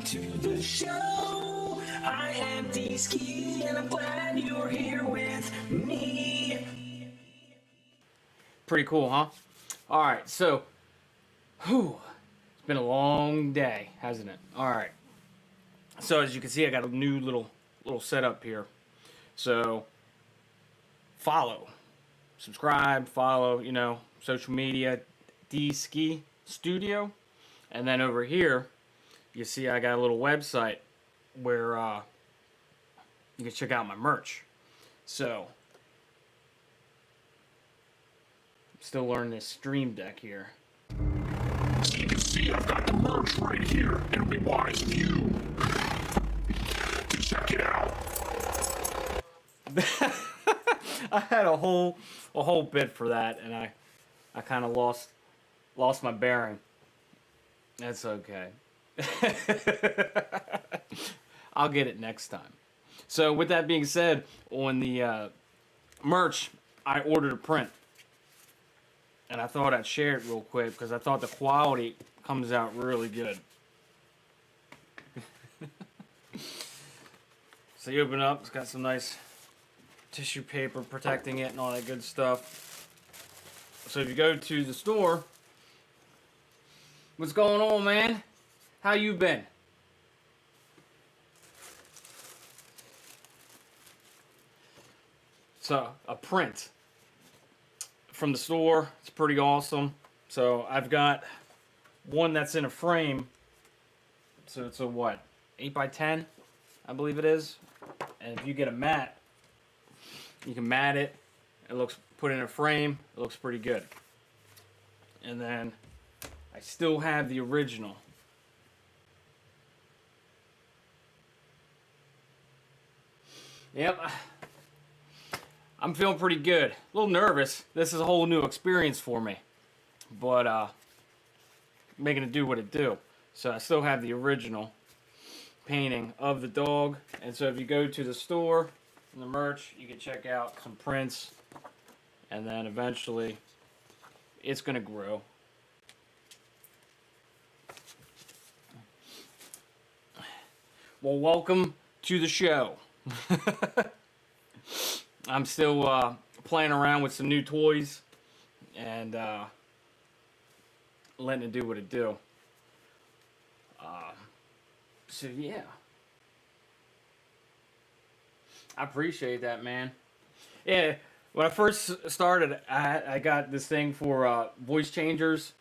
to the show. I am D-Ski and I'm glad you're here with me. Pretty cool, huh? Alright, so, it's been a long day, hasn't it? Alright. So as you can see, I got a new little setup here. So, follow. Subscribe, follow, social media, D-Ski Studio. And then over here, you see I got a little website where you can check out my merch. So, I'm still learning this Stream Deck here. So you can see I've got the merch right here. It'll be wise of you to check it out. I had a whole bit for that, and I kind of lost my bearing. That's okay. I'll get it next time. So with that being said, on the merch, I ordered a print. And I thought I'd share it real quick because I thought the quality comes out really good. So you open it up, it's got some nice tissue paper protecting it and all that good stuff. So if you go to the store, what's going on, man? How you been? So, a print from the store. It's pretty awesome. So, I've got one that's in a frame. So, it's a what? 8x10, I believe it is. And if you get a mat, you can mat it. It looks put in a frame. It looks pretty good. And then I still have the original. Yep. I'm feeling pretty good. A little nervous. This is a whole new experience for me. But making it do what it do. So I still have the original painting of the dog. And so if you go to the store and the merch, you can check out some prints. And then eventually it's going to grow. Well, welcome to the show. I'm still playing around with some new toys and letting it do what it do. So yeah, I appreciate that, man. Yeah, when I first started, I got this thing for voice changers,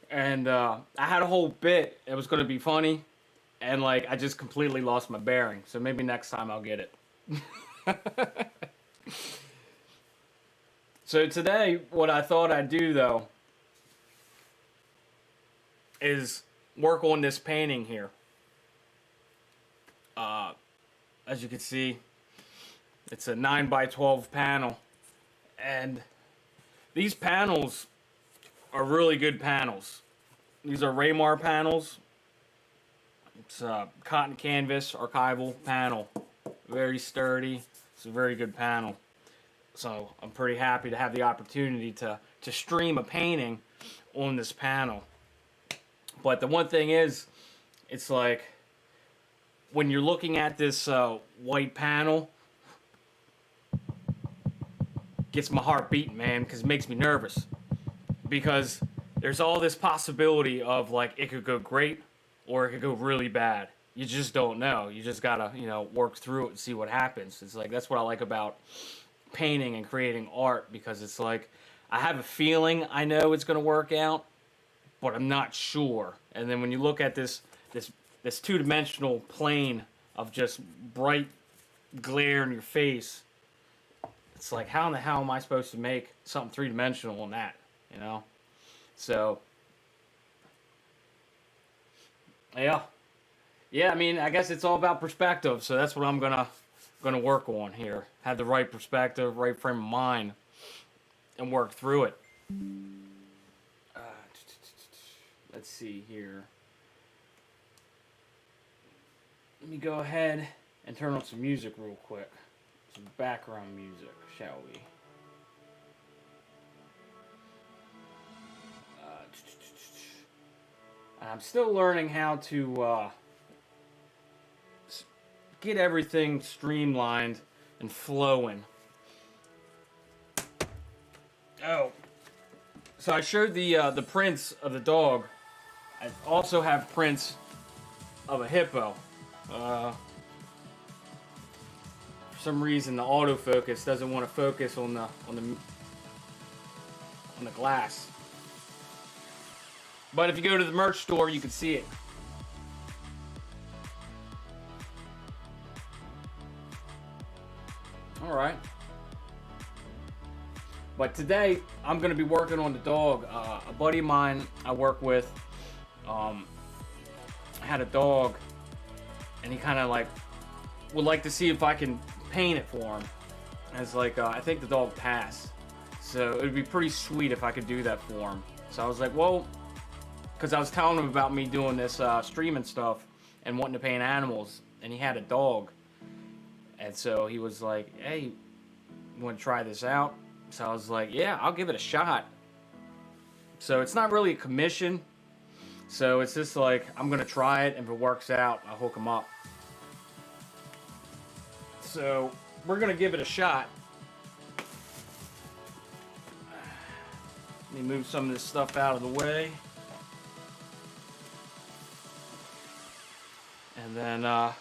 and I had a whole bit. It was going to be funny, and like I just completely lost my bearing. So maybe next time I'll get it. So today, what I thought I'd do though is work on this painting here. As you can see, it's a 9x12 panel, and these panels are really good panels. These are Raymar panels. It's a cotton canvas archival panel, very sturdy. It's a very good panel. So I'm pretty happy to have the opportunity to stream a painting on this panel. But the one thing is, it's like when you're looking at this white panel, gets my heart beating, man, because it makes me nervous. Because there's all this possibility of like it could go great or it could go really bad. You just don't know. You just gotta, work through it and see what happens. It's like that's what I like about painting and creating art, because it's like I have a feeling I know it's gonna work out, but I'm not sure. And then when you look at this two-dimensional plane of just bright glare in your face, it's like, how in the hell am I supposed to make something three-dimensional on that? So yeah. I mean, I guess it's all about perspective. So that's what I'm gonna work on here. Have the right perspective, right frame of mind, and work through it. Let's see here. Let me go ahead and turn on some music real quick. Some background music, shall we? I'm still learning how to get everything streamlined and flowing. Oh, so I showed the prints of the dog. I also have prints of a hippo. For some reason, the autofocus doesn't want to focus on the glass. But if you go to the merch store, you can see it. All right. But today, I'm going to be working on the dog. A buddy of mine I work with had a dog, and he kind of like would like to see if I can paint it for him. And it's like, I think the dog passed. So it would be pretty sweet if I could do that for him. So I was like, well, because I was telling him about me doing this streaming stuff and wanting to paint animals, and he had a dog. And so he was like, hey, you want to try this out? So I was like, yeah, I'll give it a shot. So it's not really a commission. So it's just like, I'm going to try it. If it works out, I'll hook him up. So we're going to give it a shot. Let me move some of this stuff out of the way. And then,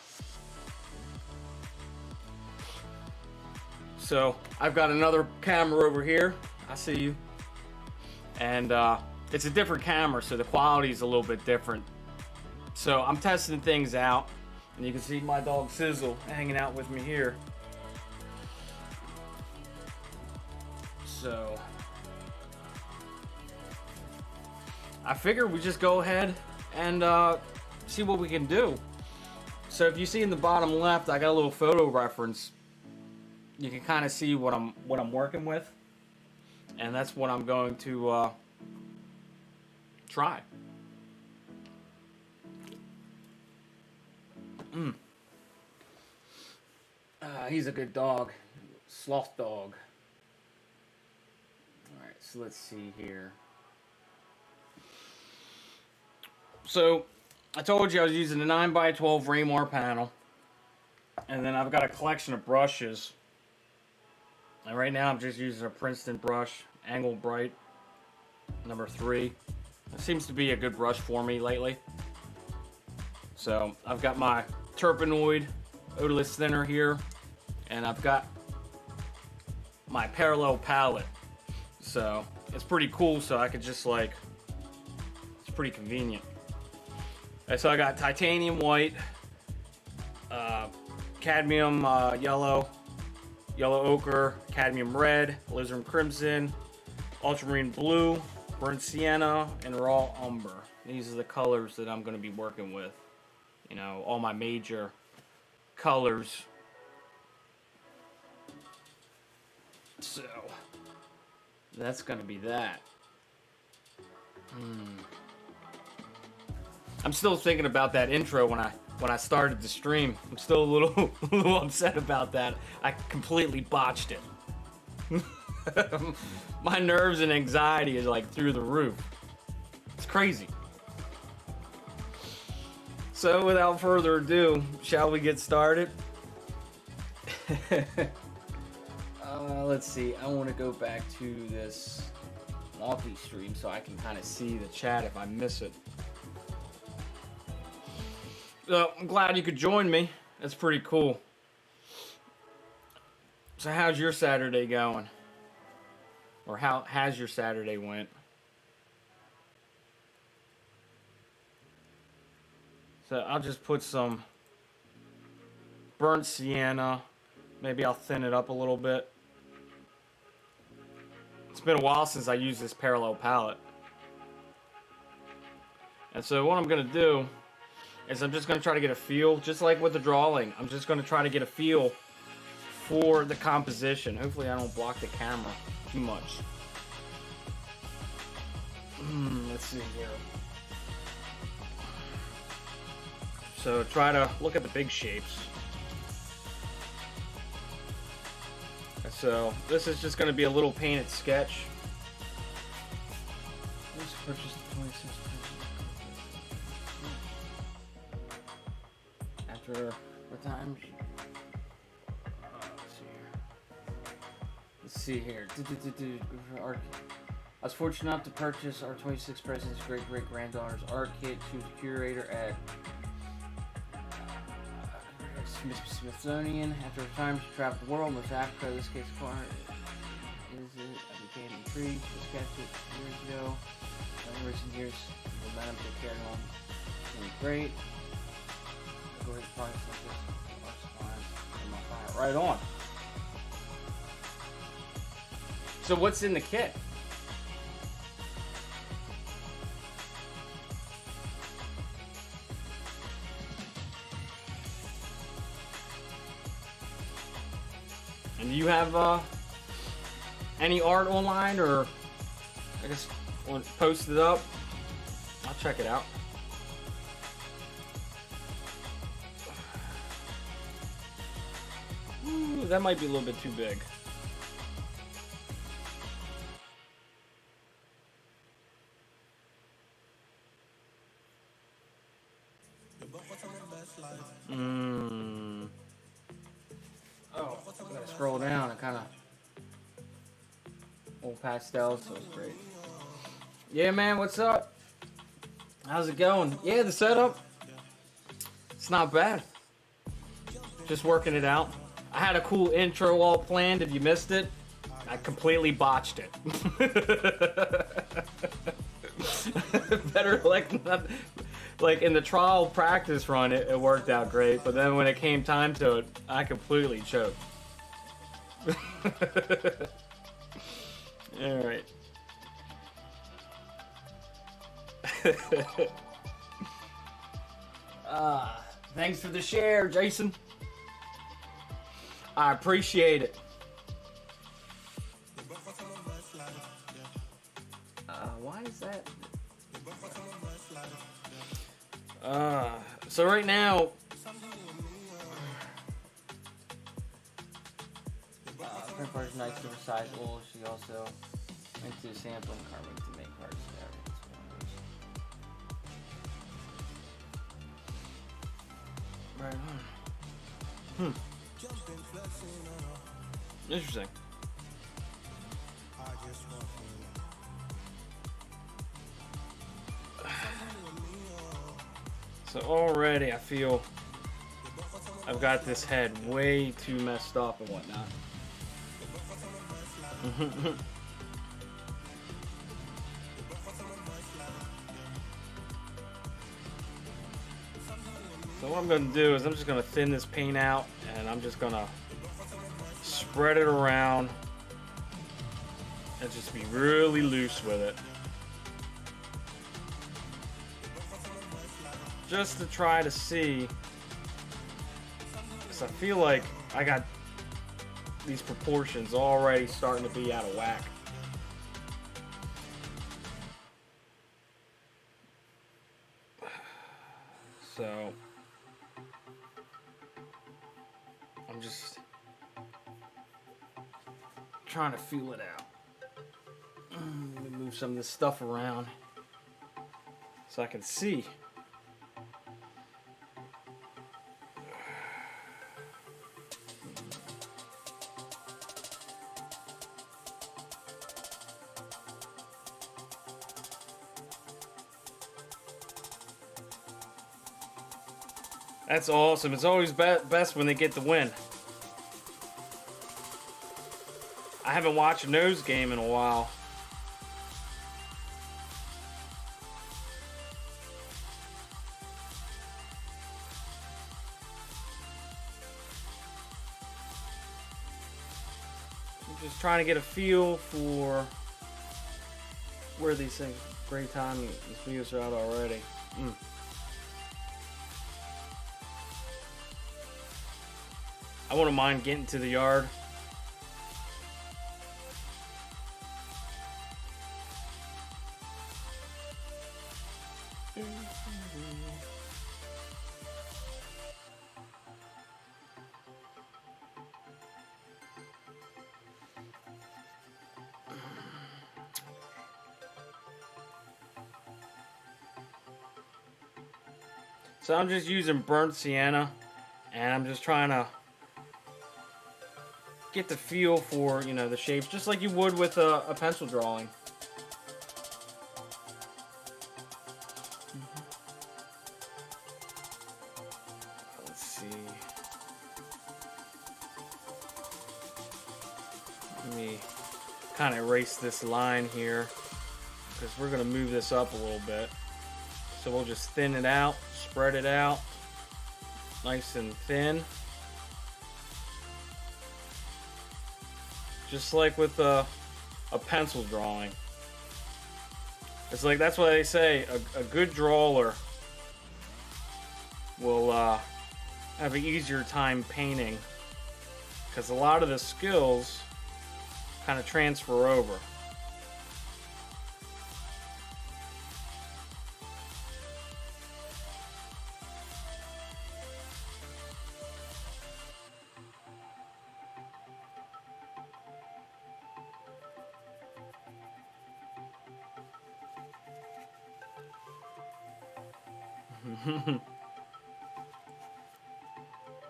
so I've got another camera over here. I see you. And it's a different camera, so the quality is a little bit different. So I'm testing things out. And you can see my dog Sizzle hanging out with me here. So I figured we just go ahead and see what we can do. So if you see in the bottom left, I got a little photo reference. You can kind of see what I'm working with, and that's what I'm going to try. He's a good dog, sloth dog. All right, so let's see here. So I told you I was using a 9x12 Raymar panel, and then I've got a collection of brushes. And right now I'm just using a Princeton brush, Angle Bright, number 3. It seems to be a good brush for me lately. So I've got my Turpenoid odorless thinner here, and I've got my parallel palette. So it's pretty cool, so I could just like, it's pretty convenient. And so I got titanium white, cadmium yellow, yellow ochre, cadmium red, alizarin crimson, ultramarine blue, burnt sienna, and raw umber. These are the colors that I'm going to be working with. You know, all my major colors. So that's going to be that. I'm still thinking about that intro when I started the stream. I'm still a little upset about that. I completely botched it. My nerves and anxiety is like through the roof. It's crazy. So without further ado, shall we get started? Let's see. I want to go back to this multi-stream so I can kind of see the chat if I miss it. So I'm glad you could join me. That's pretty cool. So how's your Saturday going? Or how has your Saturday went? So I'll just put some burnt sienna. Maybe I'll thin it up a little bit. It's been a while since I used this parallel palette. And so what I'm going to do is I'm just going to try to get a feel, just like with the drawing. I'm just going to try to get a feel for the composition. Hopefully I don't block the camera too much. Let's see here. So try to look at the big shapes. So this is just going to be a little painted sketch. Let's purchase the 26. After times. Let's see here. I was fortunate enough to purchase our 26th president's great-great-granddaughter's art kit. She was a curator at Smithsonian. After retirement, she traveled the world, moved to Africa. This case car is it? I became intrigued. Just kept it years ago. In recent years, the momentum to carry on is great. Go ahead and find something. Right on. So what's in the kit? And do you have any art online, or I guess post it up? I'll check it out. Ooh, that might be a little bit too big. Oh, I gotta scroll down and kind of old pastels, so it's great. Yeah, man, what's up? How's it going? Yeah, the setup, it's not bad. Just working it out. I had a cool intro all planned. If you missed it, I completely botched it. Better like in the trial practice run, it worked out great. But then when it came time to it, I completely choked. All right. Thanks for the share, Jason. I appreciate it. Why is that? So right now, print part is nice and recyclable. She also went to sampling carbon to make parts there. Right on. Interesting. So already I feel I've got this head way too messed up and whatnot. So what I'm going to do is I'm just going to thin this paint out, and I'm just going to spread it around and just be really loose with it. Just to try to see, because I feel like I got these proportions already starting to be out of whack. So I'm just trying to feel it out. Let me move some of this stuff around so I can see. That's awesome. It's always best when they get the win. I haven't watched a nose game in a while. I'm just trying to get a feel for where these things. Great time. These videos are out already. I wouldn't mind getting to the yard. So I'm just using burnt sienna And I'm just trying to get the feel for, you know, the shapes, just like you would with a pencil drawing. Let's see. Let me kind of erase this line here, because we're going to move this up a little bit. So we'll just thin it out, spread it out, nice and thin. Just like with a pencil drawing. It's like, that's why they say a good drawer will have an easier time painting, because a lot of the skills kind of transfer over.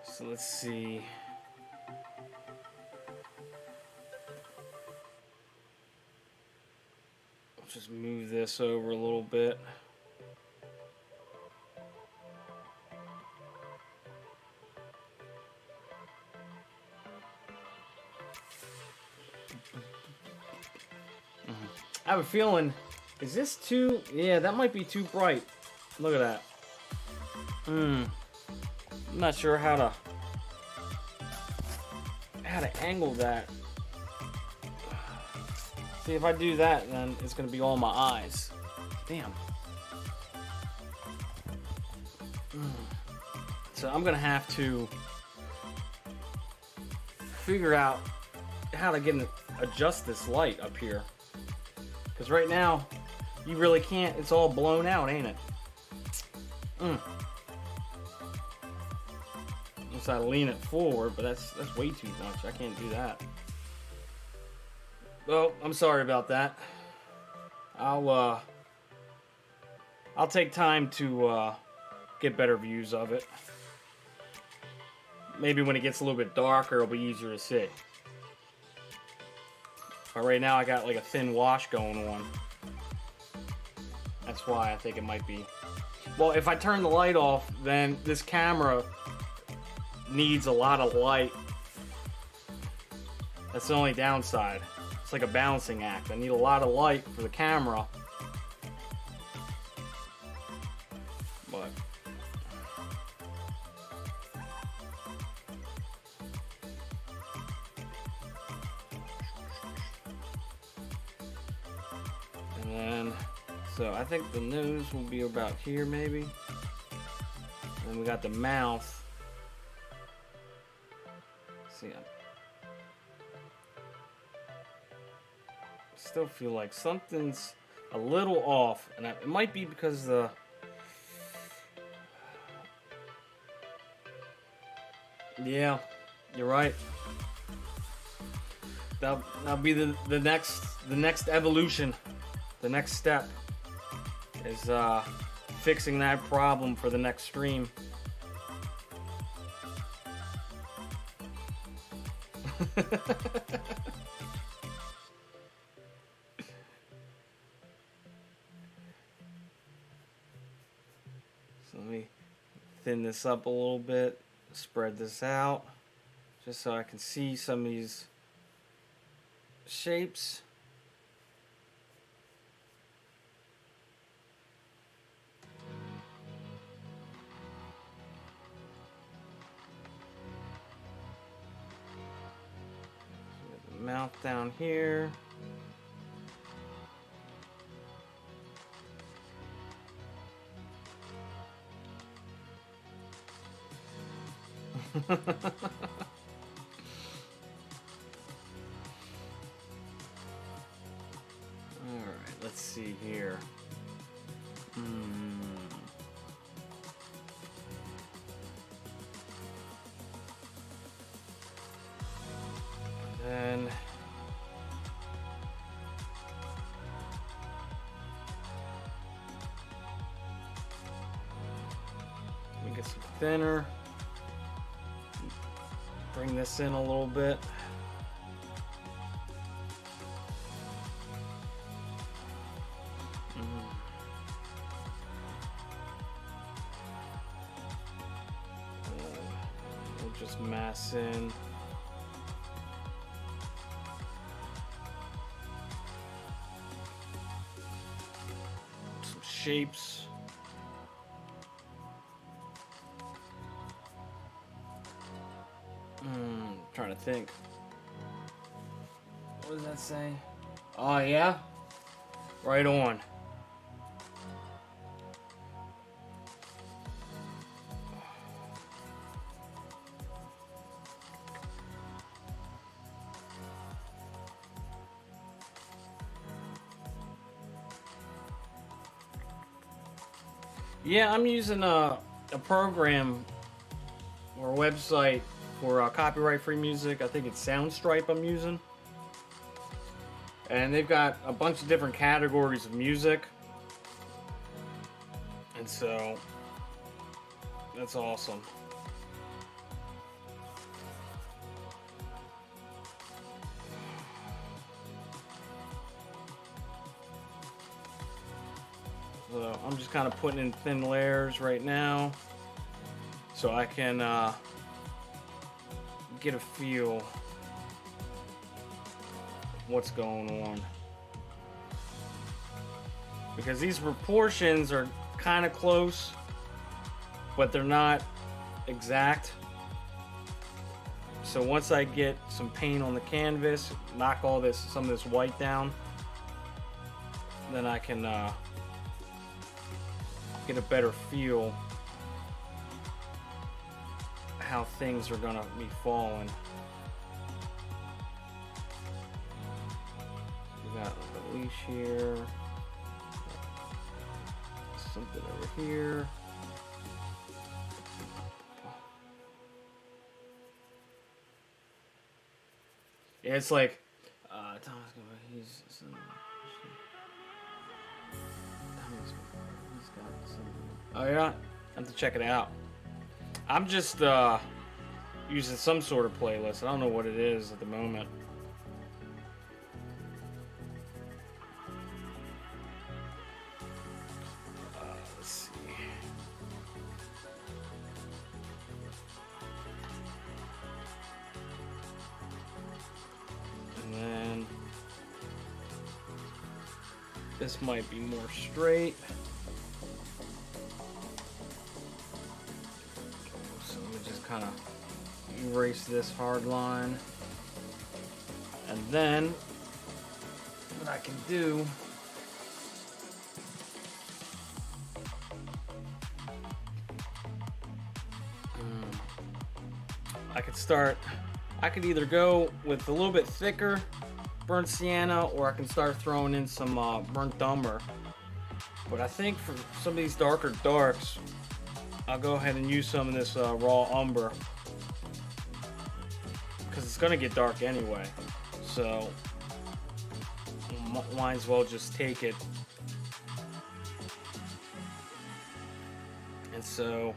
So let's see. Let's just move this over a little bit. I have a feeling, is this too, yeah, that might be too bright. Look at that. I'm not sure how to angle that. See, if I do that, then it's gonna be all my eyes. Damn. So I'm gonna have to figure out how to adjust this light up here, because right now you really can't. It's all blown out, ain't it? Once I lean it forward, but that's way too much. I can't do that. Well, I'm sorry about that. I'll take time to get better views of it. Maybe when it gets a little bit darker, it'll be easier to see. But right now, I got like a thin wash going on. That's why I think it might be. Well, if I turn the light off, then this camera needs a lot of light. That's the only downside. It's like a balancing act. I need a lot of light for the camera. But and then, so I think the nose will be about here maybe. And we got the mouth. See, I still feel like something's a little off, and it might be because yeah, you're right. That'll be the next evolution. The next step is fixing that problem for the next stream. So let me thin this up a little bit, spread this out, just so I can see some of these shapes. Mouth down here. All right, let's see here. Then let me get some thinner. bring this in a little bit. We'll just mass in. Some shapes. Trying to think. What does that say? Oh yeah? Right on. Yeah, I'm using a program or a website for copyright-free music. I think it's Soundstripe I'm using. And they've got a bunch of different categories of music. And so, that's awesome. So I'm just kind of putting in thin layers right now so I can get a feel of what's going on. Because these proportions are kind of close, but they're not exact. So once I get some paint on the canvas, knock some of this white down, then I can get a better feel how things are gonna be falling. We got like a leash here, something over here. Yeah, it's like oh yeah, I have to check it out. I'm just using some sort of playlist. I don't know what it is at the moment. Let's see. And then this might be more straight. Kind of erase this hard line, and then what I can do I could either go with a little bit thicker burnt sienna, or I can start throwing in some burnt umber. But I think for some of these darker darks, I'll go ahead and use some of this raw umber, because it's gonna get dark anyway, so might as well just take it. And so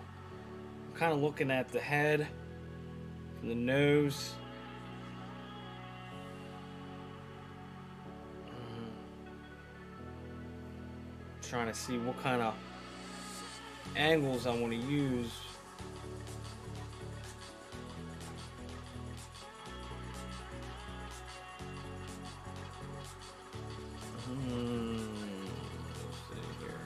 I'm kind of looking at the head, the nose, trying to see what kind of angles I want to use. Let's see here.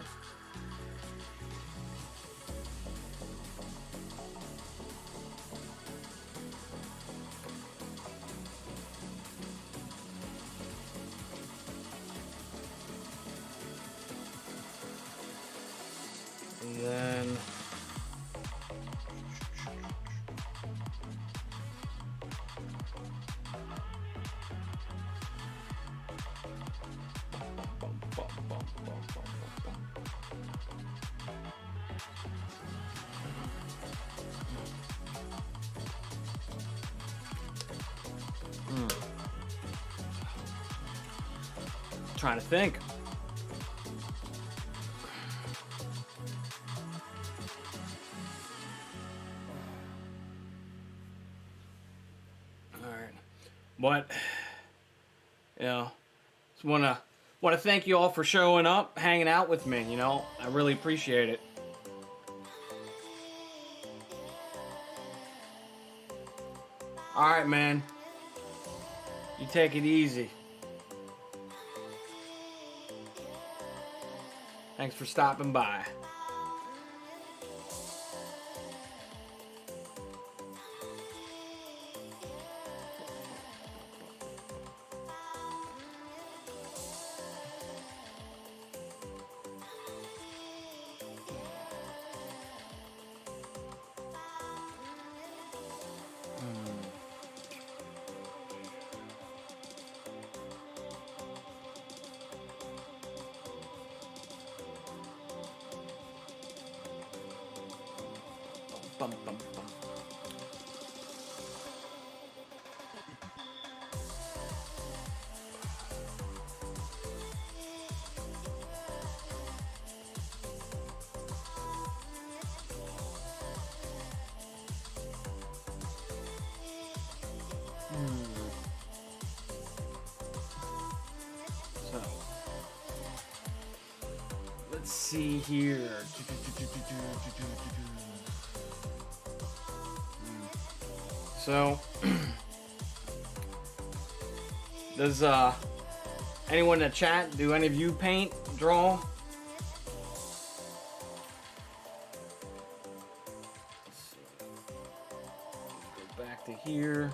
And then trying to think. But you know, just wanna thank you all for showing up, hanging out with me. You know, I really appreciate it. All right, man. You take it easy. Thanks for stopping by. Bum, bum, bum. So, let's see here. So, does anyone in the chat, do any of you paint, draw? Let's see. Go back to here.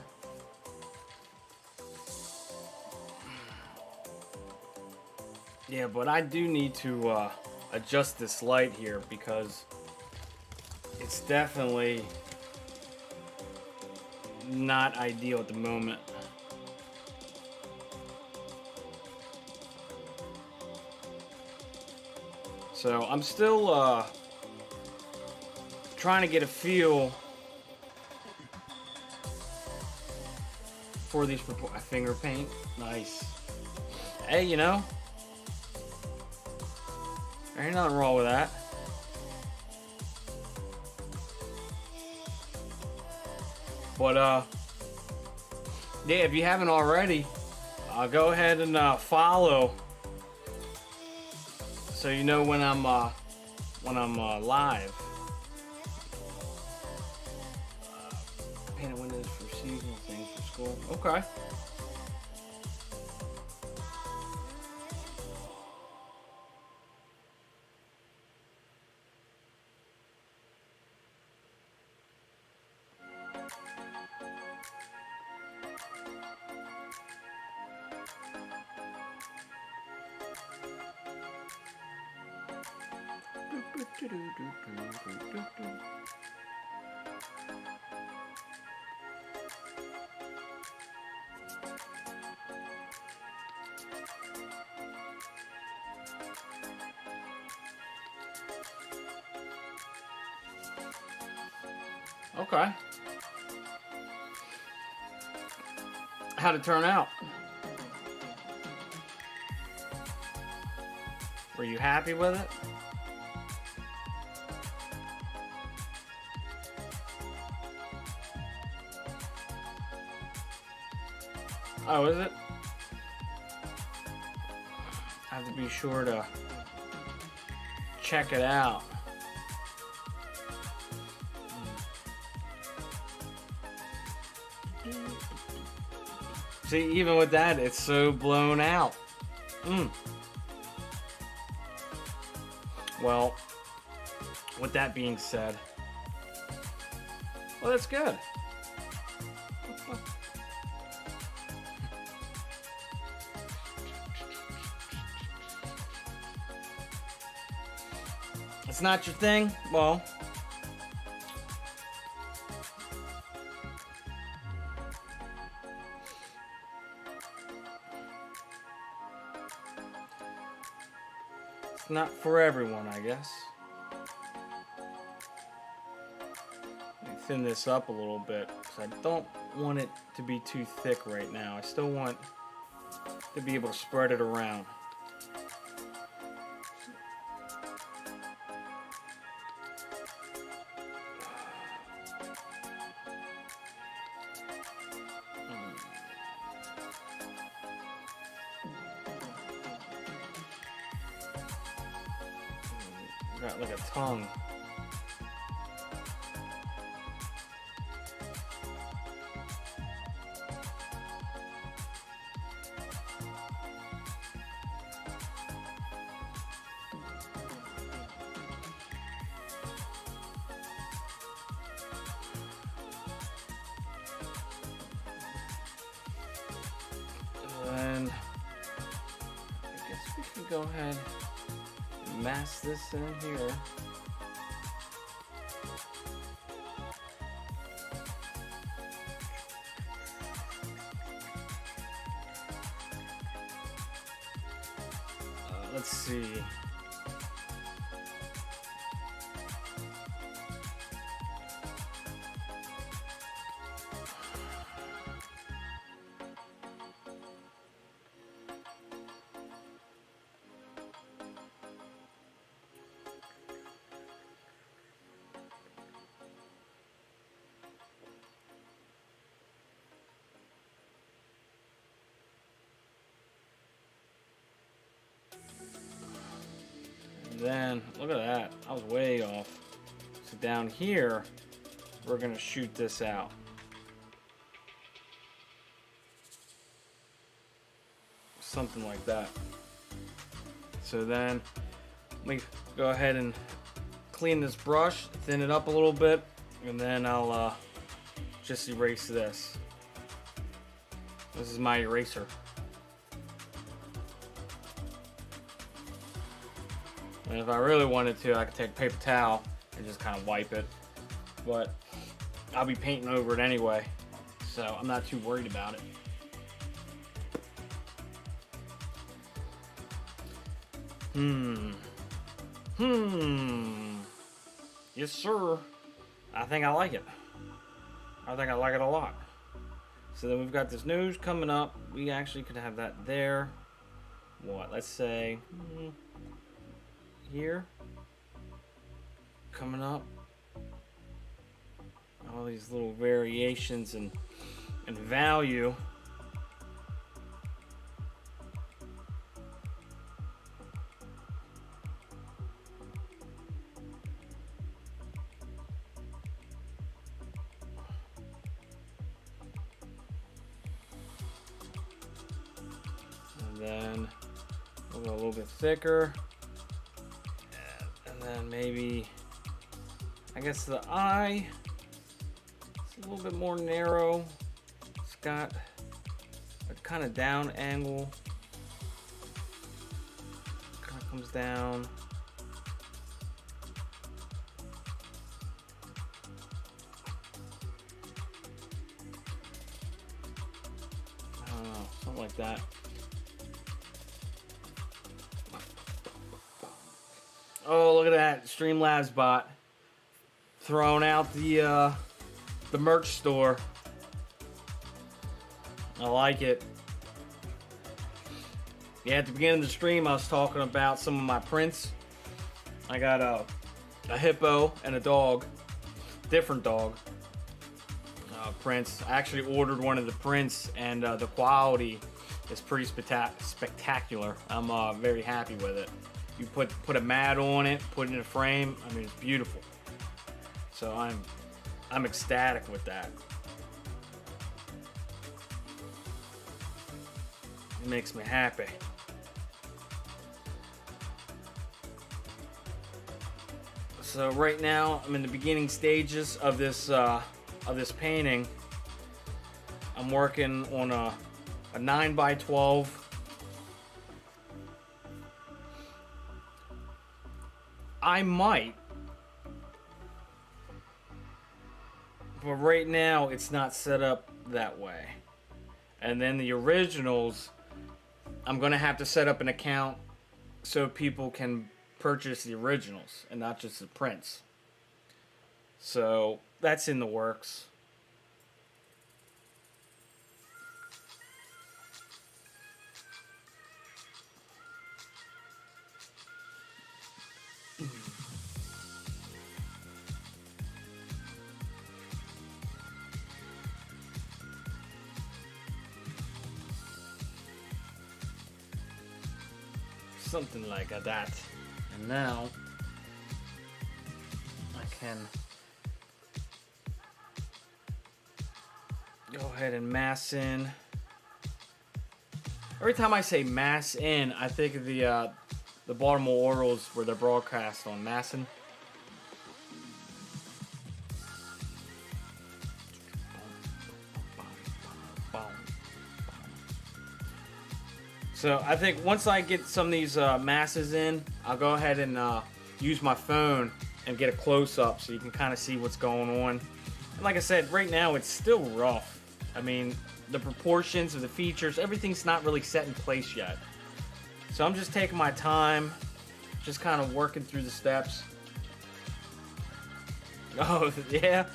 Yeah, but I do need to adjust this light here because it's definitely not ideal at the moment. So I'm still trying to get a feel for these finger paint. Nice. Hey, you know, there ain't nothing wrong with that. But yeah, if you haven't already, go ahead and follow, so you know when I'm live. Painted windows for seasonal things for school. Okay. Okay. How'd it turn out? Were you happy with it? Oh, is it? I have to be sure to check it out. See, even with that, it's so blown out. Well, with that being said, well, that's good. It's not your thing? Well, it's not for everyone, I guess. Let me thin this up a little bit because I don't want it to be too thick right now. I still want to be able to spread it around. got like a tongue. And I guess we can go ahead and mask this in here. Let's see. Then, look at that. I was way off. So down here, we're going to shoot this out. Something like that. So then, let me go ahead and clean this brush, thin it up a little bit, and then I'll just erase this. This is my eraser. And if I really wanted to, I could take a paper towel and just kind of wipe it. But I'll be painting over it anyway, so I'm not too worried about it. Yes, sir. I think I like it. I think I like it a lot. So then we've got this nose coming up. We actually could have that there. What? Let's say... here, coming up, all these little variations in value. And then we'll go a little bit thicker. And maybe, I guess the eye, it's a little bit more narrow. It's got a kind of down angle. Kind of comes down. I don't know, something like that. Oh, look at that Streamlabs bot throwing out the merch store. I like it. Yeah, at the beginning of the stream, I was talking about some of my prints. I got a hippo and a dog, different dog prints. I actually ordered one of the prints, and the quality is pretty spectacular. I'm very happy with it. You put a mat on it, put it in a frame. I mean, it's beautiful. So I'm ecstatic with that. It makes me happy. So right now I'm in the beginning stages of this painting. I'm working on a 9x12. I might, but right now it's not set up that way. And then the originals, I'm gonna have to set up an account so people can purchase the originals and not just the prints. So that's in the works. Something like that. And now can go ahead and mass in. Every time I say mass in, I think of the Baltimore Orioles where they're broadcast on Masson. So I think once I get some of these masses in, I'll go ahead and use my phone and get a close-up so you can kind of see what's going on. And like I said, right now it's still rough. I mean, the proportions of the features, everything's not really set in place yet. So I'm just taking my time, just kind of working through the steps. Oh, yeah.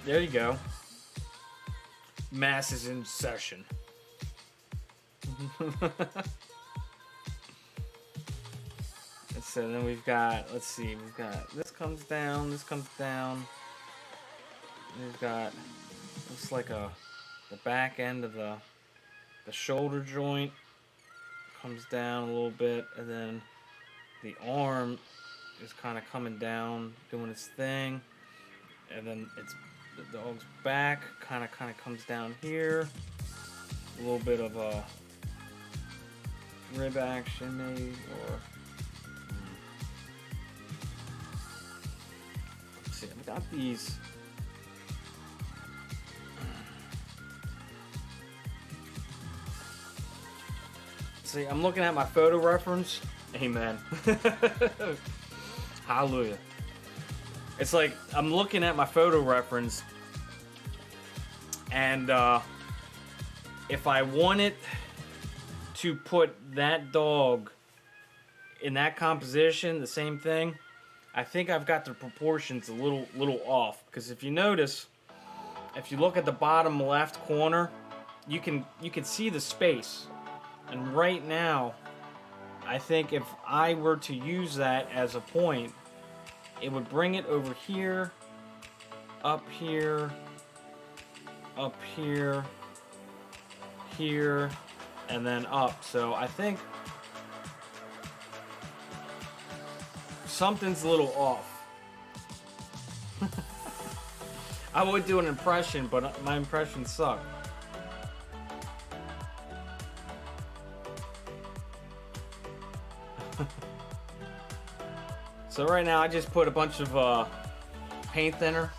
There you go. Mass is in session. So then we've got, let's see, we've got this comes down, this comes down. We've got, looks like the back end of the shoulder joint comes down a little bit, and then the arm is kind of coming down, doing its thing, and then it's the dog's back kind of comes down here. A little bit of a rib action, maybe, or let's see. I've got these. See, I'm looking at my photo reference. Amen. Hallelujah. It's like I'm looking at my photo reference, and if I wanted to put that dog in that composition, the same thing, I think I've got the proportions a little off. Because if you notice, if you look at the bottom left corner, you can see the space. And right now, I think if I were to use that as a point, it would bring it over here, up here, up here, here, and then up. So I think something's a little off. I would do an impression, but my impressions suck. So right now I just put a bunch of paint thinner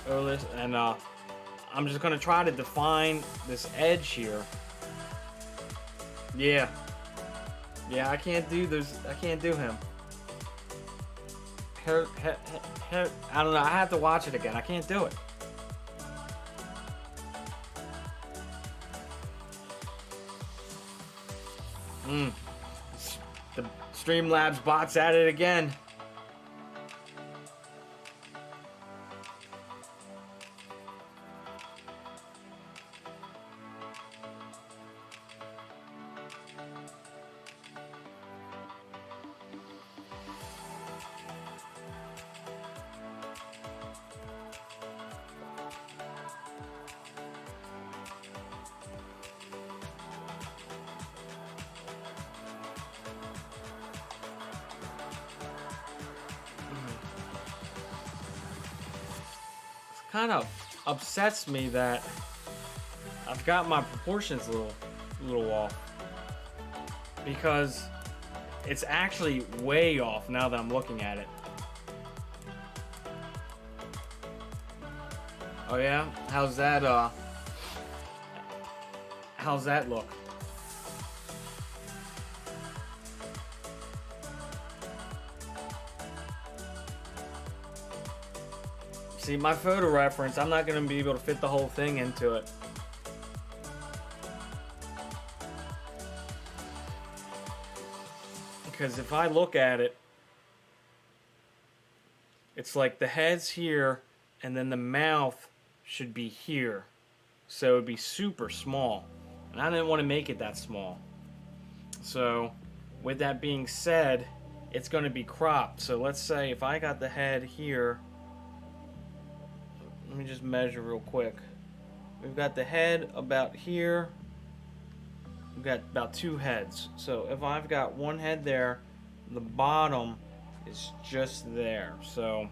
over this, and I'm just gonna try to define this edge here. Yeah, I can't do those. I can't do him. I don't know. I have to watch it again. I can't do it. The Streamlabs bot's at it again. Kind of upsets me that I've got my proportions a little off, because it's actually way off now that I'm looking at it. Oh yeah? How's that look? See, my photo reference, I'm not going to be able to fit the whole thing into it. Because if I look at it, it's like the head's here, and then the mouth should be here. So it would be super small. And I didn't want to make it that small. So, with that being said, it's going to be cropped. So let's say if I got the head here, let me just measure real quick. We've got the head about here. We've got about 2 heads. So if I've got one head there, the bottom is just there. So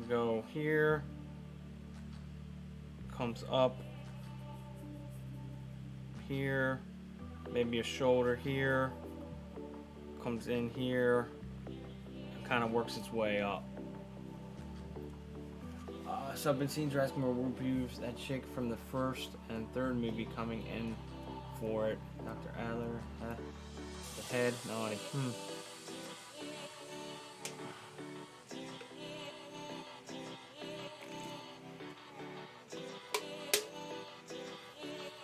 go here, comes up here, maybe a shoulder here, comes in here, and kind of works its way up. So I've been seeing Jurassic World reviews. That chick from the first and third movie coming in for it. Dr. Adler, the head, naughty.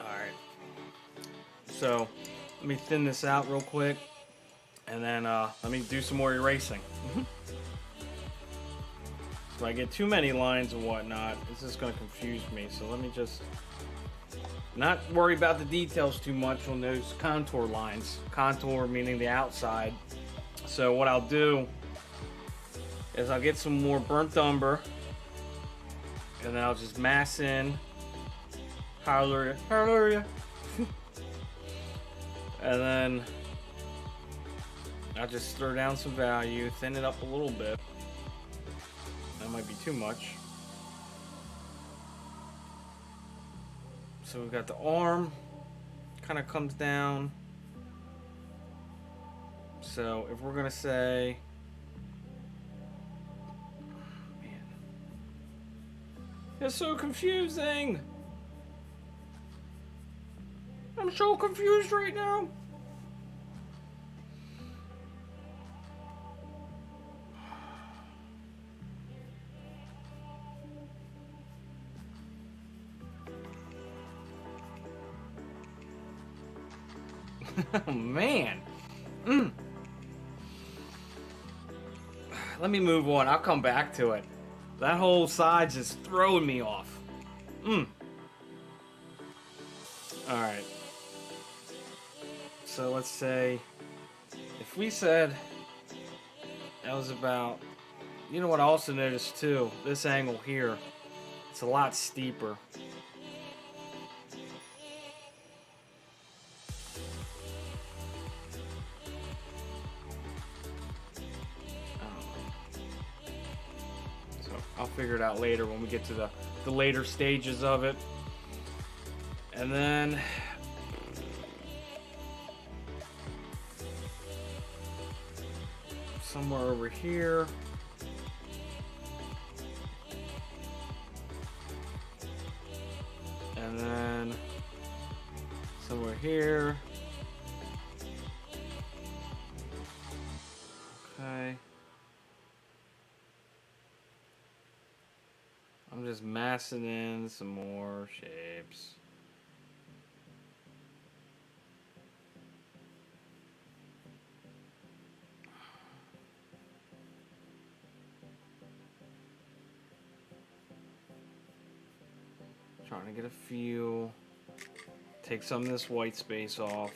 Alright. So, let me thin this out real quick. And then let me do some more erasing. If I get too many lines and whatnot, this is going to confuse me. So let me just not worry about the details too much on those contour lines. Contour meaning the outside. So what I'll do is I'll get some more burnt umber, and then I'll just mass in. Hallelujah, hallelujah. And then I'll just stir down some value, thin it up a little bit. That might be too much. So we've got the arm, kind of comes down. So if we're gonna say, man, it's so confusing. I'm so confused right now. Oh man. Let me move on. I'll come back to it. That whole side's just throwing me off. Alright. So let's say if we said that was about, you know what I also noticed too, this angle here, it's a lot steeper. I'll figure it out later when we get to the later stages of it. And then somewhere over here. And then somewhere here. Okay. I'm just massing in some more shapes. Trying to get a feel. Take some of this white space off.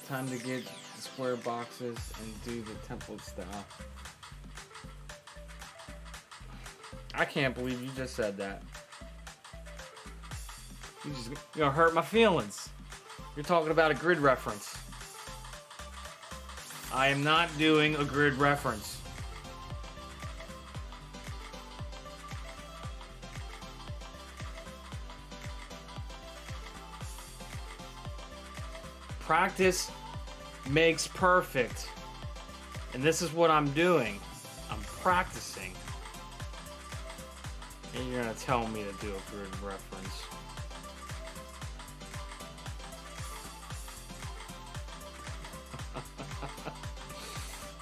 Time to get the square boxes and do the template style. I can't believe you just said that. You're gonna hurt my feelings. You're talking about a grid reference. I am not doing a grid reference. Practice makes perfect. And this is what I'm doing. I'm practicing. And you're gonna tell me to do a grid reference.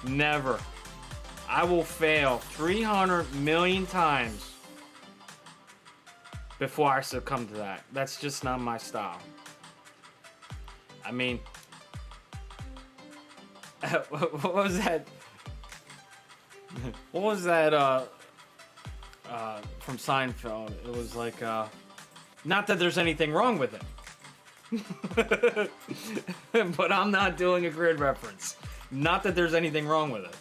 Never. I will fail 300 million times before I succumb to that. That's just not my style. I mean, what was that? What was that from Seinfeld? It was like, not that there's anything wrong with it. But I'm not doing a grid reference. Not that there's anything wrong with it.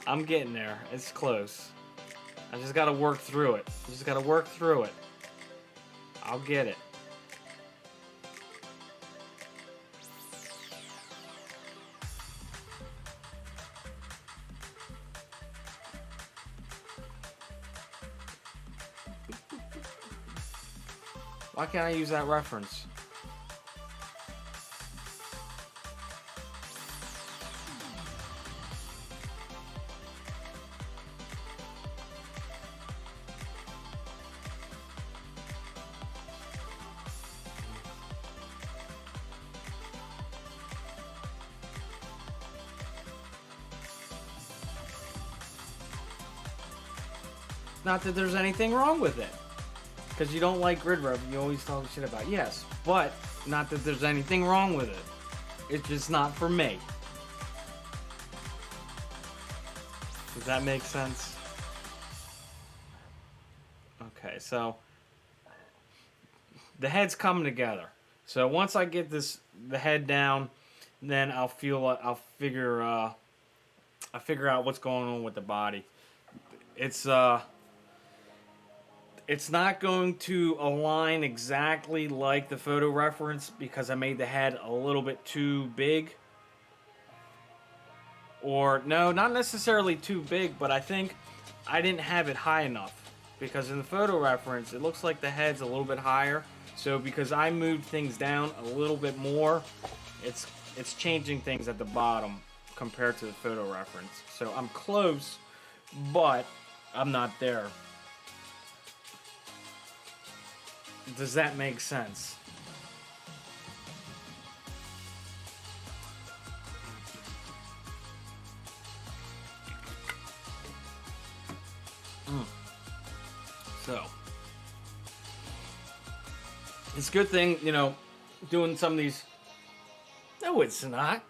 I'm getting there. It's close. I just gotta work through it. I just gotta work through it. I'll get it. Why can't I use that reference? Not that there's anything wrong with it. Because you don't like grid rev, you always talk shit about. Yes, but not that there's anything wrong with it. It's just not for me. Does that make sense? Okay, so the head's coming together. So once I get the head down, then I'll figure out what's going on with the body. It's not going to align exactly like the photo reference because I made the head a little bit too big. Or, no, not necessarily too big, but I think I didn't have it high enough. Because in the photo reference, it looks like the head's a little bit higher. So because I moved things down a little bit more, it's changing things at the bottom compared to the photo reference. So I'm close, but I'm not there. Does that make sense? So, it's a good thing, you know, doing some of these. No, it's not.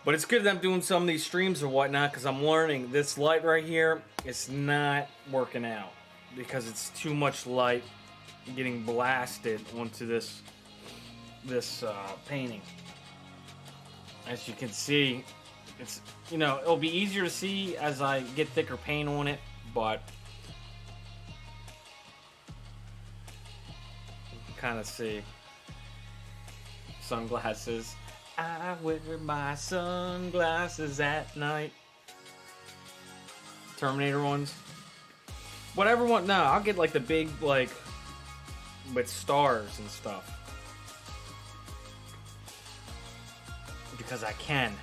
But it's good that I'm doing some of these streams or whatnot because I'm learning this light right here, it's not working out. Because it's too much light getting blasted onto this painting. As you can see, it's, you know, it'll be easier to see as I get thicker paint on it, but you can kind of see. Sunglasses. I wear my sunglasses at night. Terminator ones. Whatever one, no, I'll get like the big, like, with stars and stuff. Because I can.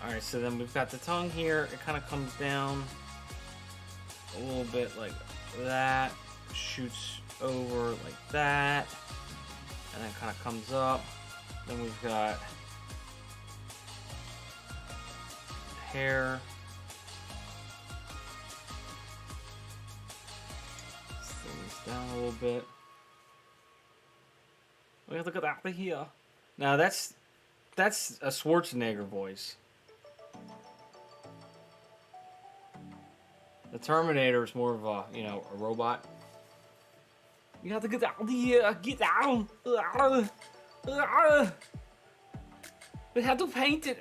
Alright, so then we've got the tongue here. It kind of comes down a little bit like that. Shoots over like that. And then kind of comes up. Then we've got hair. Down a little bit. Look at that here. Now that's a Schwarzenegger voice. The Terminator is more of a, you know, a robot. You have to get out here. Get down. We have to paint it.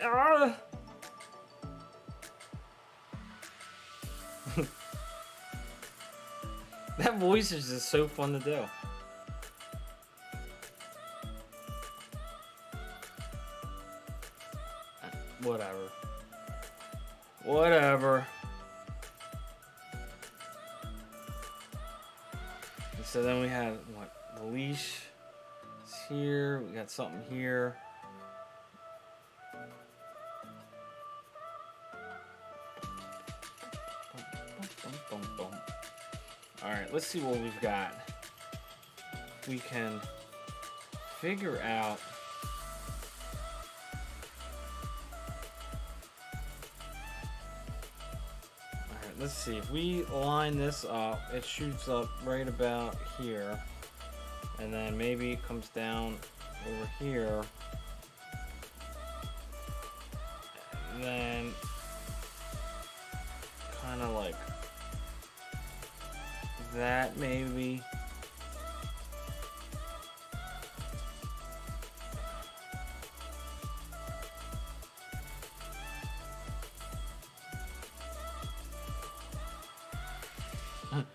That voice is just so fun to do. Whatever. Whatever. And so then we had, what, the leash is here. We got something here. Alright, let's see what we've got. We can figure out alright, let's see. If we line this up, it shoots up right about here. And then maybe it comes down over here. And then kind of like that maybe.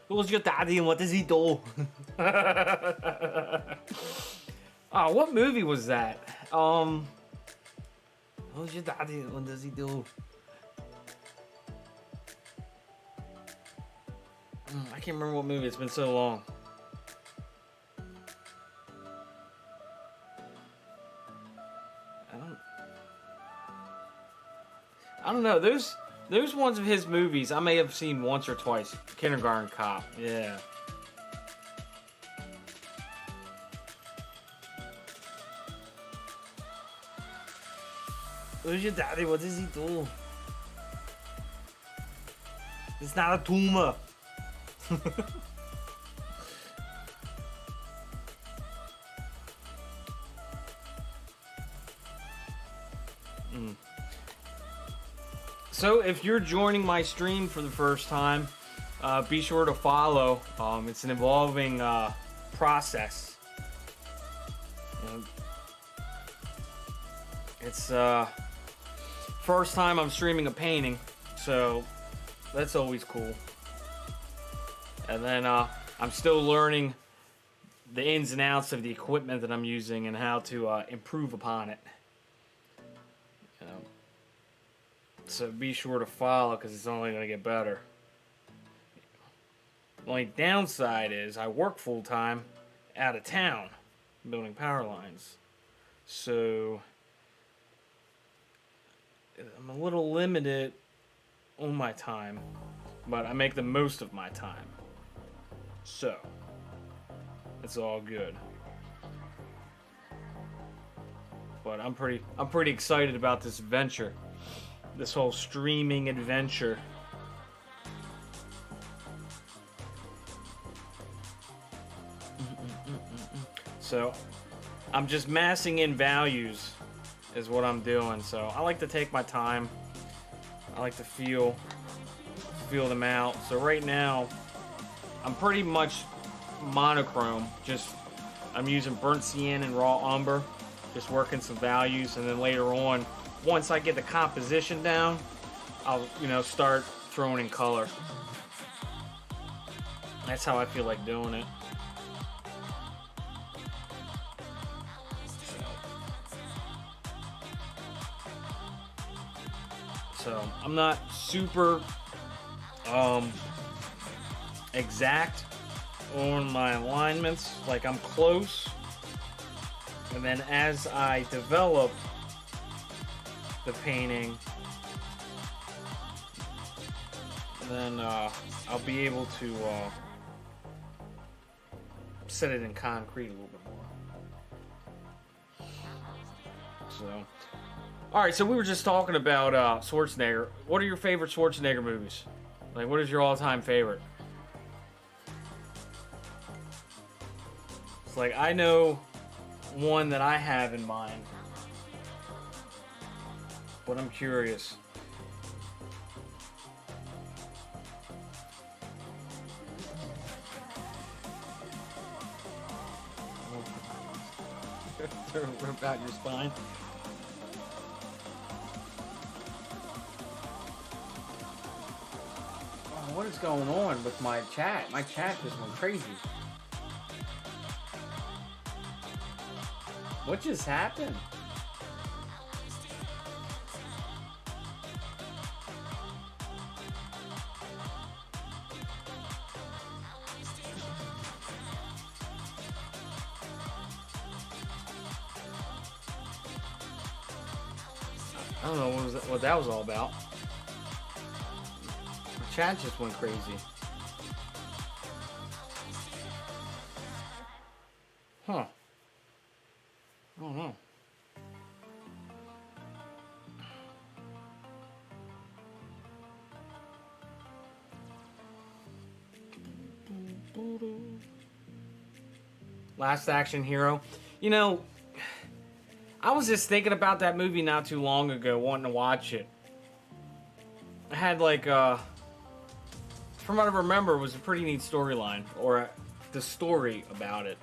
Who's your daddy and what does he do? Oh, what movie was that? Who's your daddy and what does he do? I can't remember what movie. It's been so long. I don't know. Those ones of his movies I may have seen once or twice. Kindergarten Cop. Yeah. Who's your daddy? What does he do? It's not a tumor. So if you're joining my stream for the first time, be sure to follow. It's an evolving process. It's first time I'm streaming a painting, so that's always cool. And then I'm still learning the ins and outs of the equipment that I'm using and how to improve upon it. So be sure to follow because it's only going to get better. The only downside is I work full time out of town building power lines. So I'm a little limited on my time, but I make the most of my time. So it's all good. But I'm pretty excited about this venture. This whole streaming adventure. So I'm just massing in values is what I'm doing. So I like to take my time. I like to feel them out. So right now I'm pretty much monochrome. Just I'm using burnt sienna and raw umber, just working some values, and then later on, once I get the composition down, I'll, start throwing in color. That's how I feel like doing it. So I'm not super exact on my alignments. Like, I'm close. And then as I develop the painting, then I'll be able to set it in concrete a little bit more. So, alright, so we were just talking about Schwarzenegger. What are your favorite Schwarzenegger movies? Like, what is your all-time favorite? It's like, I know one that I have in mind, but I'm curious. Rip out your spine. Oh, what is going on with my chat? My chat just went crazy. What just happened? I don't know what that was all about. My chat just went crazy. Huh. I don't know. Last Action Hero. I was just thinking about that movie not too long ago, wanting to watch it. I had like from what I remember, it was a pretty neat storyline, or the story about it.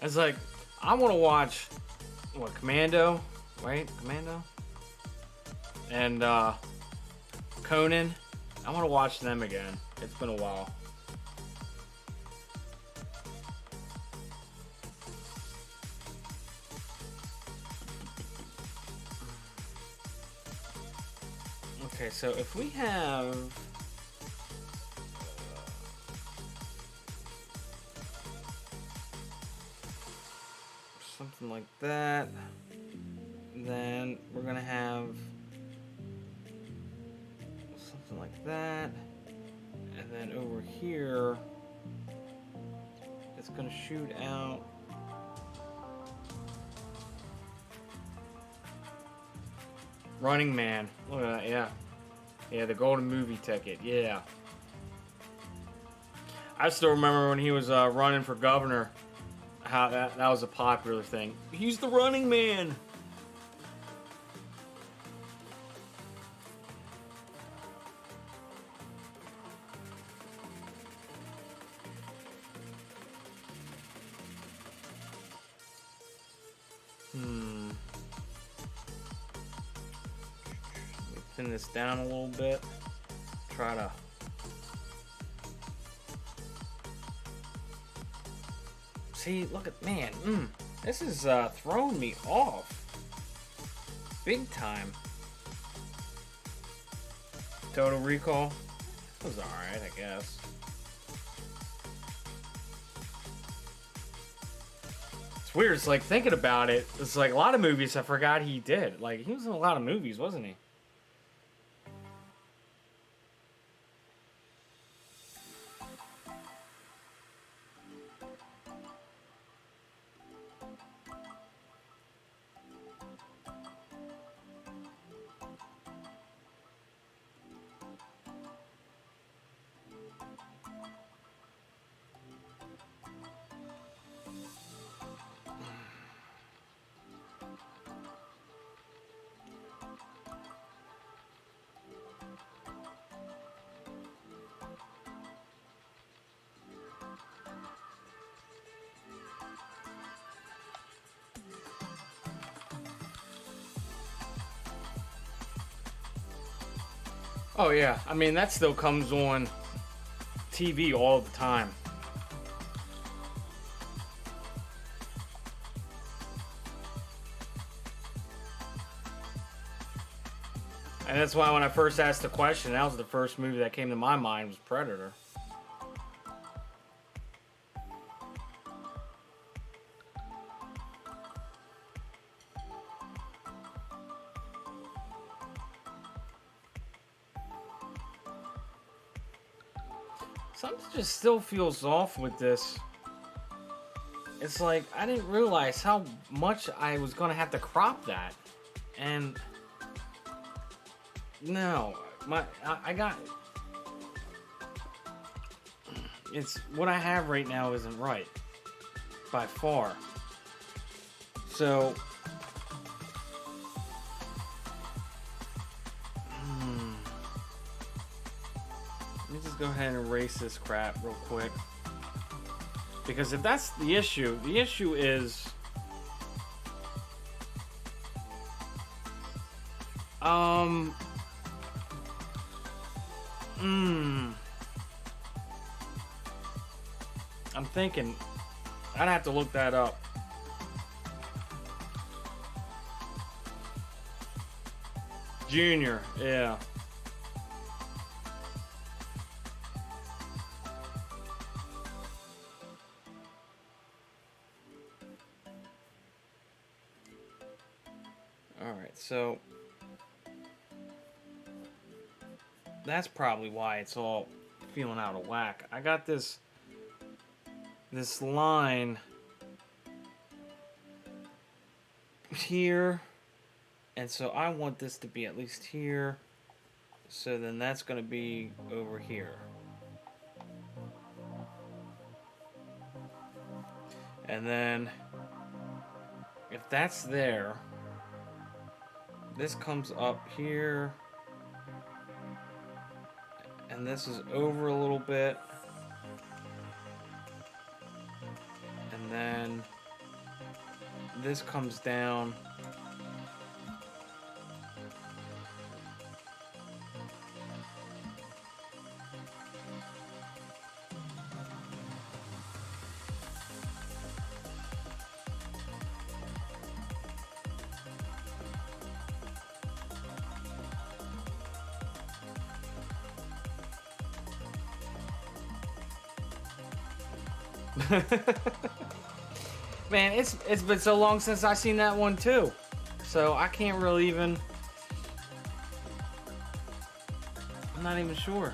It's like, I want to watch, what, Commando, right? Commando? And, Conan. I want to watch them again. It's been a while. Okay, so if we have... something like that, then we're gonna have something like that, and then over here it's gonna shoot out Running Man. Look at that. Yeah, the golden movie ticket. Yeah, I still remember when he was running for governor, how that was a popular thing. He's the Running Man. Let me thin this down a little bit. Try to... See, look at, man, this is throwing me off. Big time. Total Recall. It was alright, I guess. It's weird, it's like, thinking about it, it's like a lot of movies I forgot he did. Like, he was in a lot of movies, wasn't he? Oh yeah, I mean that still comes on TV all the time. And that's why when I first asked the question, that was the first movie that came to my mind was Predator. Something just still feels off with this. It's like, I didn't realize how much I was gonna have to crop that. And no, I got, it's what I have right now isn't right by far. So let me just go ahead and erase this crap real quick, because if that's the issue is I'm thinking I'd have to look that up. Junior, yeah. Alright, so that's probably why it's all feeling out of whack. I got this line here. And so I want this to be at least here. So then that's going to be over here. And then if that's there, this comes up here. And this is over a little bit. And then this comes down. Man, it's been so long since I seen that one too, so I can't really even. I'm not even sure.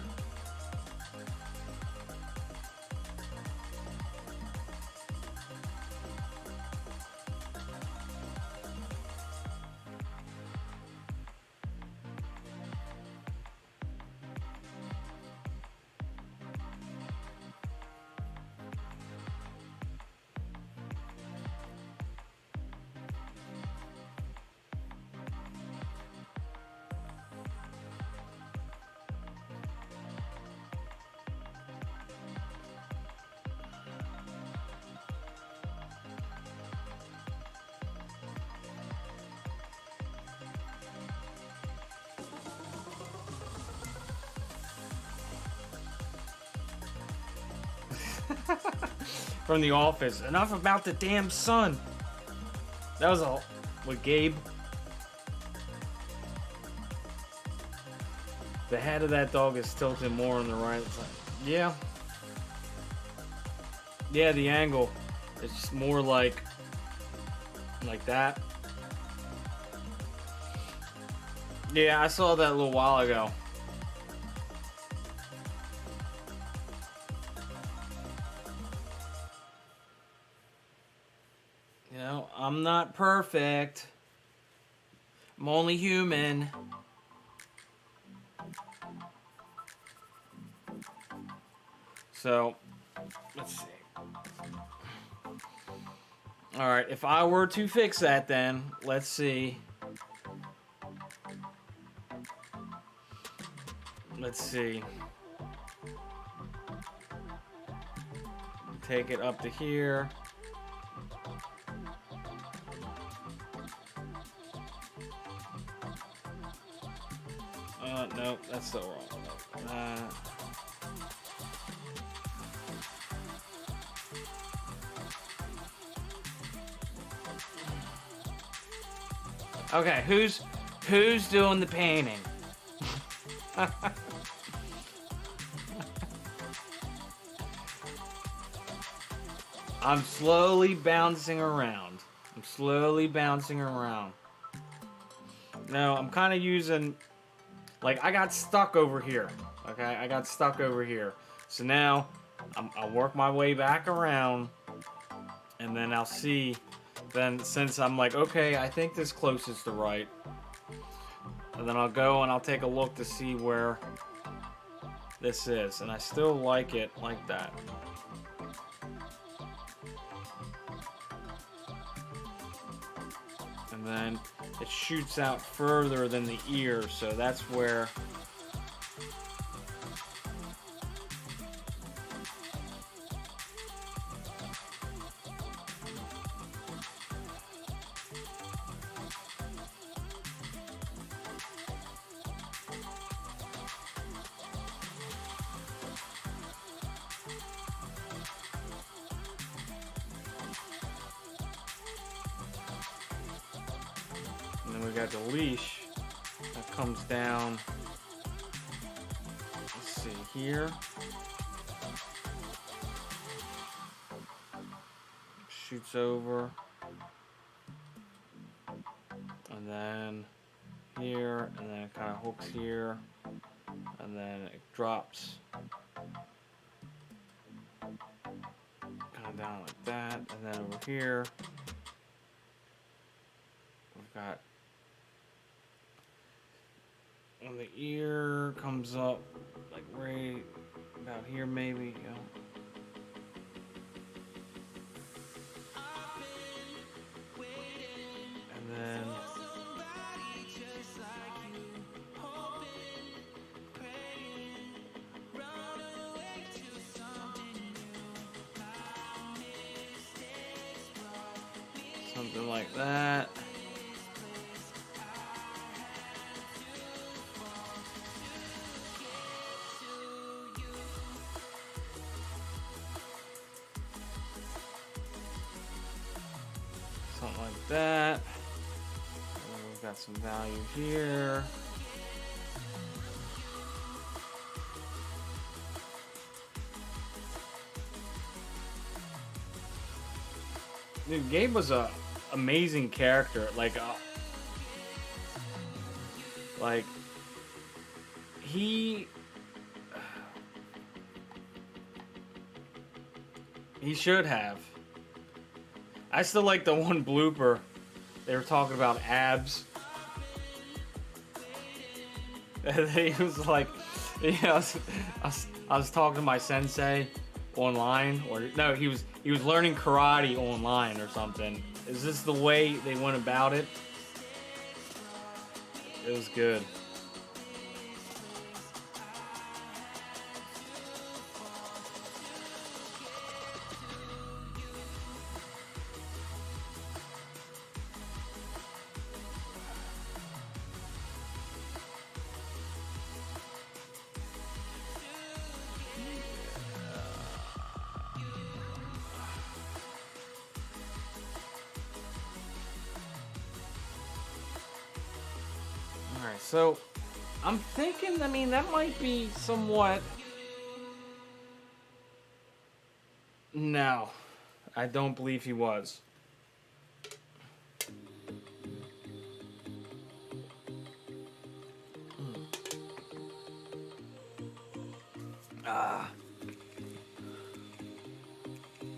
From The Office. Enough about the damn sun. That was all with Gabe. The head of that dog is tilted more on the right side. Yeah. Yeah, the angle. It's just more like that. Yeah, I saw that a little while ago. You know, I'm not perfect. I'm only human. So, let's see. Alright, if I were to fix that then, let's see. Let's see. Take it up to here. Nope, that's still wrong. Okay, who's doing the painting? I'm slowly bouncing around. No, I'm kind of using, like, I got stuck over here. Okay, I got stuck over here. So now I'll work my way back around, and then I'll see. Then since I'm like, okay, I think this closest to right, and then I'll go and I'll take a look to see where this is, and I still like it like that. And then it shoots out further than the ear, so that's where and then we got the leash that comes down. Let's see here. Shoots over. And then here, and then it kind of hooks here. And then it drops. Kind of down like that. And then over here. got when the ear comes up, like right about here, maybe. You know. And then something like that. Something like that. And then we've got some value here. Dude, Gabe was a amazing character. Like he should have. I still like the one blooper. They were talking about abs. And he was like, I was talking to my sensei online, or no, he was learning karate online or something. Is this the way they went about it? It was good. Alright, so I'm thinking, I mean, that might be somewhat... No, I don't believe he was.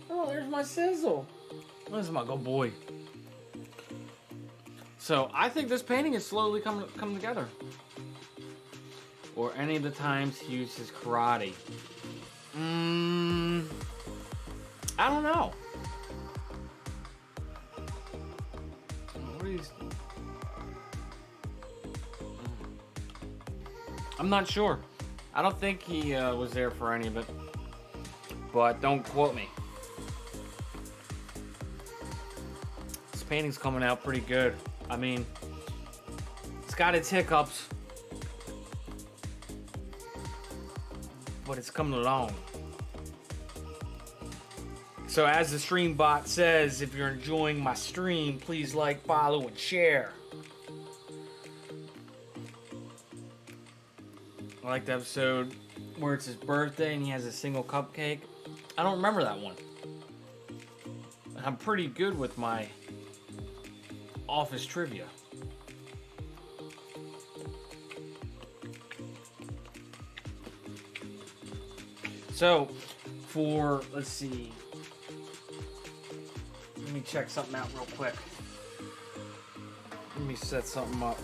Oh, there's my sizzle. Where's my good boy? So I think this painting is slowly coming together. Or any of the times he used his karate. I don't know. What is... I'm not sure. I don't think he was there for any of it. But don't quote me. This painting's coming out pretty good. I mean, it's got its hiccups, but it's coming along. So as the stream bot says, if you're enjoying my stream, please like, follow, and share. I like the episode where it's his birthday and he has a single cupcake. I don't remember that one. I'm pretty good with my office trivia. So, let's see. Let me check something out real quick. Let me set something up.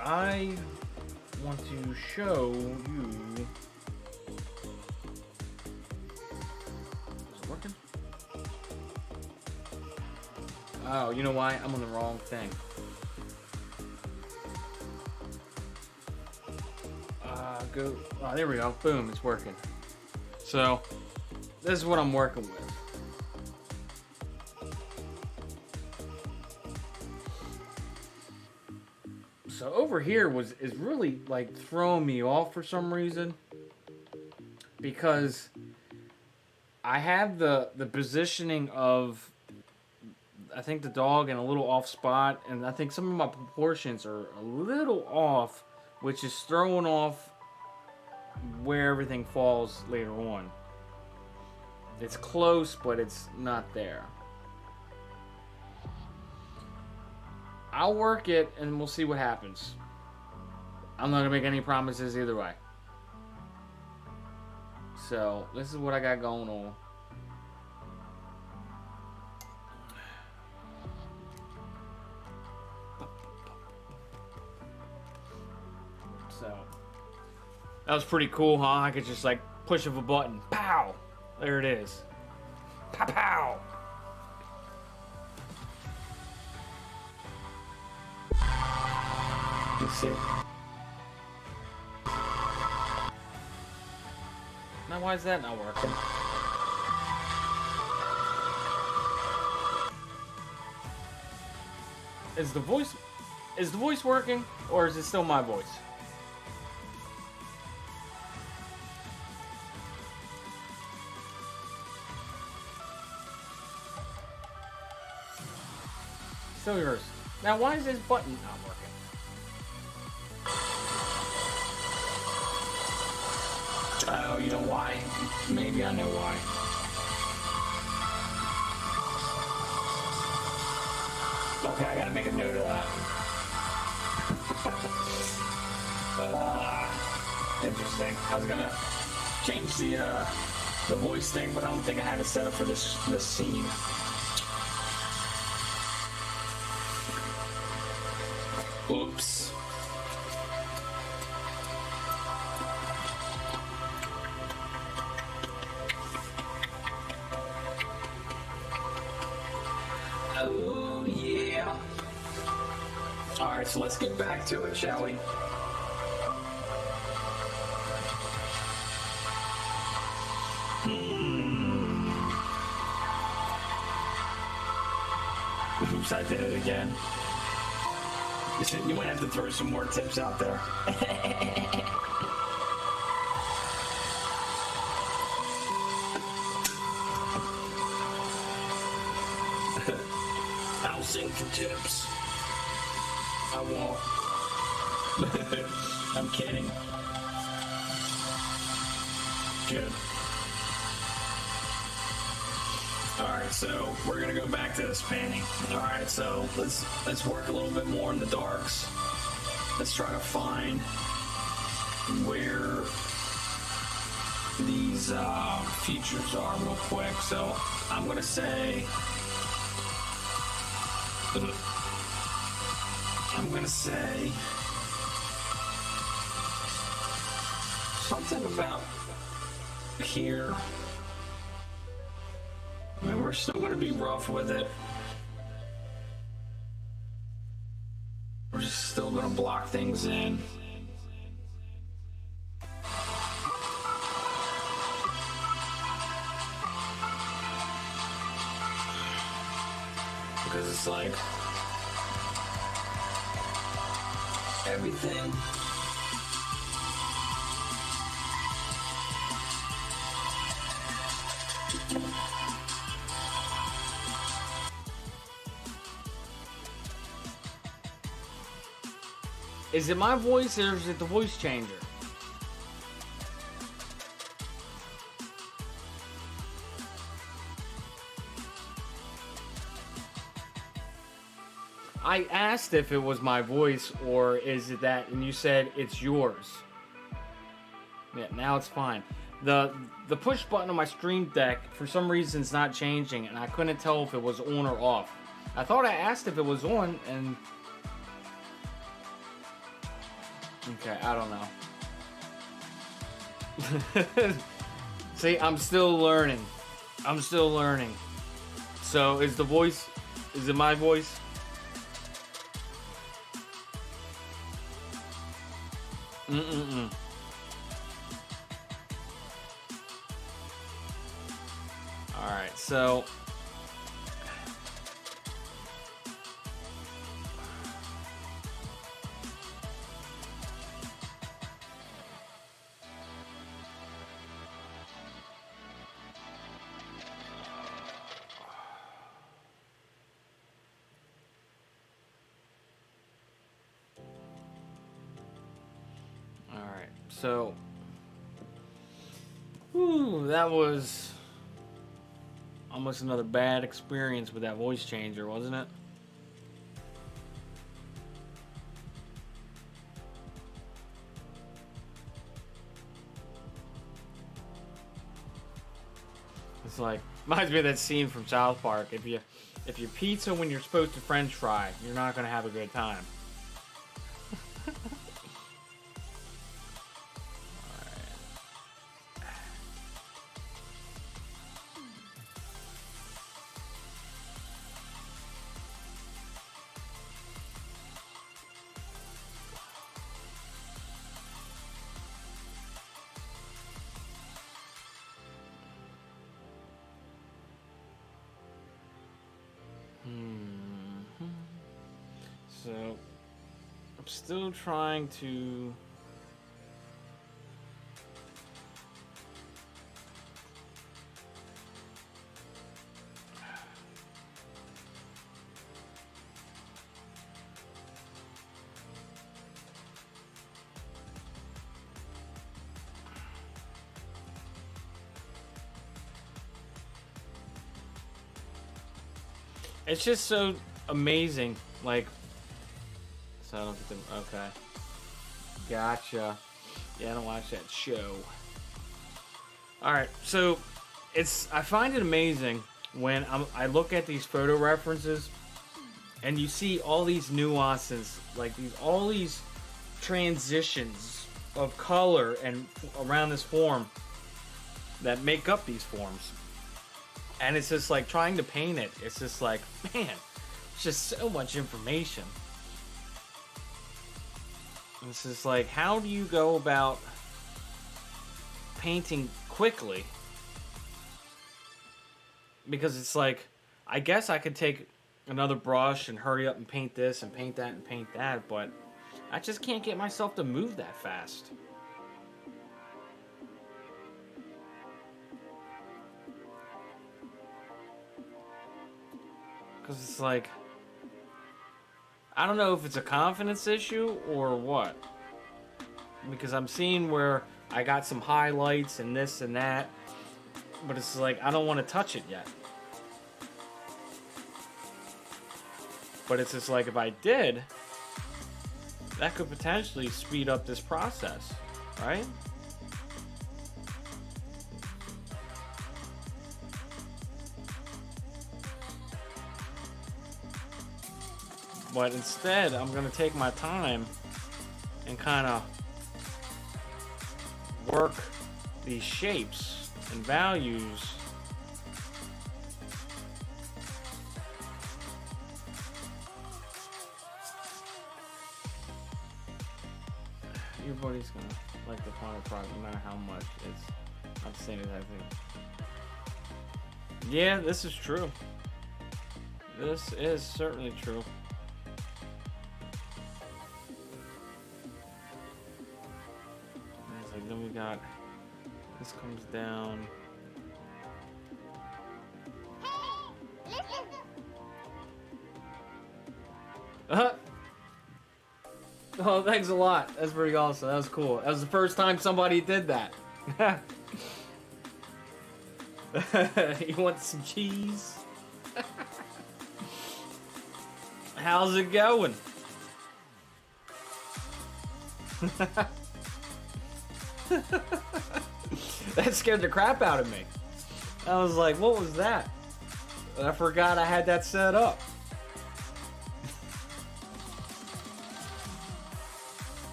I want to show you. Is it working? Oh, you know why? I'm on the wrong thing. Go. Oh, there we go. Boom, it's working. So, this is what I'm working with. So over here is really like throwing me off for some reason, because I have the positioning of, I think, the dog in a little off spot, and I think some of my proportions are a little off, which is throwing off where everything falls later on. It's close, but it's not there. I'll work it and we'll see what happens. I'm not gonna make any promises either way. So this is what I got going on. So that was pretty cool, huh? I could just like push of a button, pow, there it is, pow pow. Let's see. Now why is that not working? Is the voice working, or is it still my voice? Still yours. Now why is this button not working? Oh, you know why? Maybe I know why. Okay, I gotta make a note of that. Interesting. I was gonna change the voice thing, but I don't think I had it set up for this scene. Oops. Oh, yeah. Alright, so let's get back to it, shall we? Oops, I did it again. You might have to throw some more tips out there. I'll sing for tips. I won't. I'm kidding. Good. Alright, so we're gonna go back to this painting. Alright, so let's work a little bit more in the darks. Let's try to find where these features are real quick. So I'm gonna say something about here. I mean, we're still going to be rough with it. We're just still going to block things in. Because it's like everything. Is it my voice or is it the voice changer? I asked if it was my voice or is it that, and you said it's yours. Yeah, now it's fine. The push button on my Stream Deck for some reason is not changing, and I couldn't tell if it was on or off. I thought I asked if it was on, and okay, I don't know. See, I'm still learning. So, is it my voice? Alright, so So, that was almost another bad experience with that voice changer, wasn't it? It's like, reminds me of that scene from South Park. If you pizza when you're supposed to French fry, you're not gonna have a good time. So I'm still trying to. It's just so amazing, like. So I don't get them. Okay, gotcha. Yeah, I don't watch that show. All right, so I find it amazing when I look at these photo references, and you see all these nuances, like all these transitions of color and around this form that make up these forms. And it's just like trying to paint it. It's just like, man, it's just so much information. It's just like, how do you go about painting quickly? Because it's like, I guess I could take another brush and hurry up and paint this and paint that and paint that, but I just can't get myself to move that fast. Because it's like, I don't know if it's a confidence issue or what. Because I'm seeing where I got some highlights and this and that, but it's like, I don't want to touch it yet. But it's just like, if I did, that could potentially speed up this process, right? But instead, I'm going to take my time and kind of work these shapes and values. Your body's going to like the final product no matter how much it's not the same exact thing. Yeah, this is true. This is certainly true. Then we got this comes down. Oh, thanks a lot. That's pretty awesome. That was cool. That was the first time somebody did that. You want some cheese? How's it going? That scared the crap out of me. I was like, what was that? And I forgot I had that set up.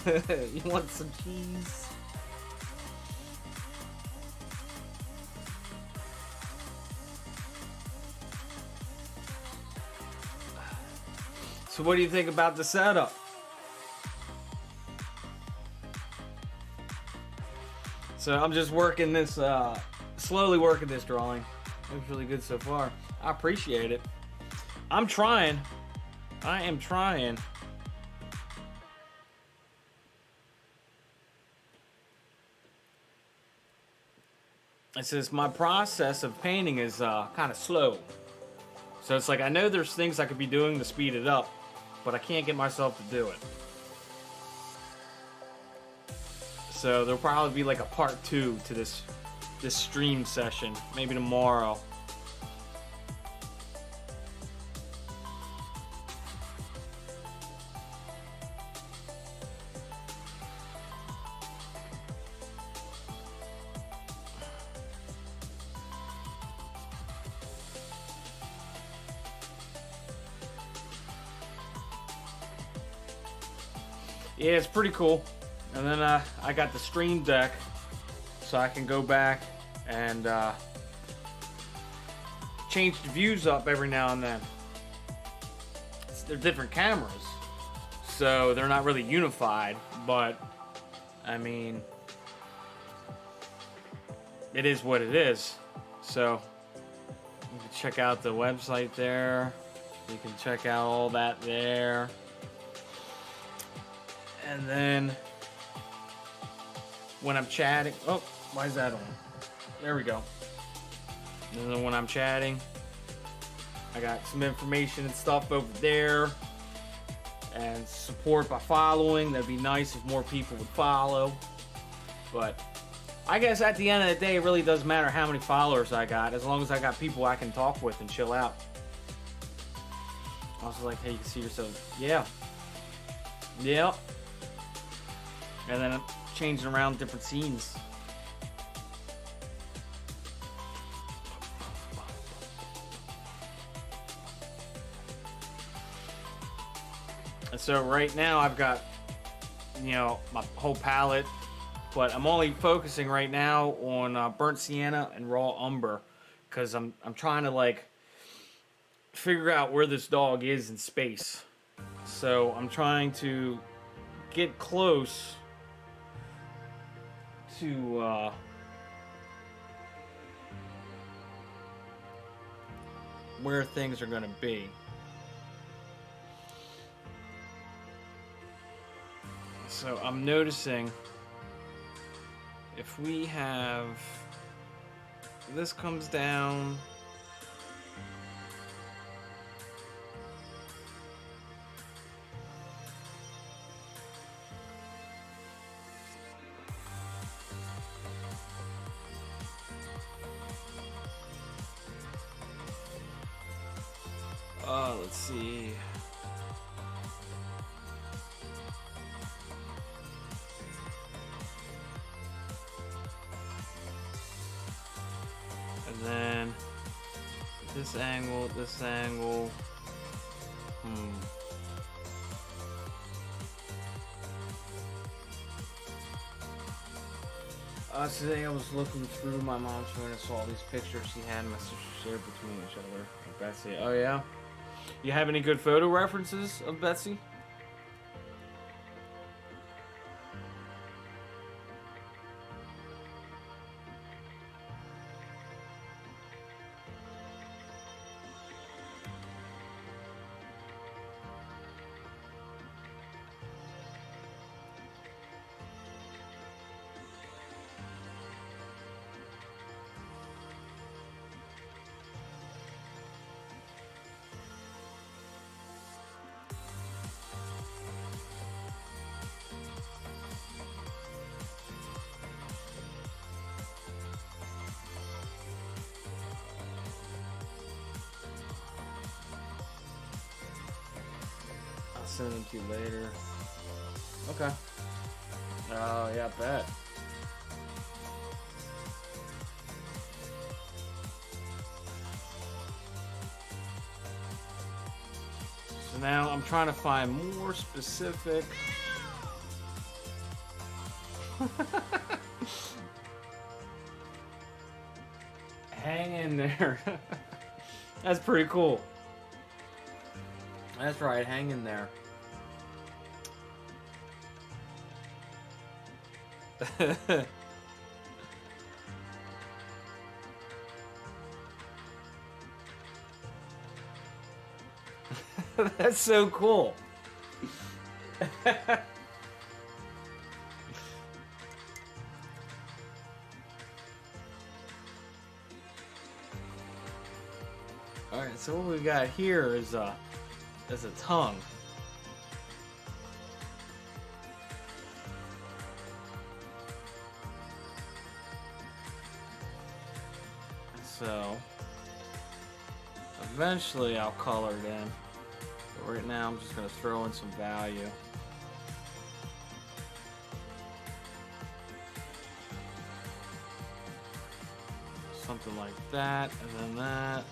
You want some cheese? So what do you think about the setup? So I'm just working this, slowly working this drawing. It looks really good so far. I appreciate it. I'm trying. I am trying. It says my process of painting is kind of slow. So it's like I know there's things I could be doing to speed it up, but I can't get myself to do it. So there'll probably be like a part 2 to this stream session, maybe tomorrow. Yeah, it's pretty cool. And then I got the Stream Deck, so I can go back and change the views up every now and then. They're different cameras, so they're not really unified, but I mean, it is what it is. So you can check out the website there. So you can check out all that there. And then when I'm chatting, oh, why is that on? There we go. And then when I'm chatting, I got some information and stuff over there. And support by following. That'd be nice if more people would follow. But I guess at the end of the day, it really doesn't matter how many followers I got, as long as I got people I can talk with and chill out. I was like, hey, you can see yourself. Yeah. Yep. And then I'm changing around different scenes. And so right now I've got, you know, my whole palette, but I'm only focusing right now on burnt sienna and raw umber, because I'm trying to like figure out where this dog is in space. So I'm trying to get close to where things are going to be. So I'm noticing if we have this comes down, let's see. And then this angle. Today I was looking through my mom's phone and I saw all these pictures she had and my sister shared between each other. Betsy. Oh yeah? You have any good photo references of Betsy? Send them to you later. Okay. Oh yeah, I bet. So now I'm trying to find more specific. Hang in there. That's pretty cool. That's right, hang in there. That's so cool. All right, so what we got here is a tongue. So eventually I'll color it in, but right now I'm just going to throw in some value. Something like that, and then that.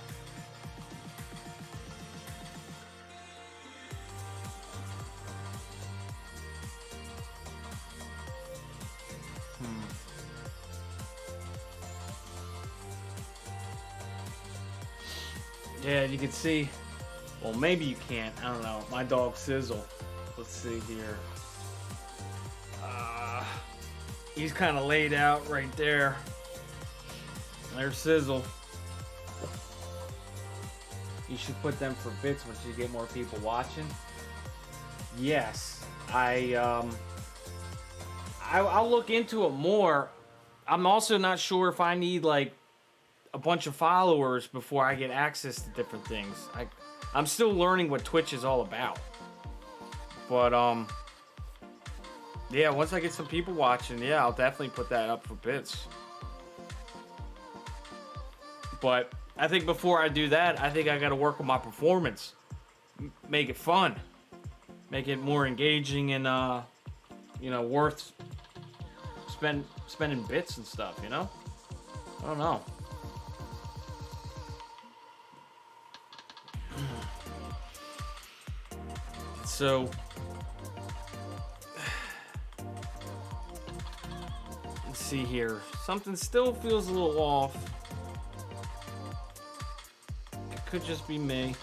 Yeah, you can see, well, maybe you can't, I don't know, my dog Sizzle, let's see here, he's kind of laid out right there, there's Sizzle, You should put them for bits once you get more people watching. Yes, I'll look into it more. I'm also not sure if I need like a bunch of followers before I get access to different things. I'm still learning what Twitch is all about. But yeah, once I get some people watching, yeah, I'll definitely put that up for bits. But I think before I do that, I think I got to work on my performance, make it fun, make it more engaging and worth spending bits and stuff. You know, I don't know. So let's see here. Something still feels a little off. It could just be me.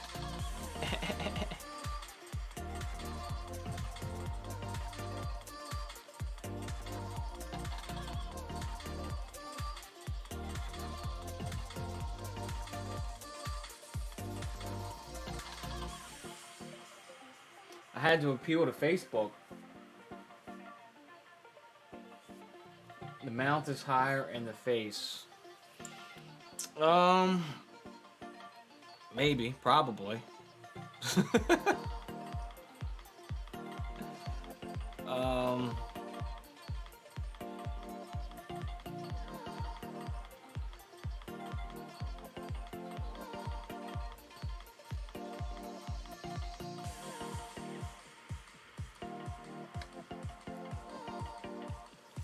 I had to appeal to Facebook. The mouth is higher in the face. Maybe, probably.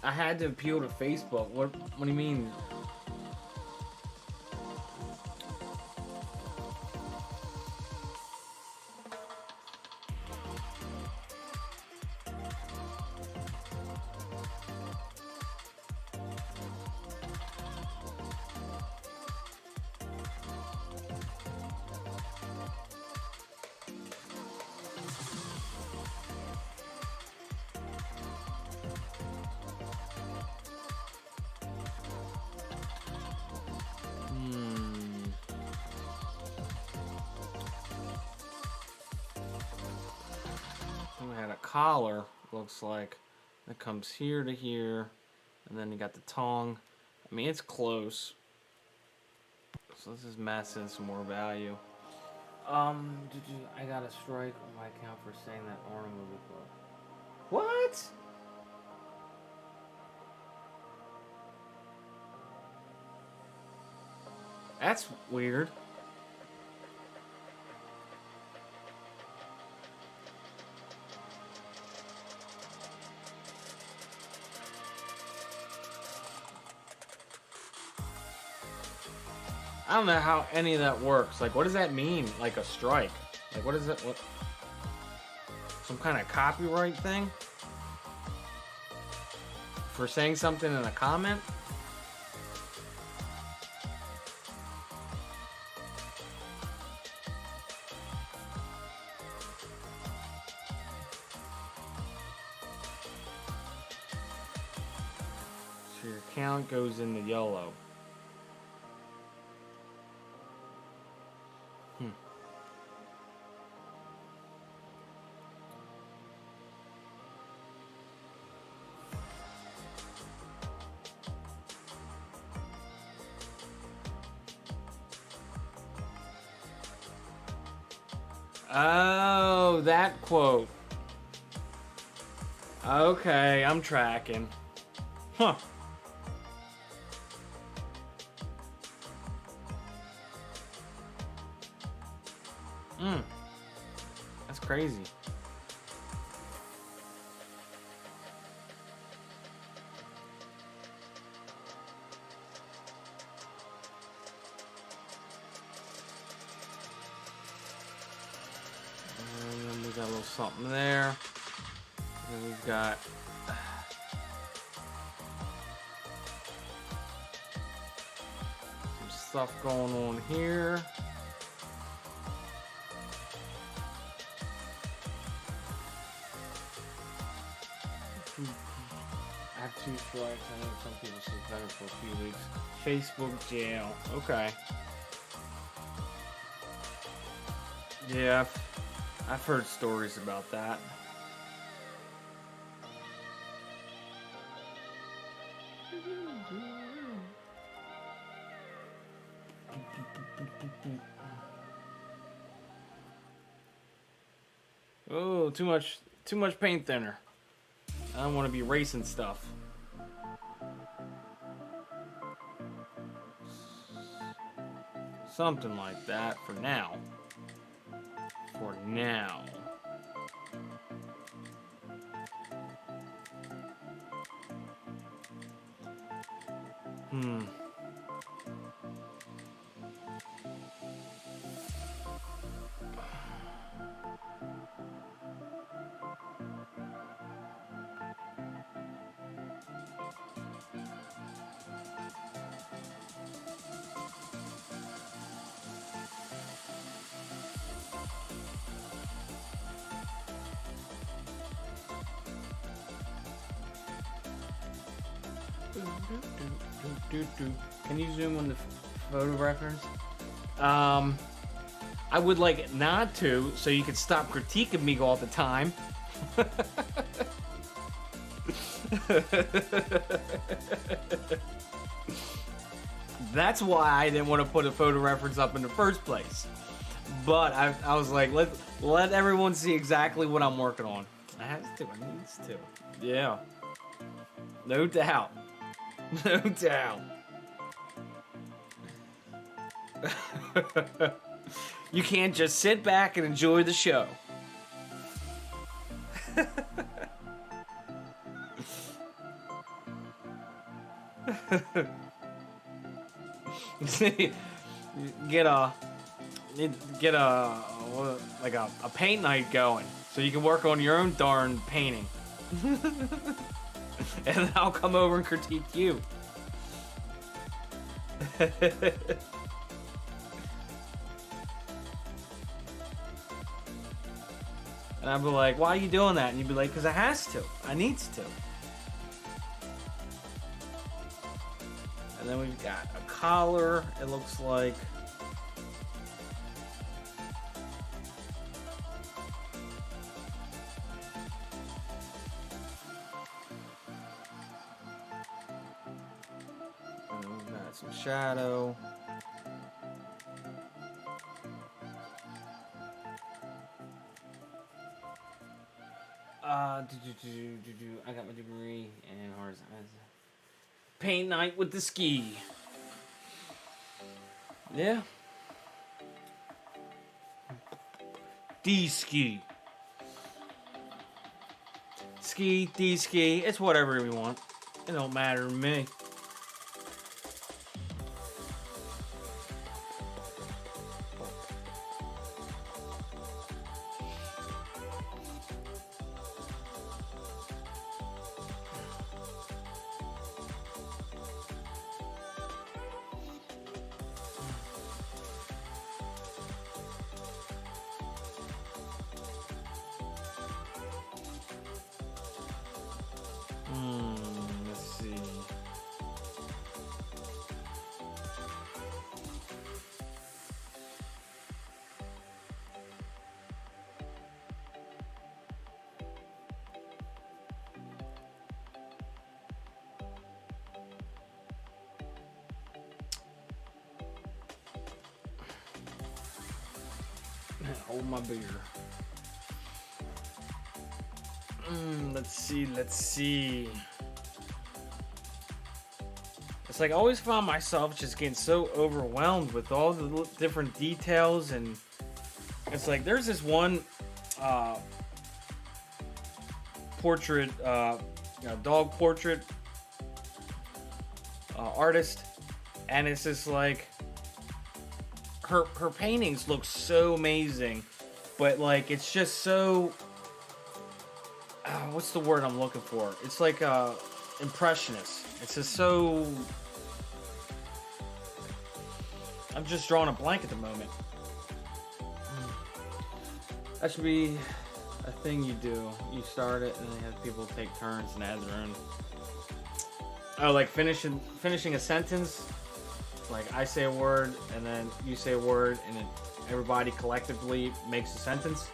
I had to appeal to Facebook. What do you mean? I had a collar, looks like, that comes here to here, and then you got the tongue. I mean, it's close. So this is messing some more value. I got a strike on my account for saying that Arnold movie quote. What? That's weird. I don't know how any of that works. Like, what does that mean? Like a strike? Like, what is it? What? Some kind of copyright thing? For saying something in a comment? So your account goes in the yellow. Oh, that quote. Okay, I'm tracking. Huh. That's crazy. And then we got a little something there. And we've got some stuff going on here. I have 2 strikes. I know some people suspended for a few weeks. Facebook jail. Okay. Yeah, I've heard stories about that. Oh, too much paint thinner. I don't want to be racing stuff. Something like that for now. For now. Can you zoom on the photo reference? I would like it not to, so you could stop critiquing me all the time. That's why I didn't want to put a photo reference up in the first place. But I was like, let everyone see exactly what I'm working on. I have to, I needs to. Yeah. No doubt. No doubt. You can't just sit back and enjoy the show. get a like a paint night going so you can work on your own darn painting. And then I'll come over and critique you. And I'd be like, why are you doing that? And you'd be like, because I has to. I needs to. And then we've got a collar, it looks like. And then we've got some shadow. I got my degree in horizontal paint night with the ski. Yeah. D-ski. Ski, D-ski, it's whatever we want. It don't matter to me. Let's see. Hold my beer. Let's see. It's like I always found myself just getting so overwhelmed with all the different details, and it's like there's this one portrait, dog portrait artist, and it's just like her paintings look so amazing, but like it's just so what's the word I'm looking for? It's like impressionist. It's just so. I'm just drawing a blank at the moment. That should be a thing you do. You start it, and then you have people take turns and add their own. Oh, like finishing a sentence. Like I say a word, and then you say a word, and everybody collectively makes a sentence.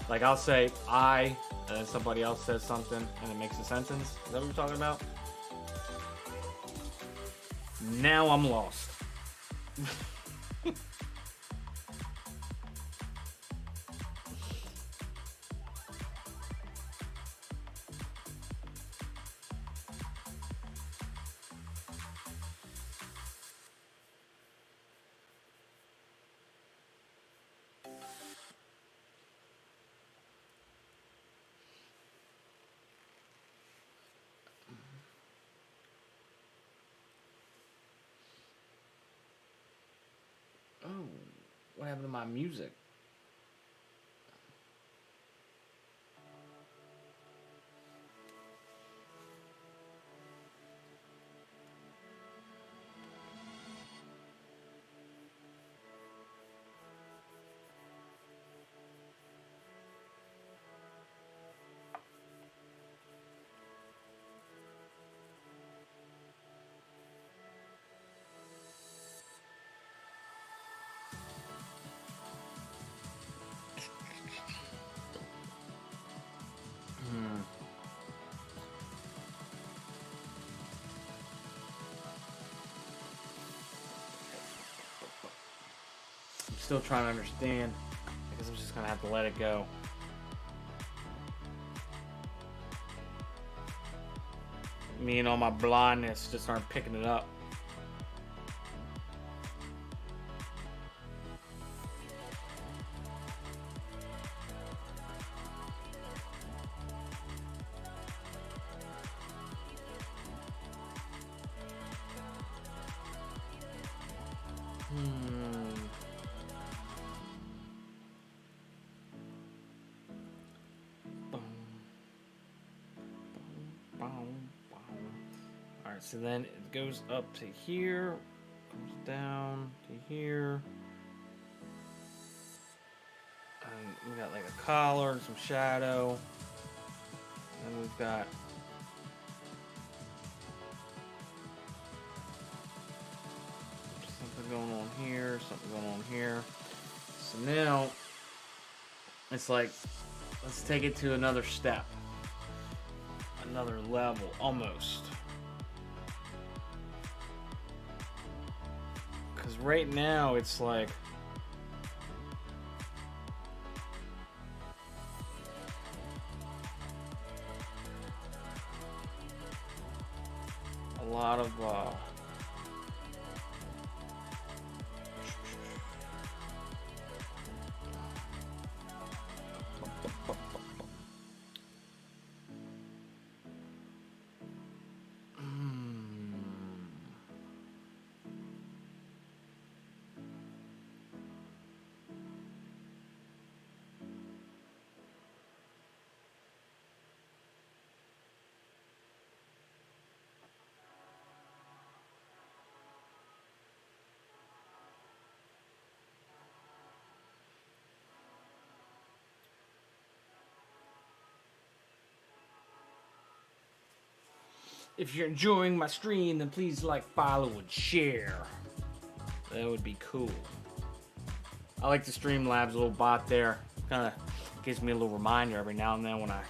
Like I'll say I, and then somebody else says something, and it makes a sentence. Is that what you're talking about? Now I'm lost. Oh, what happened to my music? Still trying to understand. I guess I'm just gonna have to let it go. Me and all my blindness just aren't picking it up. Alright, so then it goes up to here, comes down to here. And we got like a collar and some shadow. And we've got something going on here, something going on here. So now it's like, let's take it to another step. Another level, almost. Because right now it's like a lot of if you're enjoying my stream, then please like, follow, and share. That would be cool. I like the Streamlabs little bot there. Kind of gives me a little reminder every now and then when I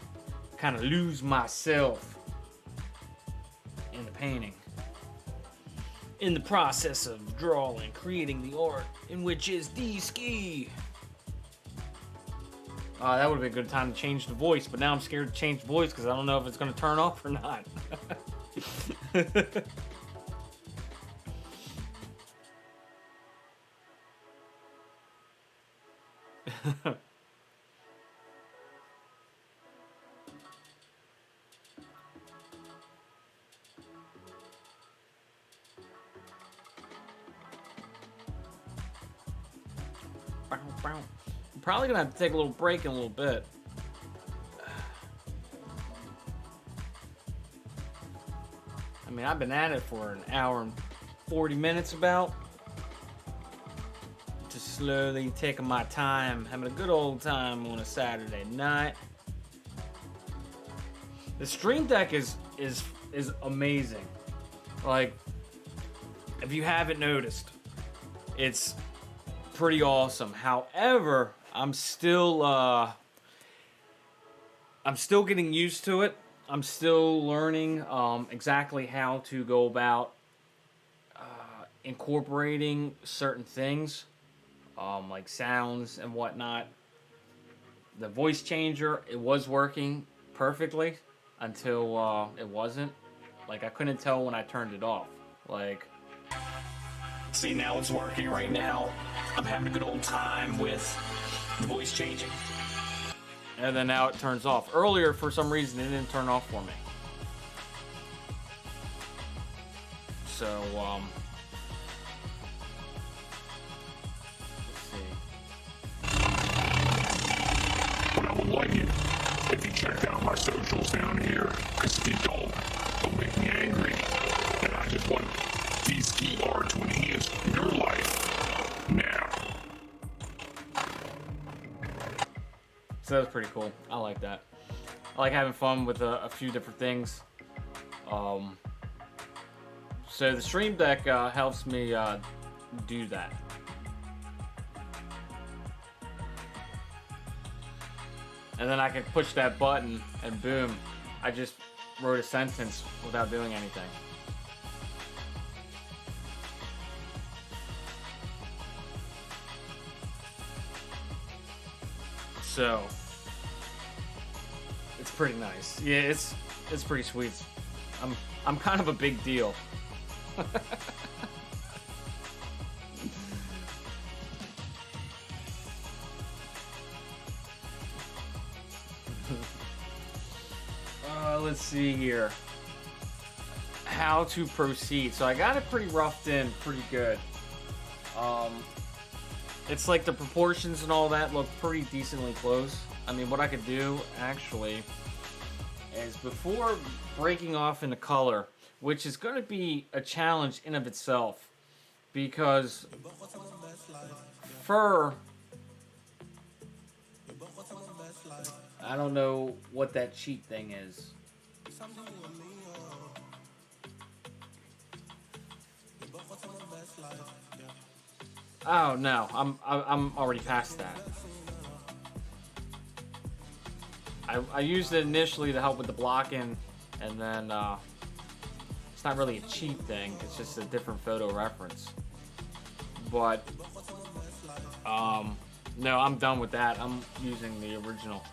kind of lose myself in the painting. In the process of drawing, creating the art, in which is D-Ski. That would have been a good time to change the voice, but now I'm scared to change the voice because I don't know if it's going to turn off or not. I'm probably gonna have to take a little break in a little bit. I mean, I've been at it for an hour and 40 minutes about. Just slowly taking my time, having a good old time on a Saturday night. The Stream Deck is amazing. Like, if you haven't noticed, it's pretty awesome. However, I'm still getting used to it. I'm still learning exactly how to go about incorporating certain things, like sounds and whatnot. The voice changer, it was working perfectly until it wasn't. Like, I couldn't tell when I turned it off. Like, See, now it's working right now. I'm having a good old time with the voice changing. and then now it turns off. Earlier, for some reason, it didn't turn off for me. So, let's see. But I would like it if you checked out my socials down here, because if you don't, it'll make me angry. And I just want these key art to enhance your life now. So that was pretty cool. I like that. I like having fun with a few different things. So the Stream Deck helps me do that. And then I can push that button and boom, I just wrote a sentence without doing anything. So it's pretty nice. Yeah, it's pretty sweet. I'm kind of a big deal. Let's see here. How to proceed. So I got it pretty roughed in, pretty good. It's like the proportions and all that look pretty decently close. I mean, what I could do actually is, before breaking off into color, which is going to be a challenge in of itself, because fur, I don't know what that cheat thing is. Oh no, I'm already past that. I used it initially to help with the blocking, and then it's not really a cheat thing. It's just a different photo reference. But no, I'm done with that. I'm using the original.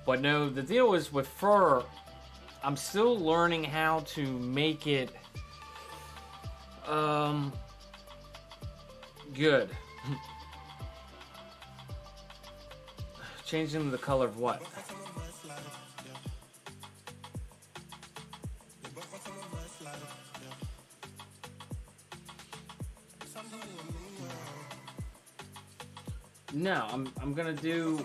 But no, the deal is with fur, I'm still learning how to make it good. Changing the color of what? No, I'm gonna do.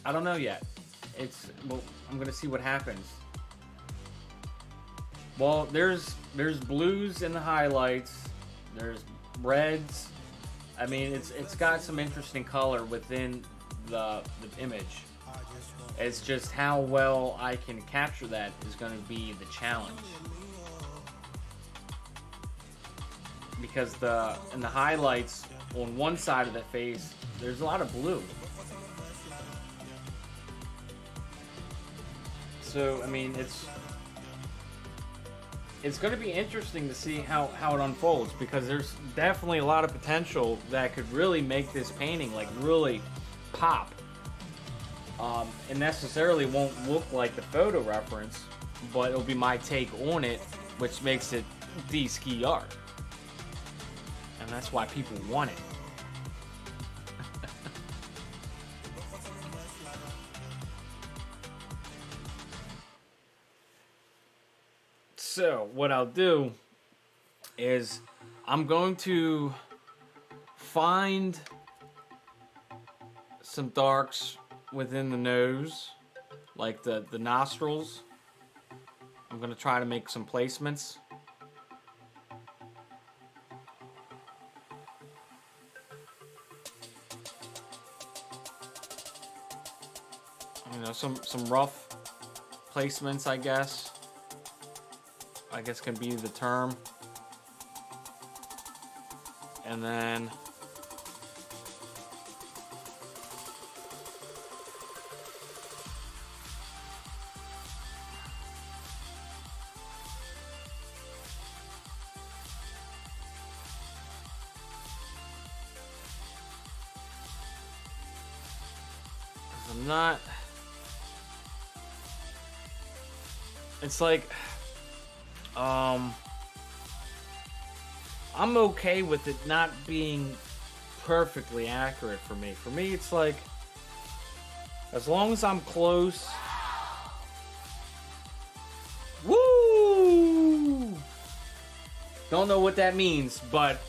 I don't know yet. Well, I'm gonna see what happens. Well, there's blues in the highlights. There's reds. I mean, it's got some interesting color within the image. It's just how well I can capture that is going to be the challenge. Because in the highlights on one side of the face, there's a lot of blue. So, I mean, it's going to be interesting to see how it unfolds, because there's definitely a lot of potential that could really make this painting like really pop. It necessarily won't look like the photo reference, but it'll be my take on it, which makes it the ski art. And that's why people want it. So, what I'll do is I'm going to find some darks within the nose, like the nostrils. I'm going to try to make some placements. You know, some rough placements, I guess can be the term. And then I'm not. It's like, I'm okay with it not being perfectly accurate for me. For me, it's like, as long as I'm close. Woo! Don't know what that means, but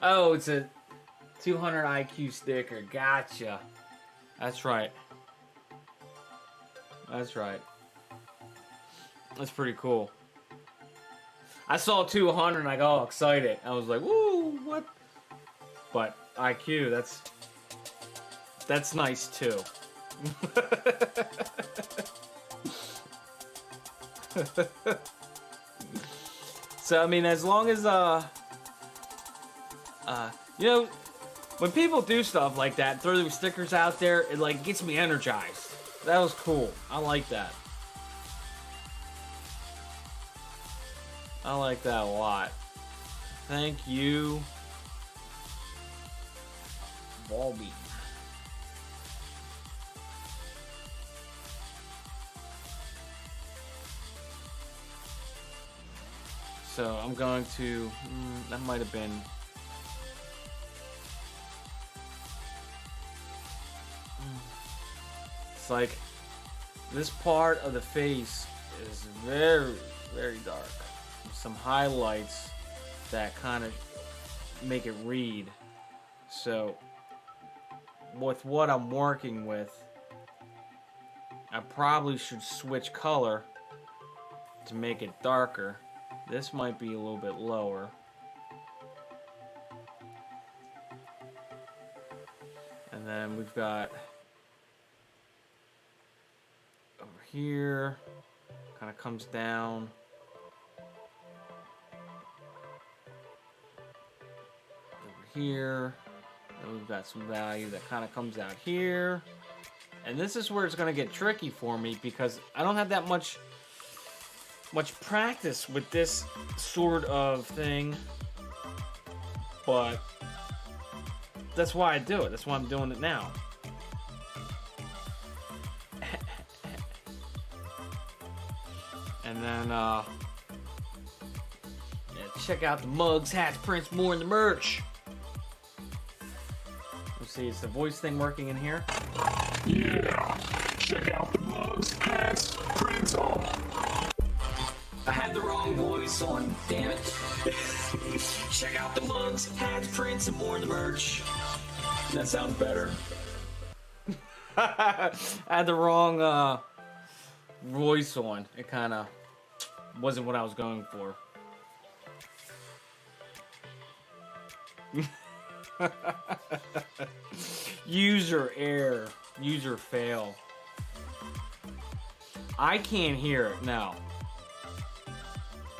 oh, it's a 200 IQ sticker. Gotcha. That's right. That's right. That's pretty cool. I saw 200 and I got all excited. I was like, woo, what? But IQ, that's nice too. So I mean, as long as you know, when people do stuff like that, throw those stickers out there, it like gets me energized. That was cool. I like that. I like that a lot. Thank you, Balby. So I'm going to. That might have been. It's like this part of the face is very, very dark. Some highlights that kind of make it read. So with what I'm working with, I probably should switch color to make it darker. This might be a little bit lower. And then we've got over here, kind of comes down. Here, and we've got some value that kind of comes out here, and this is where it's going to get tricky for me because I don't have that much practice with this sort of thing, but that's why I do it. That's why I'm doing it now. And then yeah, check out the mugs, hats, prints, more in the merch. See, is the voice thing working in here? Yeah, check out the mugs, hats, prints on. I had the wrong voice on, damn it. Check out the mugs, hats, prints, and more in the merch. That sounds better. I had the wrong voice on. It kind of wasn't what I was going for. User error. User fail. I can't hear it now.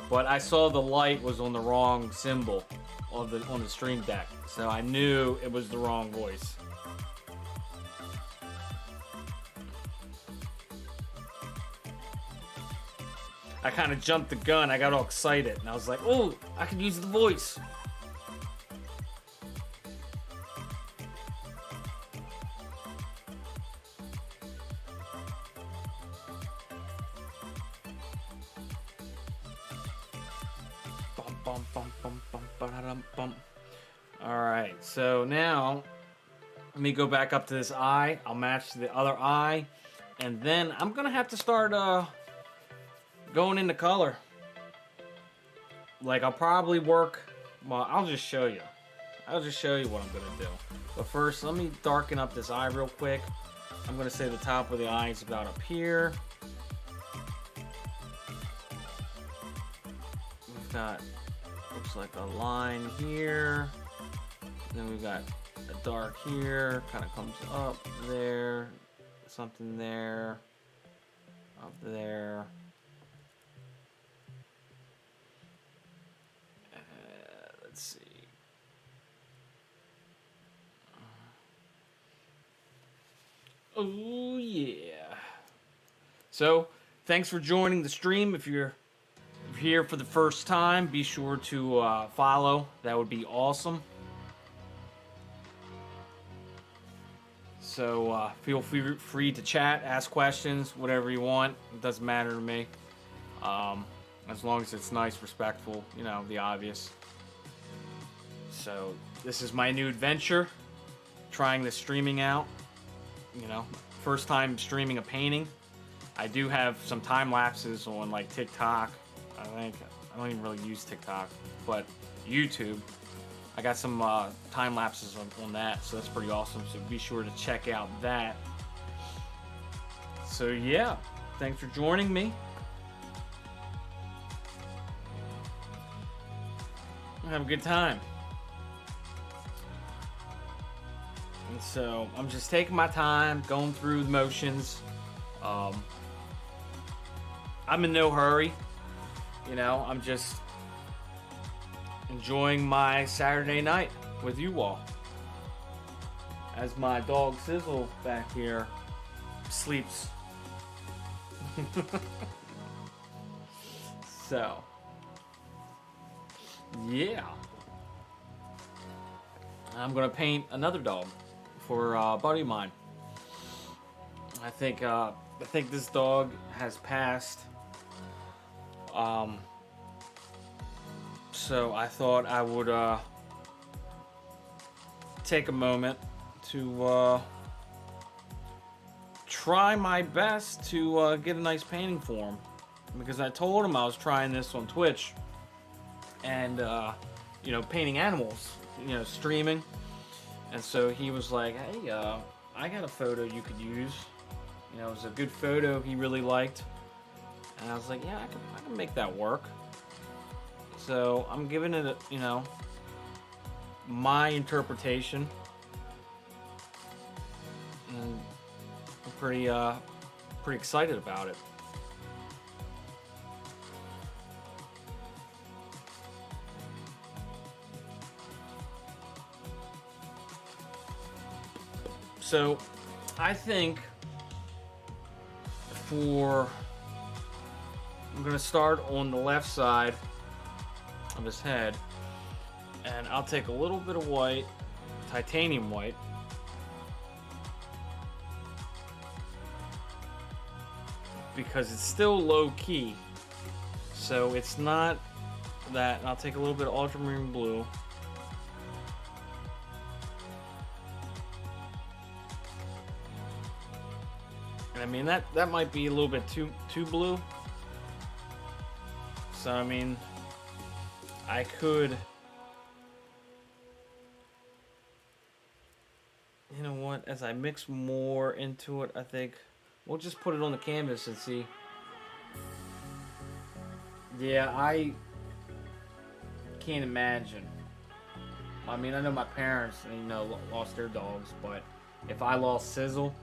But I saw the light was on the wrong symbol on the stream deck. So I knew it was the wrong voice. I kind of jumped the gun. I got all excited. And I was like, oh, I can use the voice. Alright, so now let me go back up to this eye. I'll match the other eye. And then I'm going to have to start going into color. Like, I'll probably work... Well, I'll just show you. I'll just show you what I'm going to do. But first, let me darken up this eye real quick. I'm going to say the top of the eye is about up here. We've got... looks like a line here. Then we've got a dark here, kind of comes up there, something there, up there. Let's see. Oh, yeah. So, thanks for joining the stream. If you're here for the first time, be sure to follow. That would be awesome. So, feel free to chat, ask questions, whatever you want. It doesn't matter to me. As long as it's nice, respectful, you know, the obvious. So, this is my new adventure. Trying this streaming out. You know, first time streaming a painting. I do have some time lapses on like TikTok. I think I don't even really use TikTok, but YouTube. I got some time lapses on that, so that's pretty awesome. So be sure to check out that. So yeah, thanks for joining me. Have a good time. And so I'm just taking my time, going through the motions. I'm in no hurry. You know, I'm just enjoying my Saturday night with you all. As my dog Sizzle back here sleeps. So, yeah. I'm gonna paint another dog for a buddy of mine. I think this dog has passed. So I thought I would take a moment to try my best to get a nice painting for him, because I told him I was trying this on Twitch and you know, painting animals, you know, streaming. And so he was like, hey, I got a photo you could use. You know, it was a good photo he really liked. And I was like, yeah, I can make that work. So I'm giving it, you know, my interpretation. And I'm pretty excited about it. So I think I'm gonna start on the left side of his head, and I'll take a little bit of white, titanium white, because it's still low key, so it's not that. And I'll take a little bit of ultramarine blue. And I mean, that might be a little bit too blue. So I mean, I could, you know what, as I mix more into it, I think we'll just put it on the canvas and see. Yeah, I can't imagine. I mean, I know my parents, you know, lost their dogs, but if I lost Sizzle,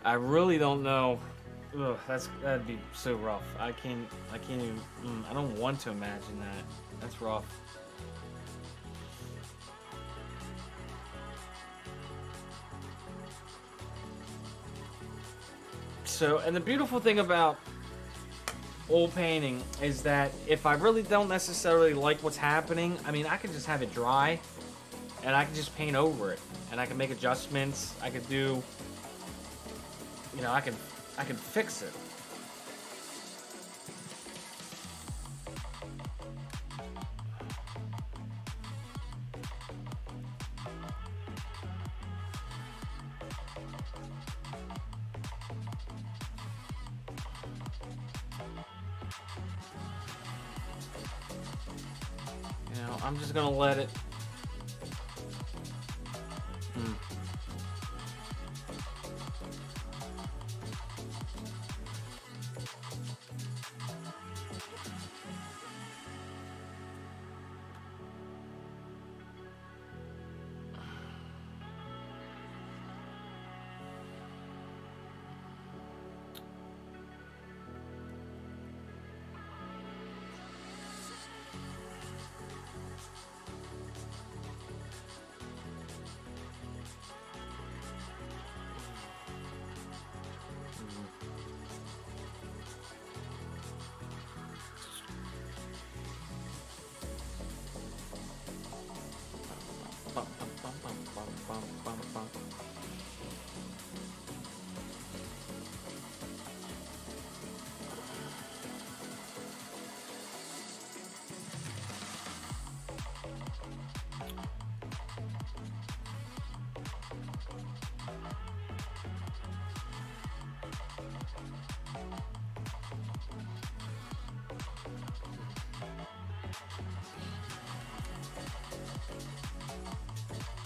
I really don't know. Ugh, that'd be so rough. I can't even. I don't want to imagine that. That's rough. So, and the beautiful thing about oil painting is that if I really don't necessarily like what's happening, I mean, I could just have it dry, and I can just paint over it, and I can make adjustments. I could do, you know, I can fix it. You know, I'm just gonna let it.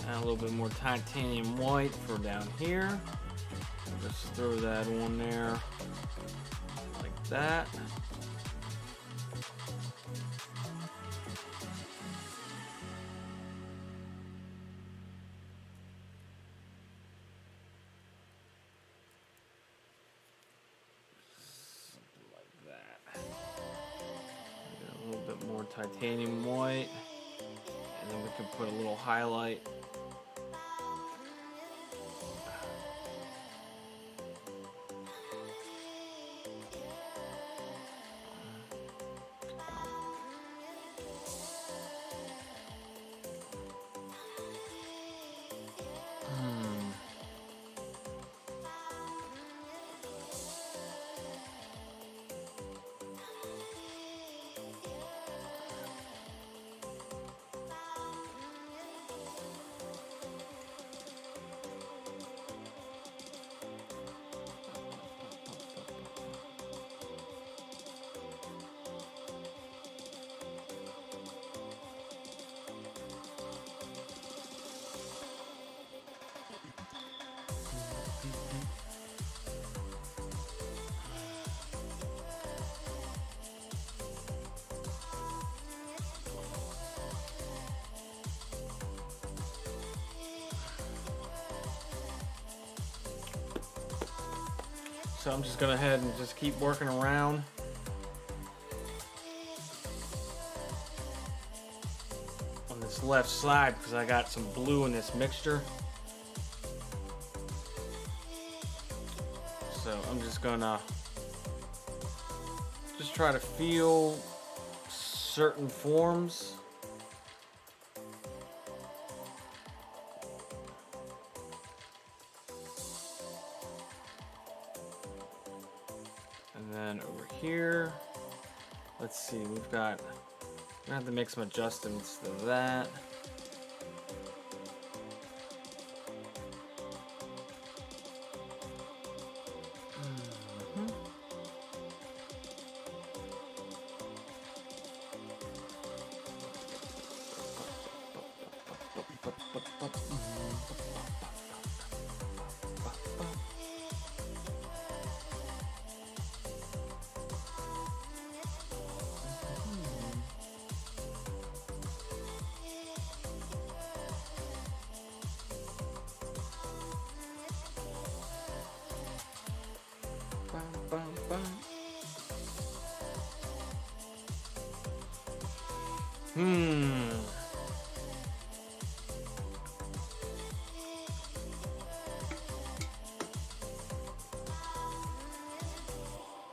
Add a little bit more titanium white for down here. Just throw that on there like that. Something like that. Get a little bit more titanium white. And then we can put a little highlight. So I'm just gonna head and just keep working around. On this left side because I got some blue in this mixture. So I'm just gonna just try to feel certain forms. And then over here, let's see, we're gonna have to make some adjustments to that.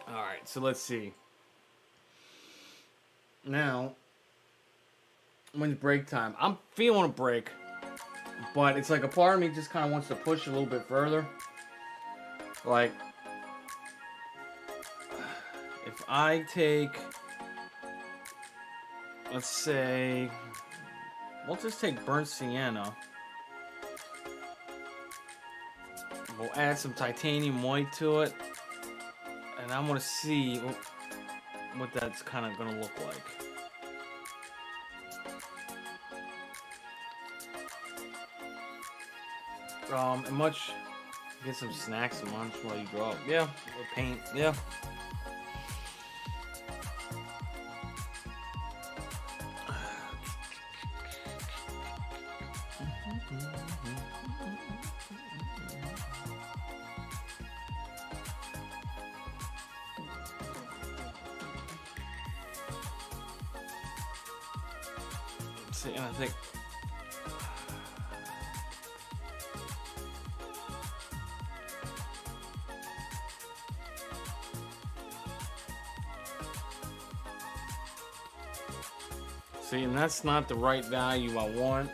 All right, so let's see. Now, when's break time? I'm feeling a break, but it's like a part of me just kind of wants to push a little bit further. Like, if I take, let's say, we'll just take burnt sienna. We'll add some titanium white to it. And I want to see what that's kind of going to look like. And much, get some snacks and lunch while you grow up. Yeah, or paint, yeah. See, and I think see, and that's not the right value I want.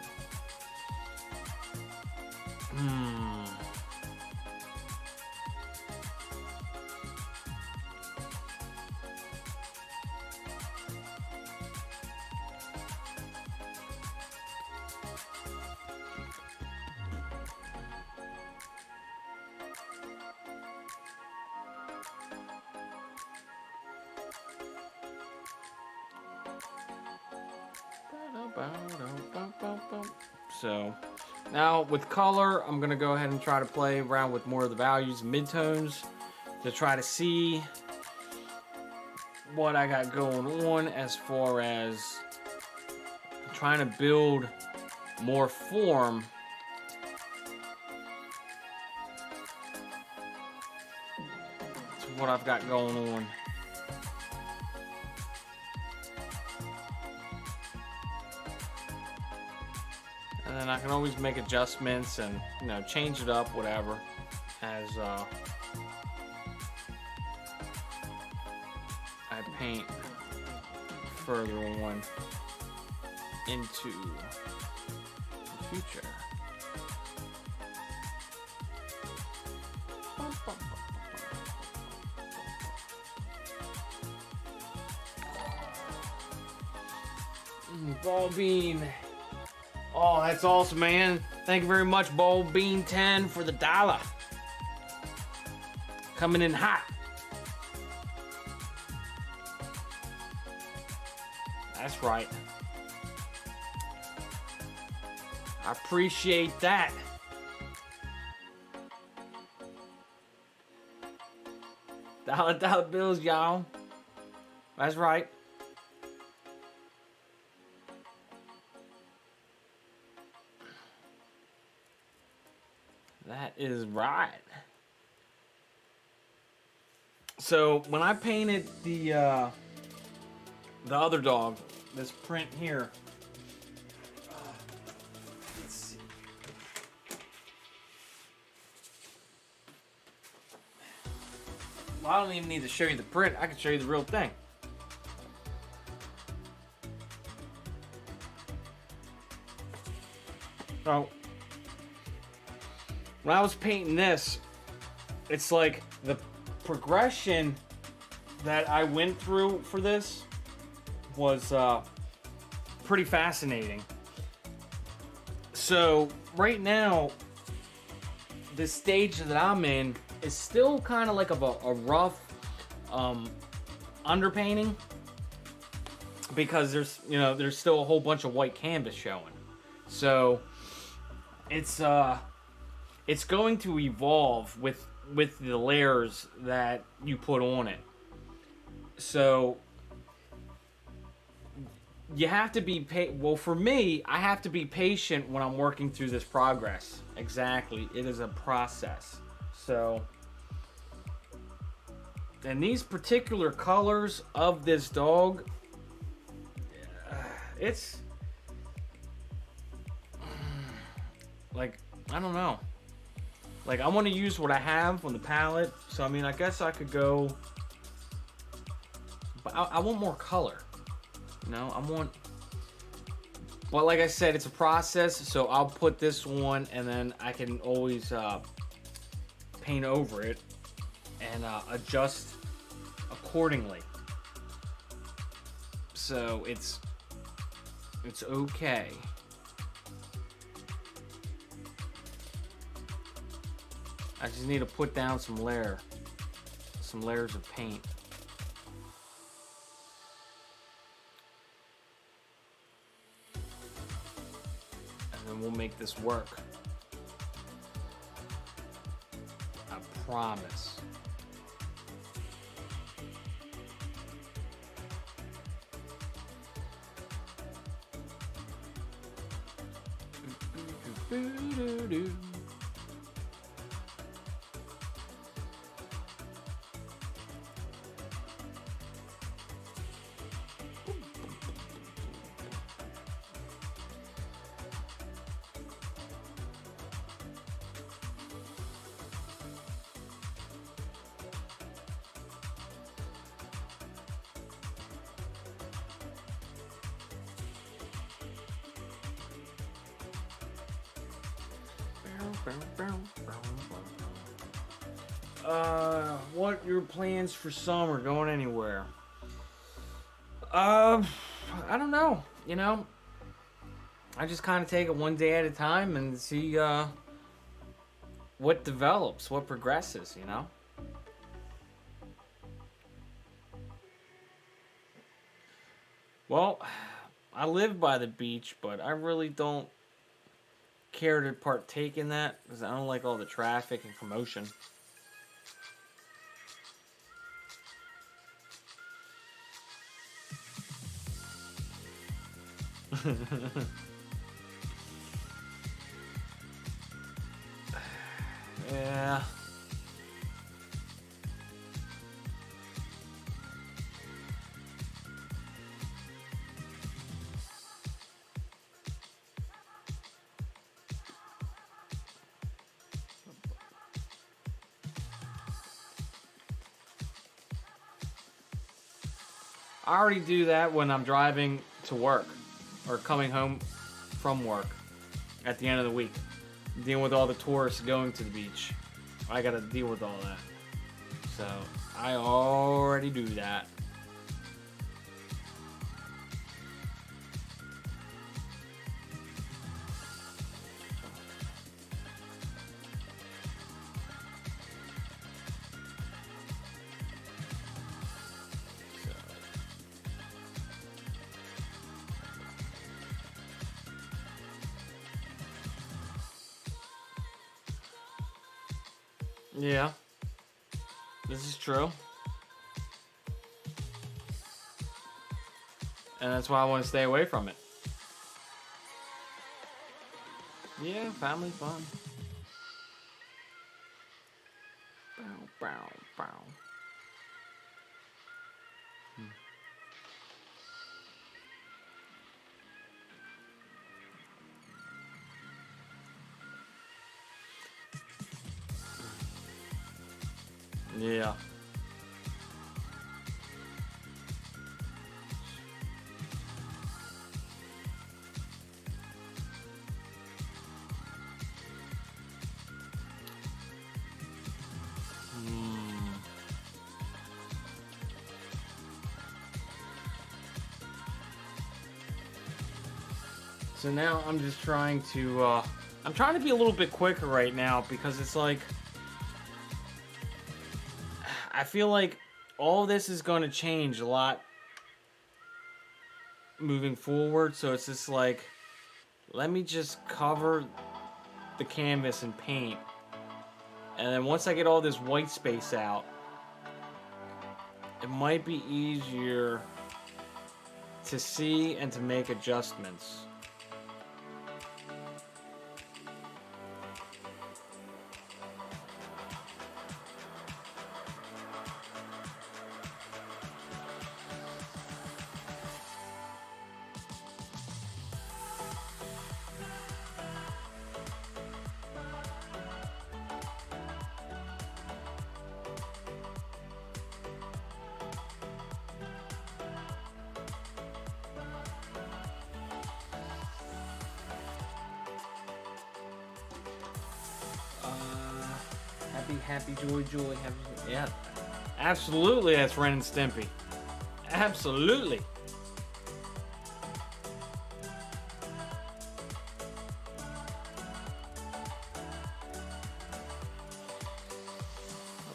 So Now with color, I'm gonna go ahead and try to play around with more of the values, midtones, to try to see what I got going on as far as trying to build more form to what I've got going on. And then I can always make adjustments and, you know, change it up, whatever, as I paint further on into the future. Ball Bean. Oh, that's awesome, man. Thank you very much, Ball Bean 10 for the $1. Coming in hot. That's right. I appreciate that. Dollar bills, y'all. That's right. That is right. So when I painted the other dog, this print here. Let's see. Well, I don't even need to show you the print. I can show you the real thing. So when I was painting this, it's like the progression that I went through for this was pretty fascinating. So right now, the stage that I'm in is still kind of like a rough underpainting, because there's still a whole bunch of white canvas showing. So it's going to evolve with the layers that you put on it. So you have to be well, for me, I have to be patient when I'm working through this progress. Exactly. It is a process. So, and these particular colors of this dog, it's like, I don't know. Like, I want to use what I have on the palette. So, I mean, I guess I could go, but I want more color. You know, but like I said, it's a process. So I'll put this one, and then I can always paint over it and adjust accordingly. So it's okay. I just need to put down some layers of paint. And then we'll make this work. I promise. What your plans for summer? Going anywhere? I don't know. You know, I just kind of take it one day at a time and see what develops, what progresses. You know. Well, I live by the beach, but I really don't care to partake in that because I don't like all the traffic and commotion. Yeah. I already do that when I'm driving to work or coming home from work at the end of the week. Dealing with all the tourists going to the beach. I gotta deal with all that. So, I already do that. Yeah. This is true. And that's why I want to stay away from it. Yeah, family fun. Bow, bow, bow. Yeah. So now I'm just trying to, I'm trying to be a little bit quicker right now because it's like, I feel like all this is going to change a lot moving forward. So it's just like, let me just cover the canvas in paint. And then once I get all this white space out, it might be easier to see and to make adjustments. Happy, joy, happy, yeah. Absolutely, that's Ren and Stimpy. Absolutely.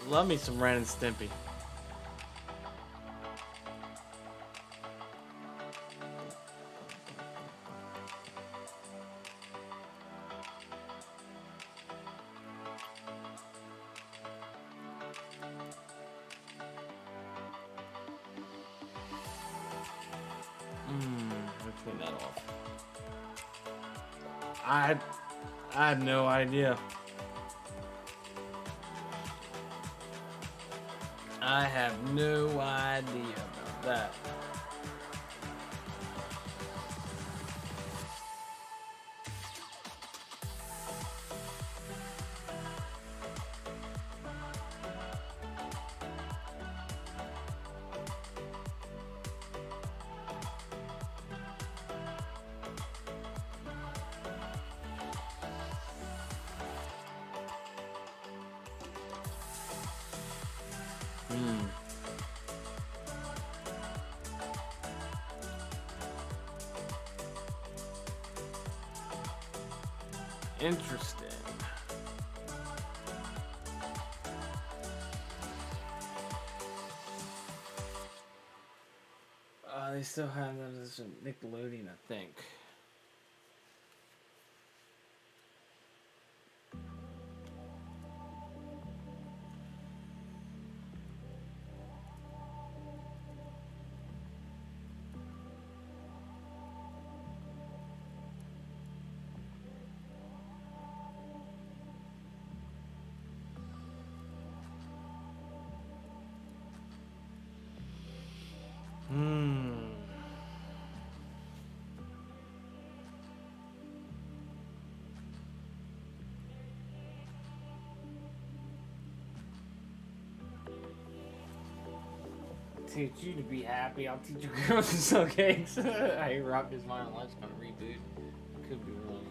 Love me some Ren and Stimpy. Clean that off. I have no idea. I have no idea about that. Interesting. They still have that as a Nickelodeon, I think. teach you to be happy. I'll teach you girls to suck eggs. I hear Rock Is Violent Life's gonna reboot. I could be wrong.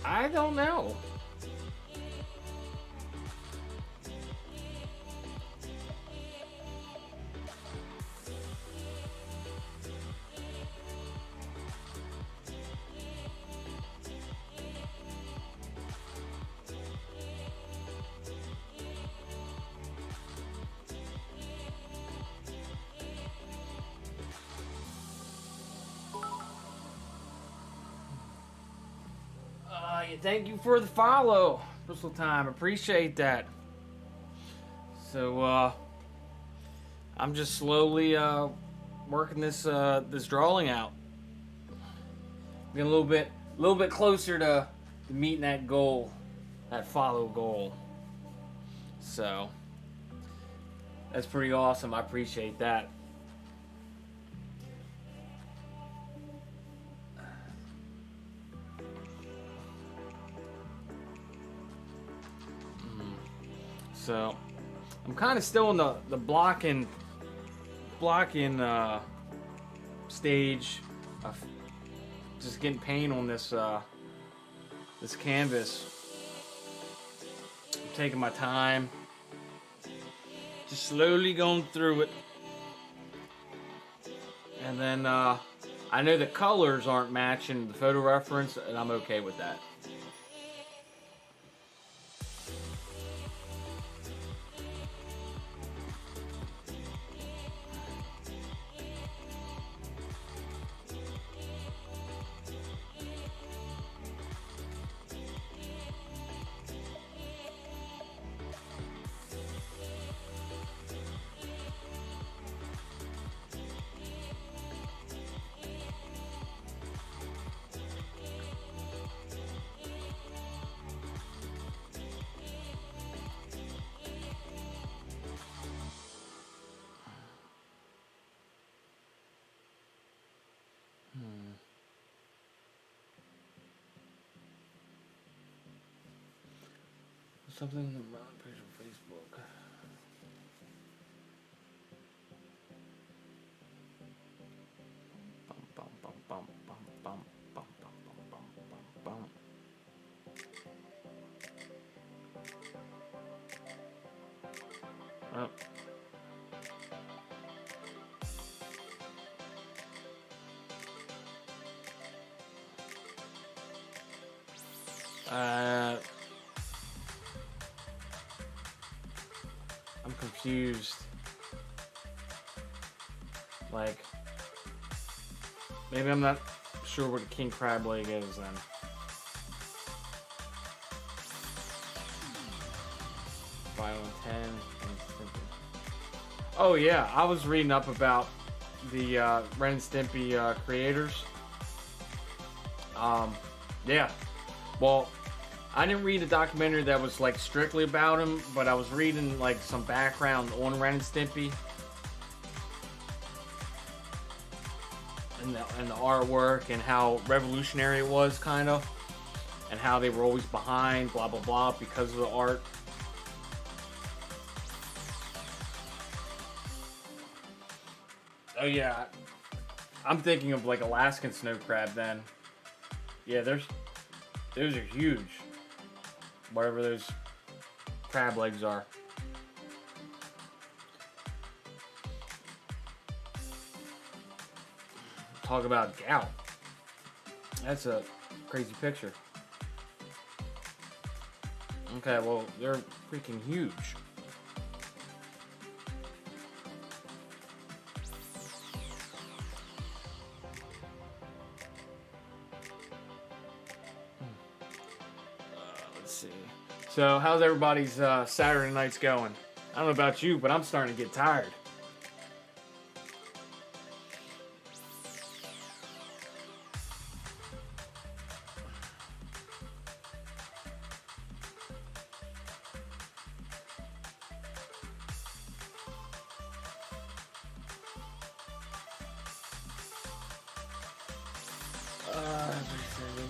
I don't know. Thank you for the follow, Bristol Time. Appreciate that. So, I'm just slowly working this this drawing out. Getting a little bit closer to meeting that goal, that follow goal. So, that's pretty awesome. I appreciate that. So, I'm kind of still in the blocking stage of just getting paint on this this canvas. I'm taking my time, just slowly going through it, and then I know the colors aren't matching the photo reference, and I'm okay with that. Something on the page on Facebook. Bum, bum, bum, bum, bum, bum, bum, bum, bum, bum, bum. I'm confused. Like, maybe I'm not sure what a king crab leg is then. Violent 10. Oh yeah, I was reading up about the Ren and Stimpy creators. Yeah. Well, I didn't read a documentary that was like strictly about him, but I was reading like some background on Ren and Stimpy and the artwork and how revolutionary it was, kind of, and how they were always behind, blah blah blah, because of the art. Oh yeah, I'm thinking of like Alaskan snow crab then. Yeah, those are huge. Whatever those crab legs are. Talk about gout. That's a crazy picture. Okay, well, they're freaking huge. Let's see. So, how's everybody's Saturday nights going? I don't know about you, but I'm starting to get tired.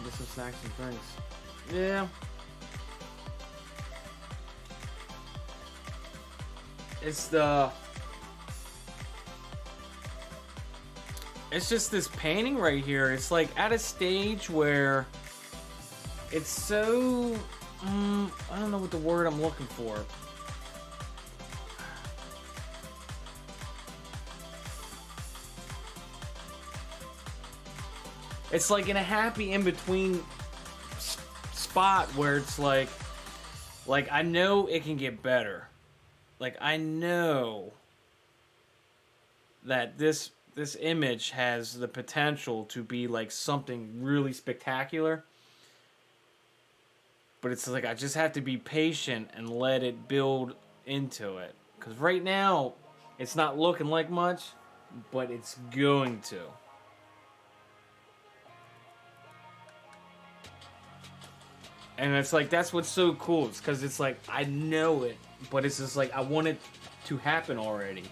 Get some snacks and drinks. Yeah. It's just this painting right here. It's like at a stage where it's so, I don't know what the word I'm looking for. It's like in a happy in-between spot where it's like I know it can get better. Like, I know that this image has the potential to be like something really spectacular. But it's like I just have to be patient and let it build into it. Because right now, it's not looking like much, but it's going to. And it's like, that's what's so cool. It's because it's like, I know it, but it's just like, I want it to happen already.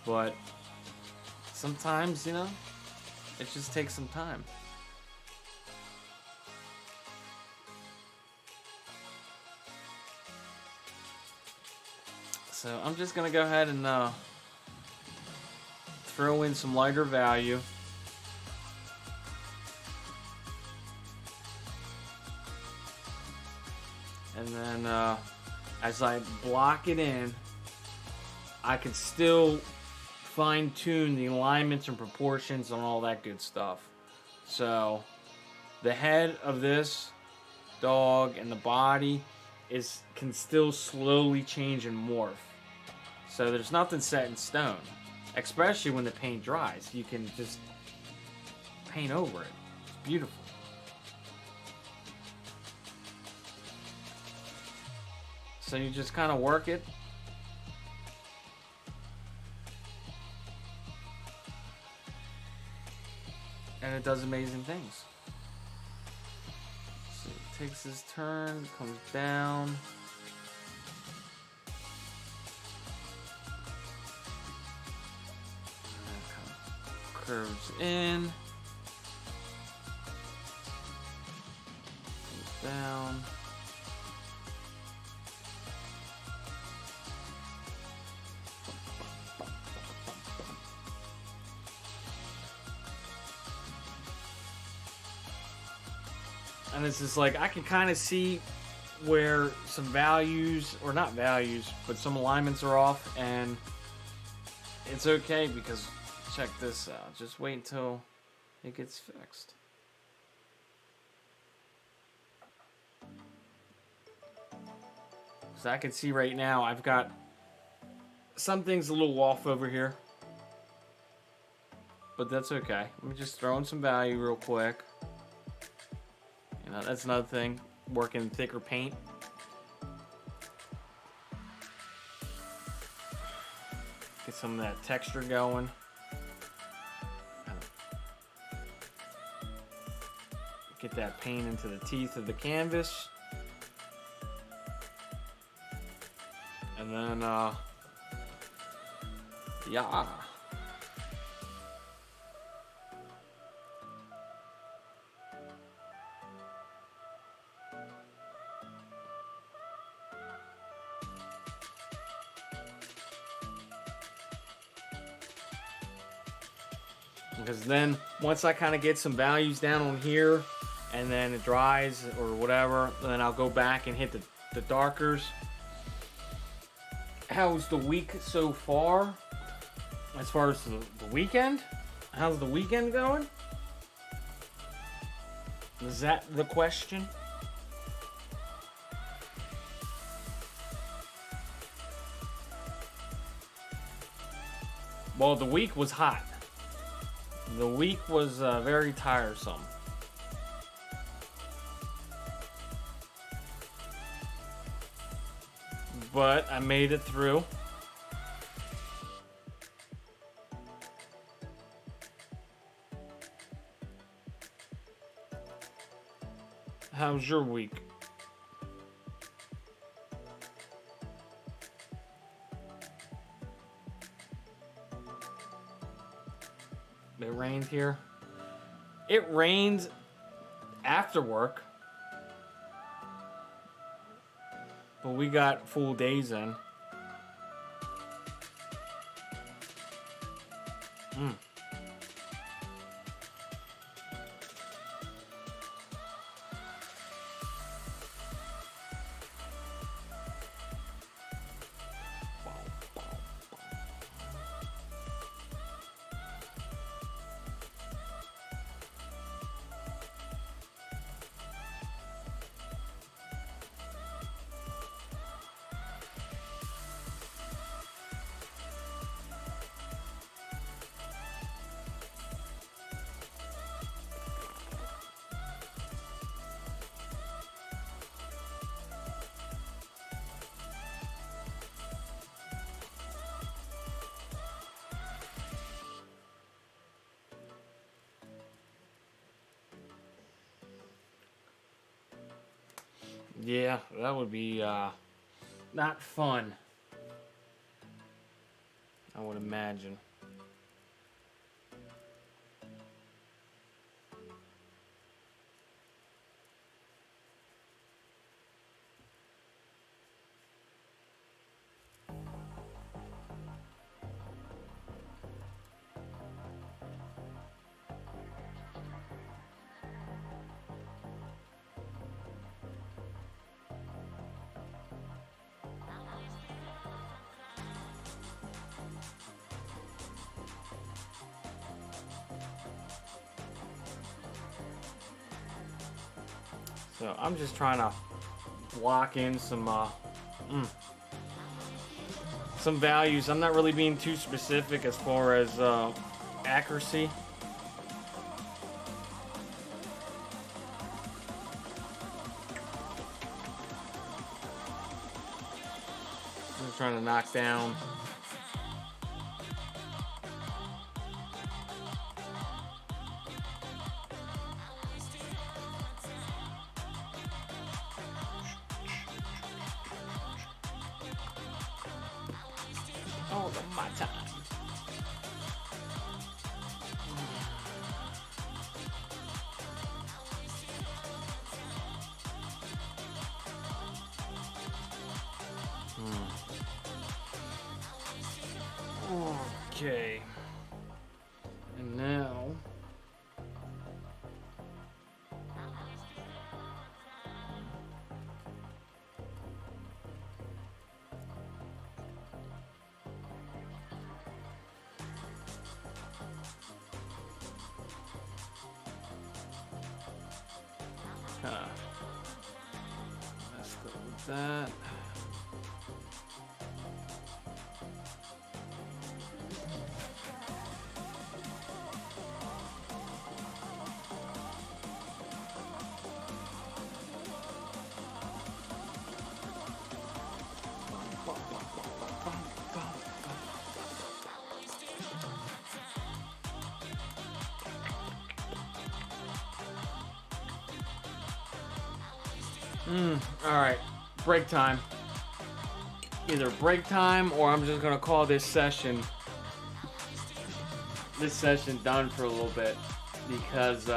But sometimes, you know, it just takes some time. So I'm just going to go ahead and throw in some lighter value. And then as I block it in, I can still fine-tune the alignments and proportions and all that good stuff. So the head of this dog and the body can still slowly change and morph. So there's nothing set in stone. Especially when the paint dries. You can just paint over it. It's beautiful. So you just kind of work it. And it does amazing things. So it takes his turn, comes down. And kind of curves in. Comes down. And it's just like, I can kind of see where some values, or not values, but some alignments are off, and it's okay because, check this out, just wait until it gets fixed. So I can see right now, I've got some things a little off over here, but that's okay. Let me just throw in some value real quick. You know, that's another thing, working thicker paint. Get some of that texture going. Get that paint into the teeth of the canvas. And then, yeah. Because then, once I kind of get some values down on here, and then it dries or whatever, then I'll go back and hit the darkers. How's the week so far? As far as the weekend? How's the weekend going? Is that the question? Well, the week was hot. The week was very tiresome. But I made it through. How's your week? It rained here. It rained after work, but we got full days in. Yeah, that would be not fun, I would imagine. So I'm just trying to lock in some values. I'm not really being too specific as far as accuracy. I'm just trying to knock down all of my time. Okay. And now let's go with that. All right, break time. Either break time or I'm just gonna call this session done for a little bit because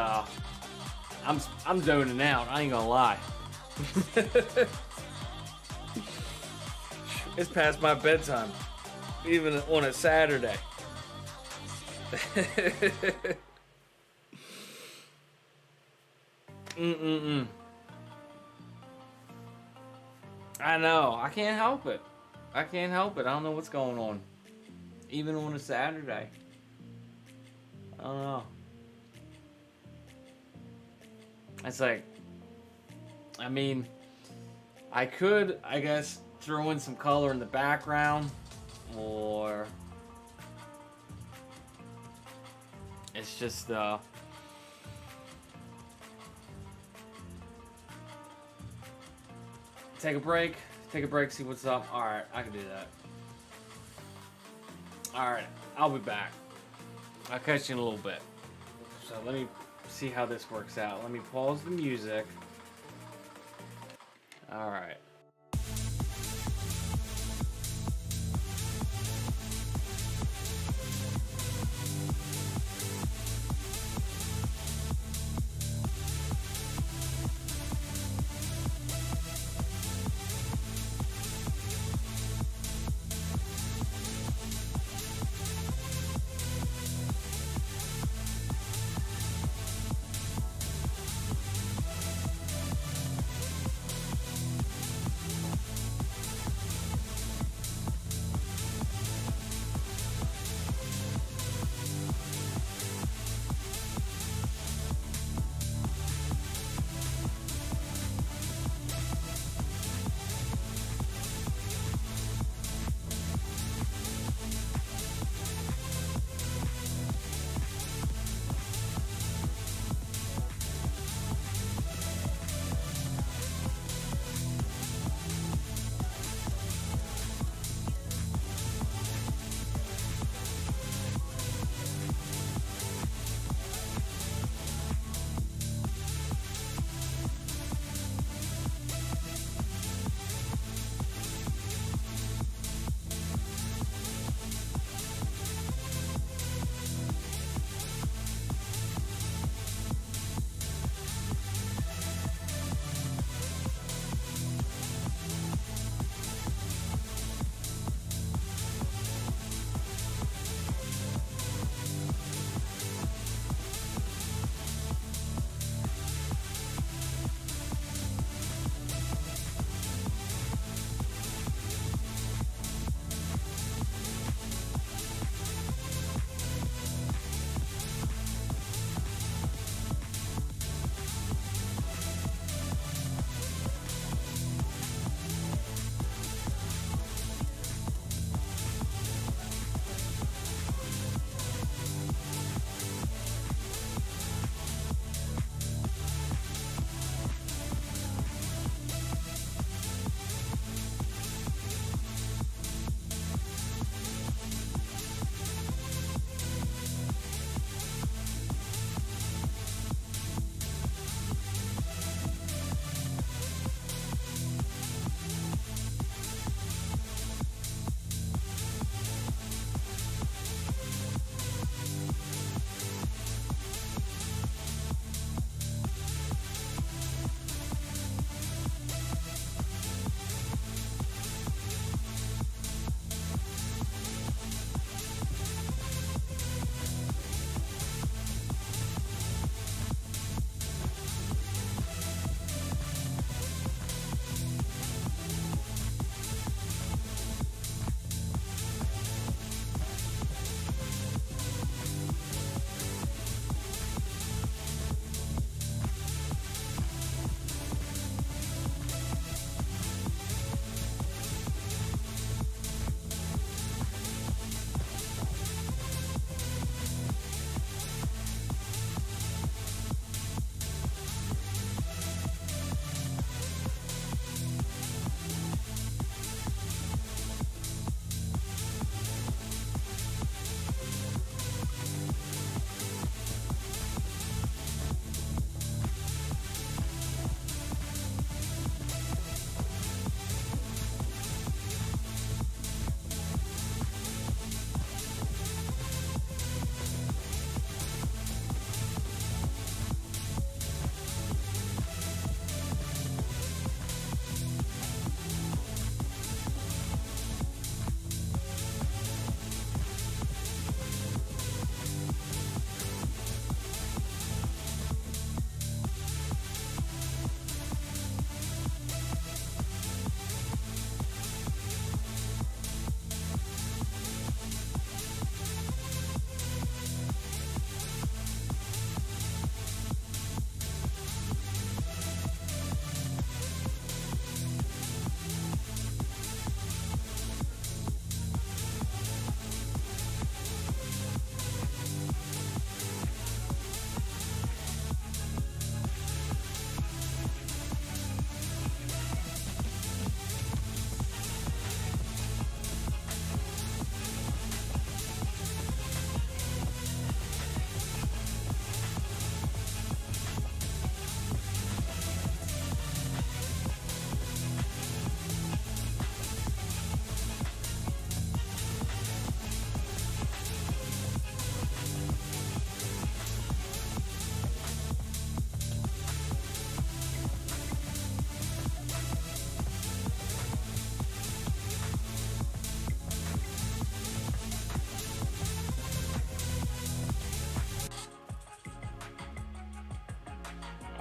I'm zoning out. I ain't gonna lie. It's past my bedtime, even on a Saturday. I know. I can't help it. I can't help it. I don't know what's going on. Even on a Saturday. I don't know. It's like, I mean, I could, I guess, throw in some color in the background, or it's just, take a break, see what's up. Alright, I can do that. Alright, I'll be back. I'll catch you in a little bit. So let me see how this works out. Let me pause the music. All right.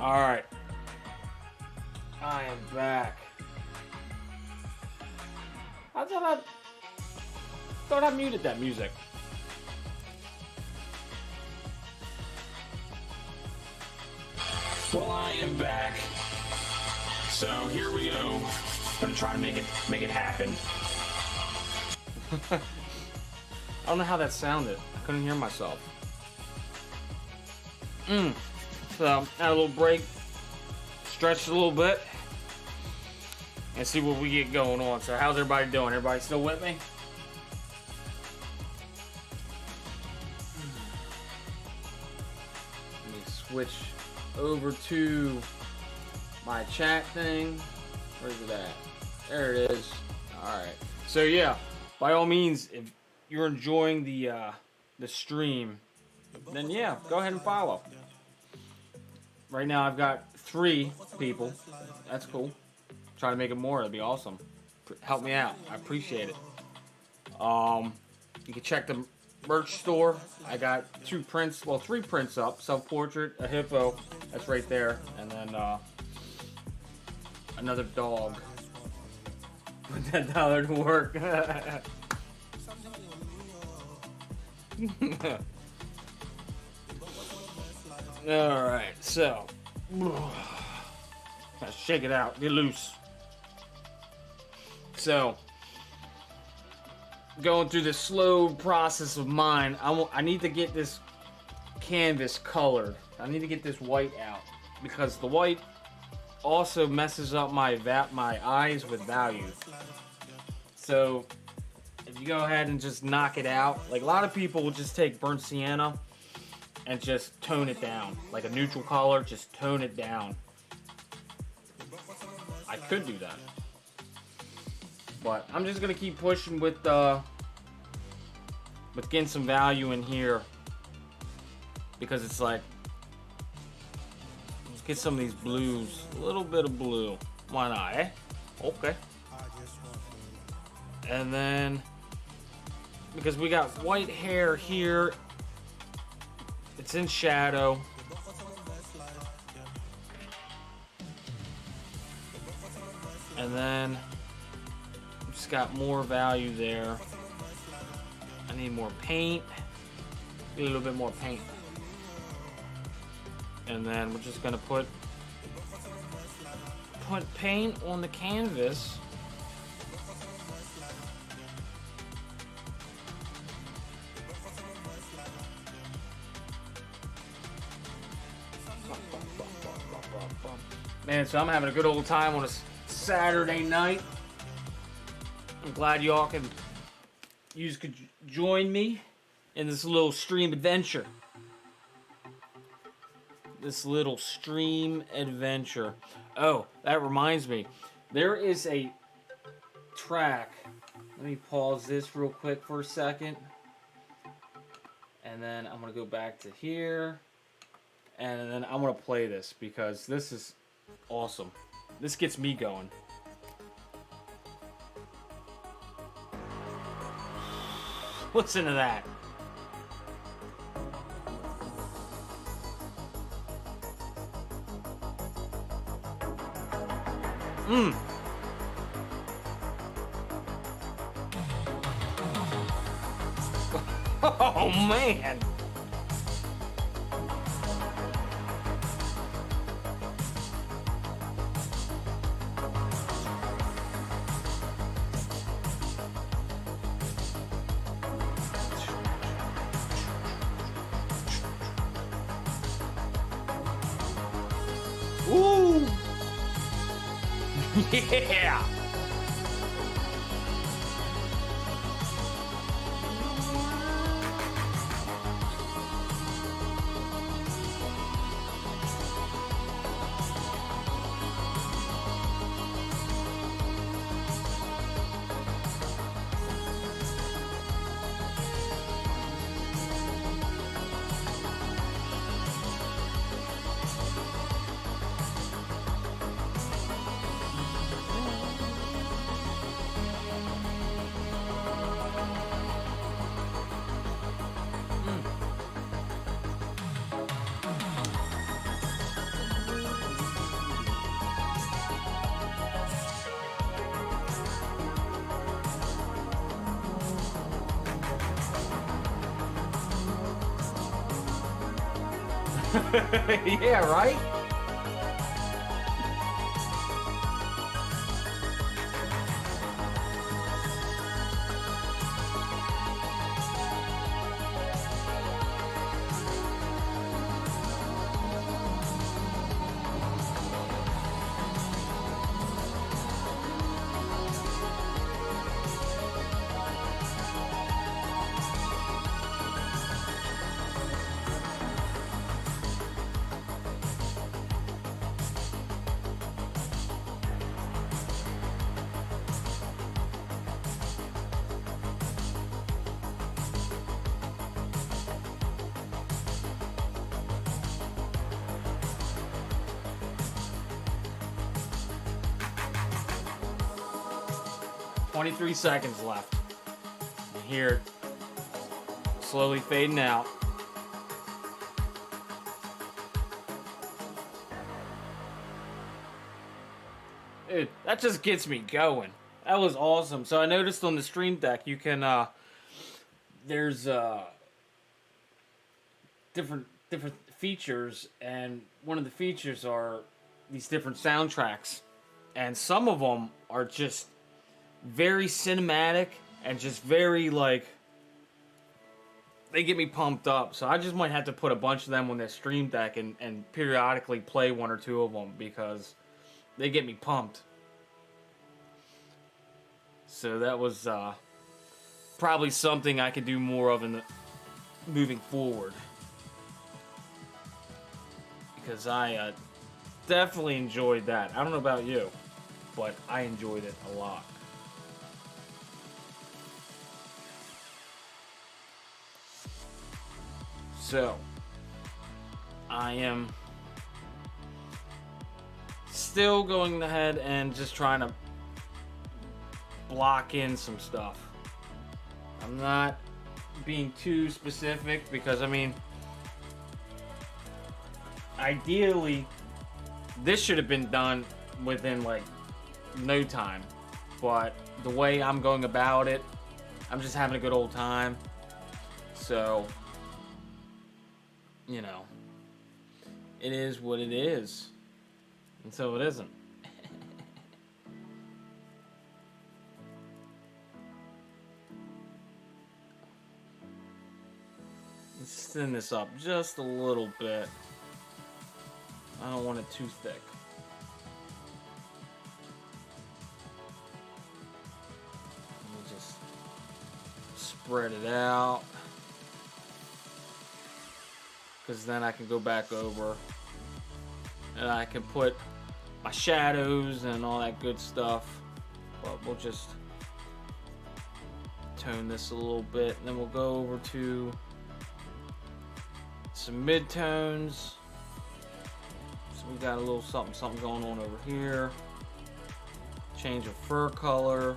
Alright. I am back. I thought I muted that music. Well, I am back. So here we go. Gonna try to make it happen. I don't know how that sounded. I couldn't hear myself. So, had a little break. Stretched a little bit. And see what we get going on. So, how's everybody doing? Everybody still with me? Let me switch over to my chat thing. Where's it at? There it is. Alright. So yeah, by all means, if you're enjoying the stream, then yeah, go ahead and follow. Right now I've got 3 people. That's cool. Try to make it more, that'd be awesome. Help me out. I appreciate it. You can check the merch store. I got 2 prints, well 3 prints up. Self-portrait, a hippo, that's right there, and then another dog. Put that dollar to work. Alright, so gotta shake it out, get loose. So going through the slow process of mine, I need to get this canvas colored. I need to get this white out because the white also messes up my eyes with value. So if you go ahead and just knock it out, like a lot of people will just take burnt sienna and just tone it down, like a neutral color, just tone it down. I could do that, but I'm just gonna keep pushing with getting some value in here because it's like, let's get some of these blues, a little bit of blue. Why not, eh? Okay. And then because we got white hair here, it's in shadow. And then just got more value there. I need more paint. Get a little bit more paint. And then we're just gonna put paint on the canvas. Man, so I'm having a good old time on a Saturday night. I'm glad y'all could join me in this little stream adventure. Oh, that reminds me. There is a track. Let me pause this real quick for a second. And then I'm going to go back to here. And then I'm going to play this because this is awesome. This gets me going. Listen to that. Oh man. Ooh. Yeah. Yeah, right? "23 seconds left. You hear it slowly fading out. Dude, that just gets me going. That was awesome. So I noticed on the Stream Deck you can there's different features, and one of the features are these different soundtracks, and some of them are just very cinematic and just very like they get me pumped up. So I just might have to put a bunch of them on this Stream Deck and periodically play one or two of them because they get me pumped. So that was probably something I could do more of in the moving forward, because I definitely enjoyed that. I don't know about you, but I enjoyed it a lot. So I am still going ahead and just trying to block in some stuff. I'm not being too specific because, I mean, ideally this should have been done within like no time, but the way I'm going about it, I'm just having a good old time. So, you know, it is what it is until it isn't. Let's thin this up just a little bit. I don't want it too thick. Let me just spread it out, because then I can go back over and I can put my shadows and all that good stuff. But we'll just tone this a little bit, and then we'll go over to some mid-tones. So we got a little something going on over here. Change of fur color.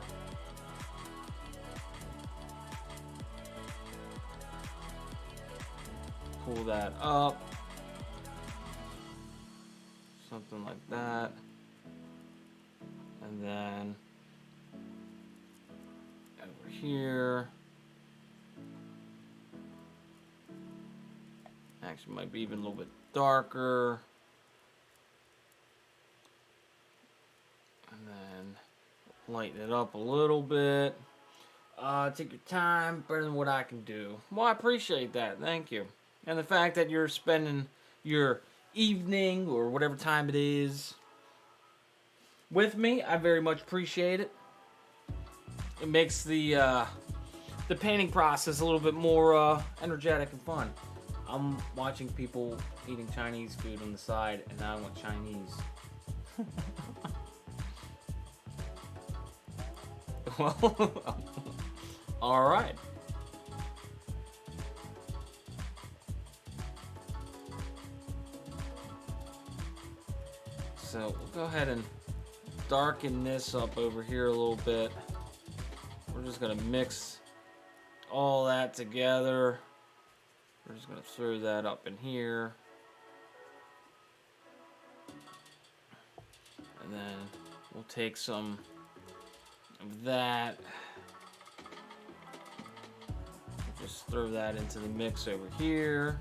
Pull that up. Something like that. And then over here. Actually, might be even a little bit darker. And then lighten it up a little bit. Take your time, better than what I can do. Well, I appreciate that. Thank you. And the fact that you're spending your evening or whatever time it is with me, I very much appreciate it. It makes the painting process a little bit more energetic and fun. I'm watching people eating Chinese food on the side, and I want Chinese. Well, all right. So we'll go ahead and darken this up over here a little bit. We're just gonna mix all that together. We're just going to throw that up in here. And then we'll take some of that. Just throw that into the mix over here.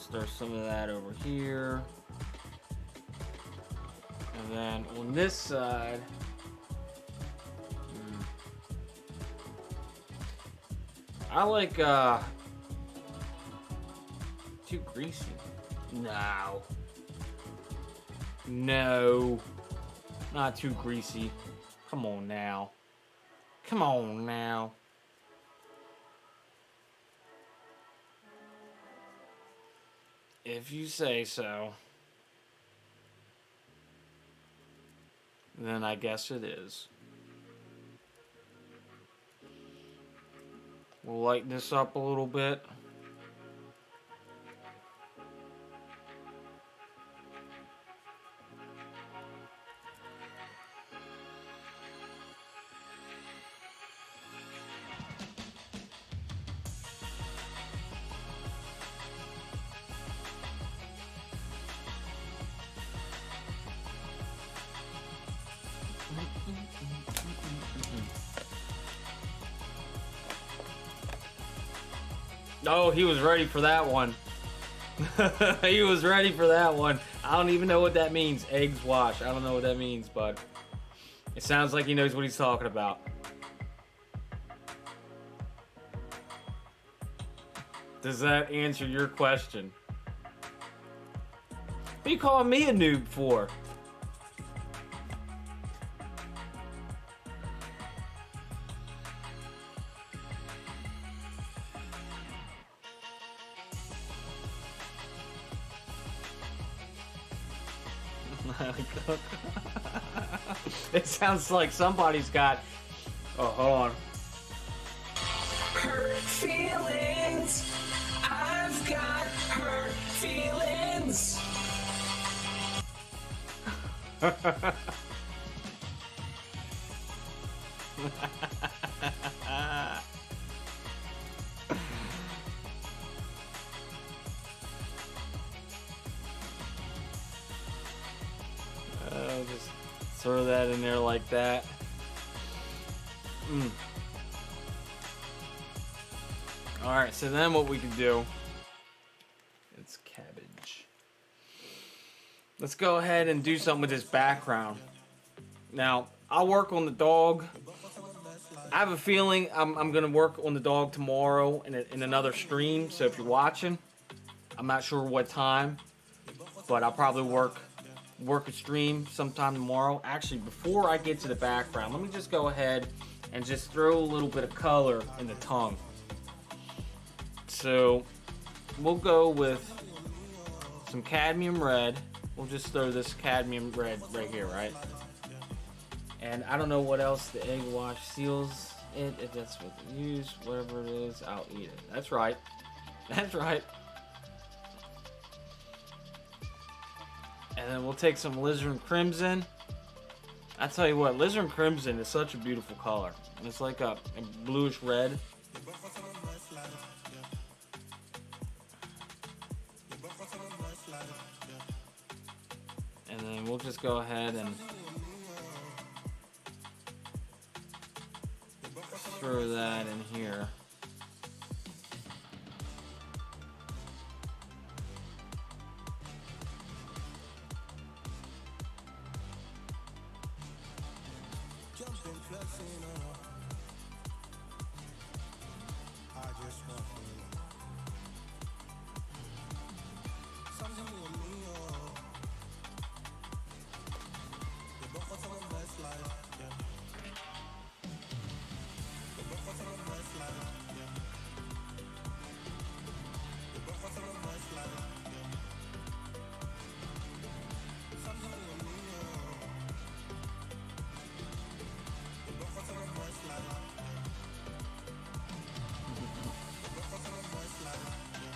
Stir some of that over here. And then on this side, I like too greasy. No. No. Not too greasy. Come on now. Come on now. If you say so. Then I guess it is. We'll lighten this up a little bit. Oh, he was ready for that one. He was ready for that one. I don't even know what that means. Eggs wash. I don't know what that means, but it sounds like he knows what he's talking about. Does that answer your question? What are you calling me a noob for? It sounds like somebody's got. Oh, hold on. Hurt feelings. I've got hurt feelings. Just throw that in there like that. Alright, so then what we can do, it's cabbage. Let's go ahead and do something with this background. Now, I'll work on the dog. I have a feeling I'm going to work on the dog tomorrow in another stream, so if you're watching, I'm not sure what time, but I'll probably work a stream sometime tomorrow. Actually, before I get to the background, let me just go ahead and just throw a little bit of color in the tongue. So we'll go with some cadmium red. We'll just throw this cadmium red right here, right? And I don't know what else the egg wash seals it. If that's what they use, whatever it is, I'll eat it. That's right. That's right. And then we'll take some Alizarin Crimson. I tell you what, Alizarin Crimson is such a beautiful color. It's like a bluish red. And then we'll just go ahead and throw that in here.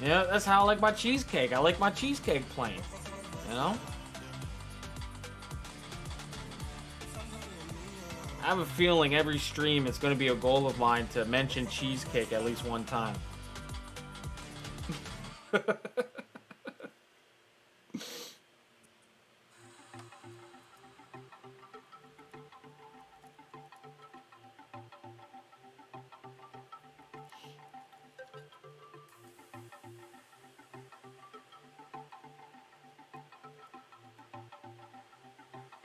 Yeah, that's how I like my cheesecake. I like my cheesecake plain, you know? I have a feeling every stream it's going to be a goal of mine to mention cheesecake at least one time.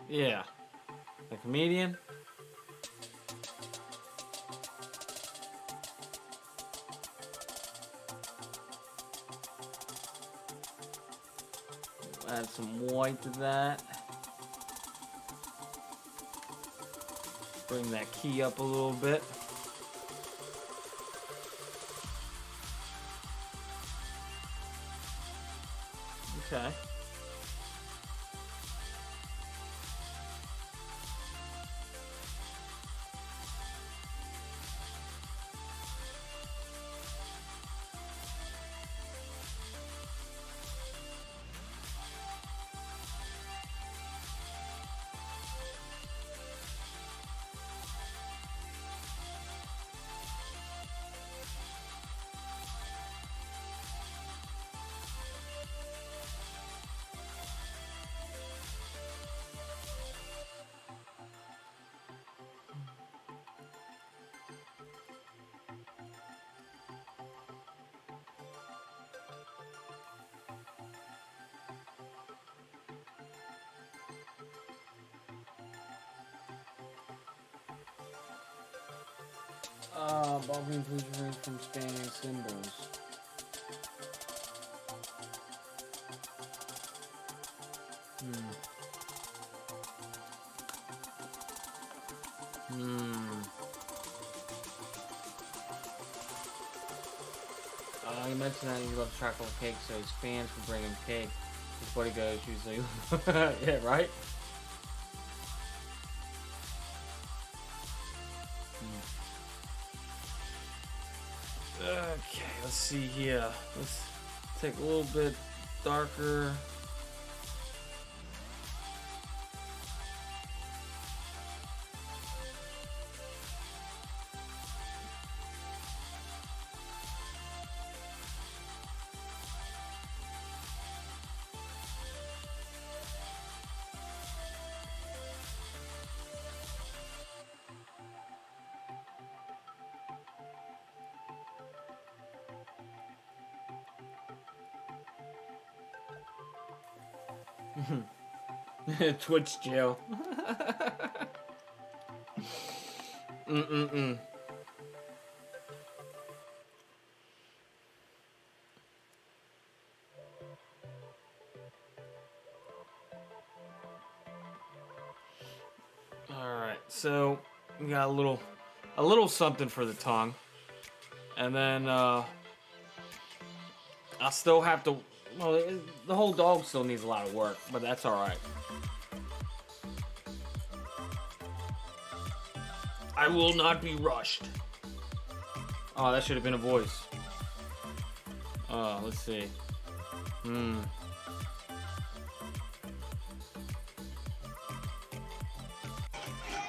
Yeah. The comedian? Add some white to that. Bring that key up a little bit. Okay. Ballroom please range from spanning symbols. You mentioned that you love chocolate cake, so his fans would bring him cake. His buddy goes usually. Yeah, right? Okay, let's see here. Let's take a little bit darker. Twitch jail. Alright, so we got a little something for the tongue. And then I still have to, well, the whole dog still needs a lot of work, but that's alright. I will not be rushed. Oh, that should have been a voice. Let's see.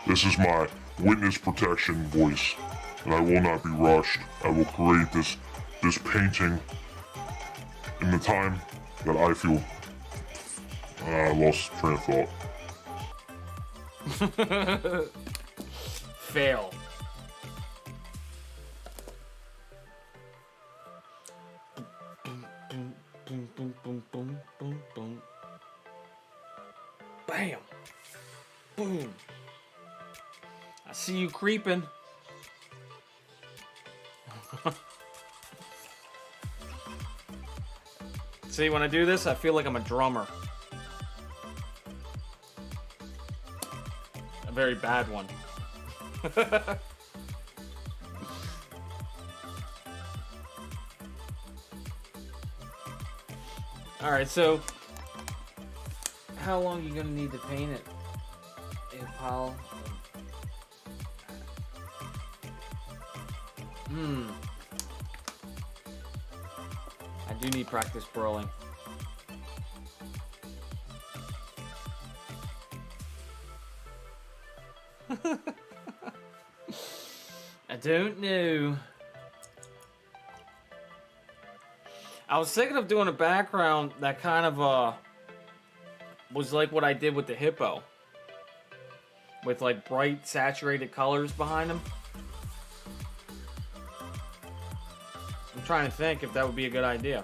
This is my witness protection voice, and I will not be rushed. I will create this painting in the time that I feel. I lost train of thought. Fail. Bam. Boom. I see you creeping. See, when I do this, I feel like I'm a drummer. A very bad one. Alright, so how long are you gonna need to paint it? Paul? I do need practice twirling. I don't know. I was thinking of doing a background that kind of was like what I did with the hippo, with like bright saturated colors behind them. I'm trying to think if that would be a good idea.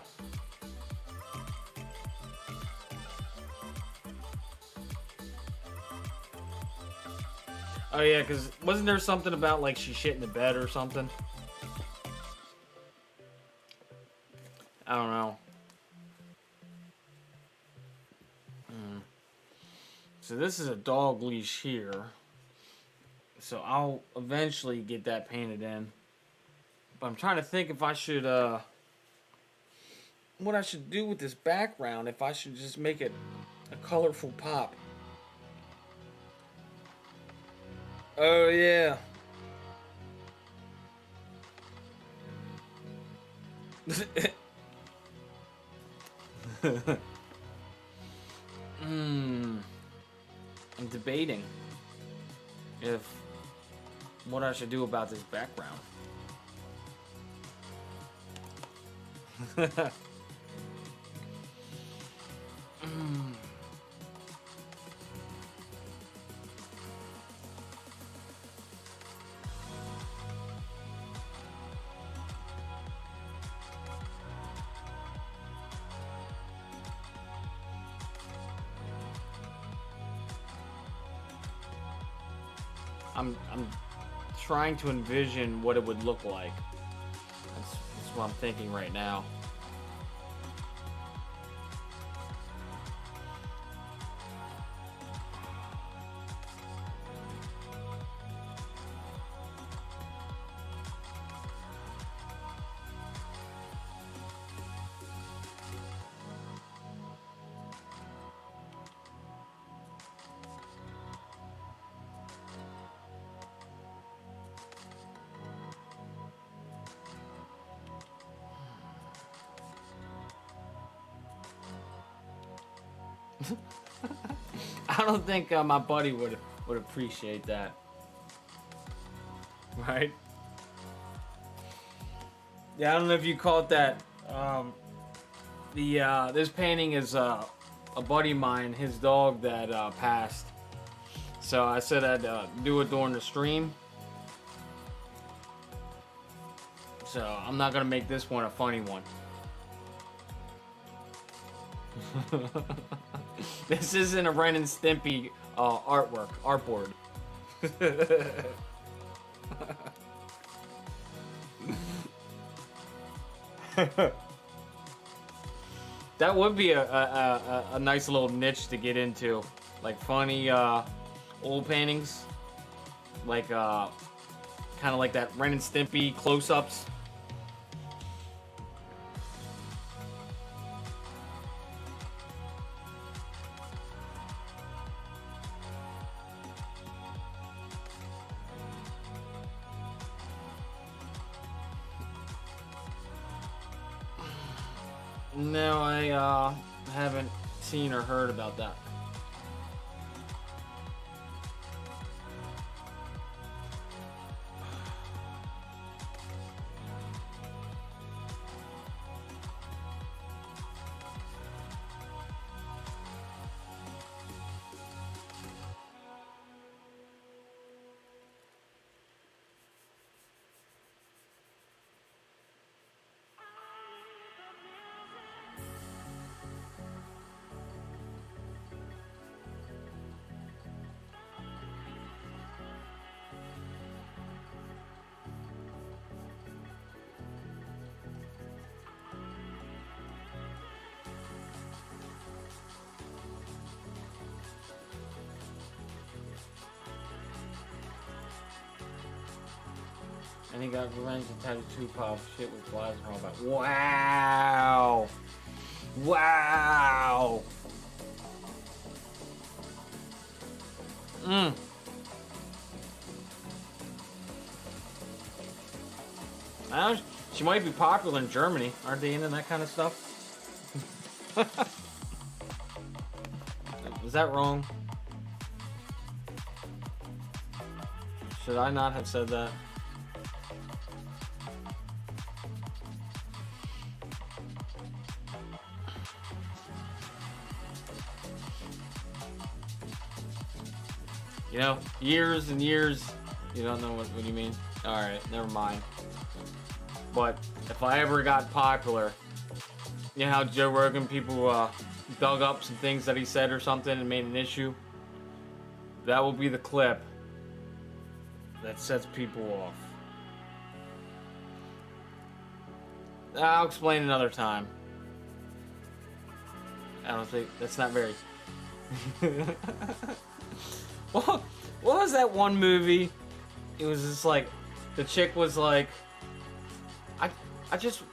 Oh yeah, because wasn't there something about like she shit in the bed or something? I don't know. So this is a dog leash here. So I'll eventually get that painted in. But I'm trying to think if I should, what I should do with this background, if I should just make it a colorful pop. Oh, yeah. I'm debating if what I should do about this background. I'm trying to envision what it would look like. That's what I'm thinking right now. I don't think my buddy would appreciate that. Right? Yeah, I don't know if you call it that. This painting is a buddy of mine, his dog that passed. So I said I'd do it during the stream. So I'm not gonna make this one a funny one. This isn't a Ren and Stimpy artboard. That would be a nice little niche to get into, like funny old paintings, like kind of like that Ren and Stimpy close-ups. No, I haven't seen or heard about that. And he got revenge and tattooed 2 pop shit with plasma all about. Wow! Wow! She might be popular in Germany. Aren't they into that kind of stuff? Is that wrong? Should I not have said that? You know, years and years, you don't know what you mean? Alright, never mind. But if I ever got popular, you know how Joe Rogan, people dug up some things that he said or something and made an issue? That will be the clip that sets people off. I'll explain another time. I don't think that's not very. What was that one movie? It was just like the chick was like, I just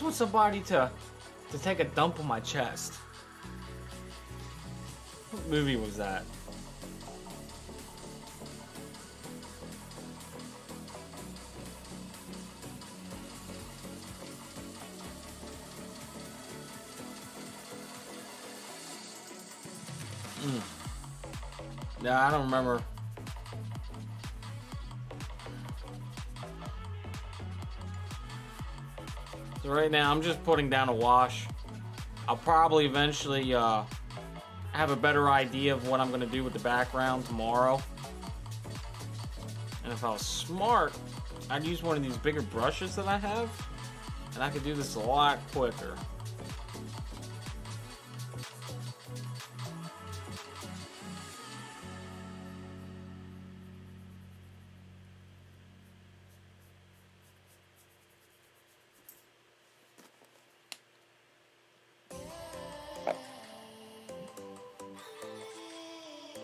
want somebody to take a dump on my chest. What movie was that? Yeah, I don't remember. So right now, I'm just putting down a wash. I'll probably eventually have a better idea of what I'm going to do with the background tomorrow. And if I was smart, I'd use one of these bigger brushes that I have. And I could do this a lot quicker.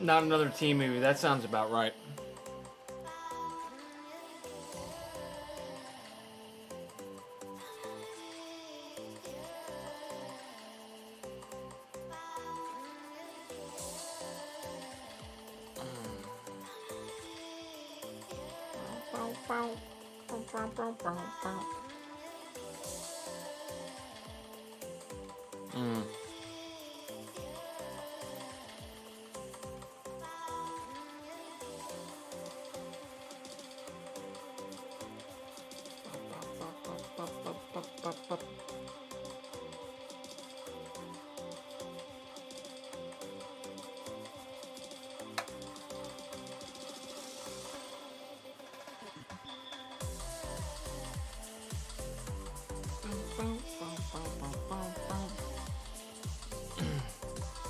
Not another teen movie. That sounds about right.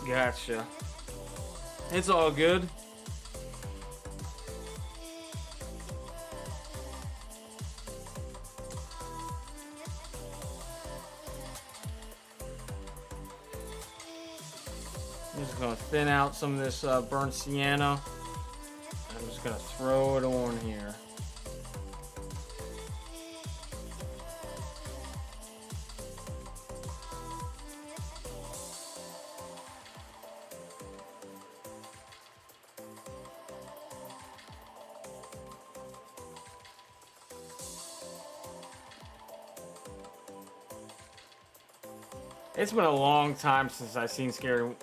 Gotcha. It's all good. I'm just gonna thin out some of this burnt sienna. I'm just gonna throw it on here. It's been a long time since I've seen scary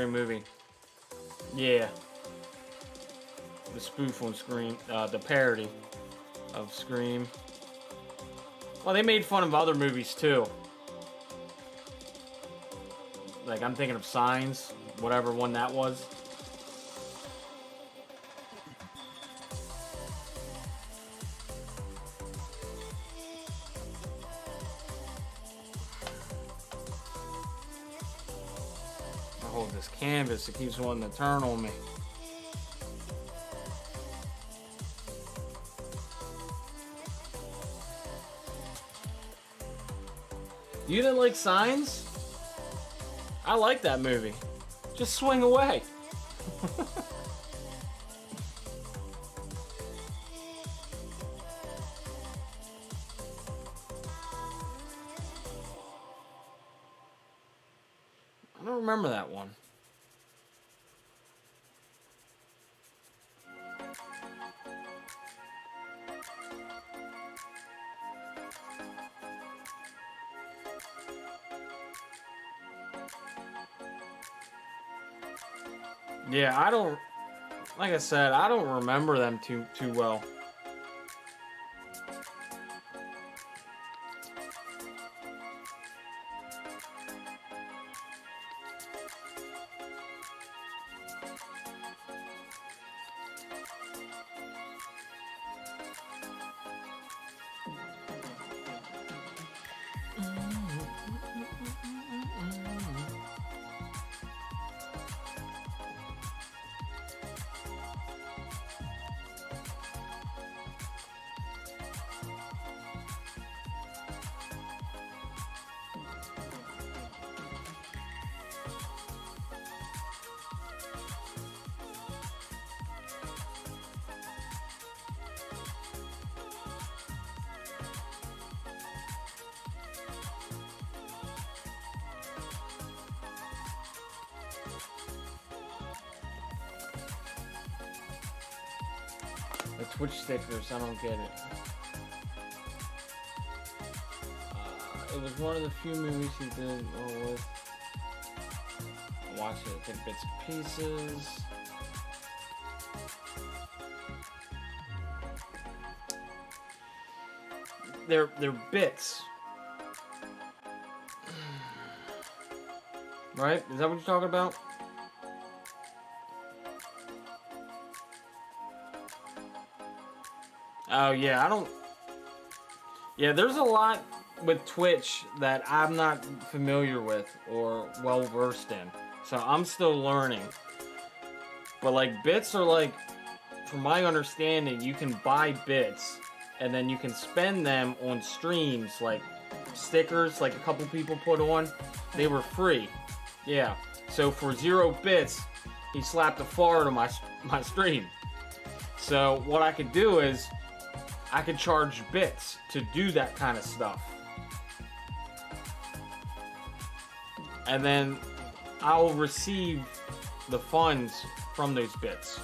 movie. Yeah. The spoof on Scream, the parody of Scream. Well, they made fun of other movies too. Like, I'm thinking of Signs, whatever one that was. Hold this canvas, it keeps wanting to turn on me. You didn't like Signs? I like that movie. Just swing away. I don't remember that one. Yeah, I don't, like I said, I don't remember them too well. The Twitch stickers, I don't get it. It was one of the few movies he did with. I watched it in bits and pieces. They're bits. Right? Is that what you're talking about? Oh yeah, I don't... Yeah, there's a lot with Twitch that I'm not familiar with or well versed in. So I'm still learning. But like bits are like, from my understanding, you can buy bits and then you can spend them on streams, like stickers like a couple people put on. They were free. Yeah. So for 0 bits, he slapped a fart on my stream. So what I could do is I could charge bits to do that kind of stuff. And then I'll receive the funds from those bits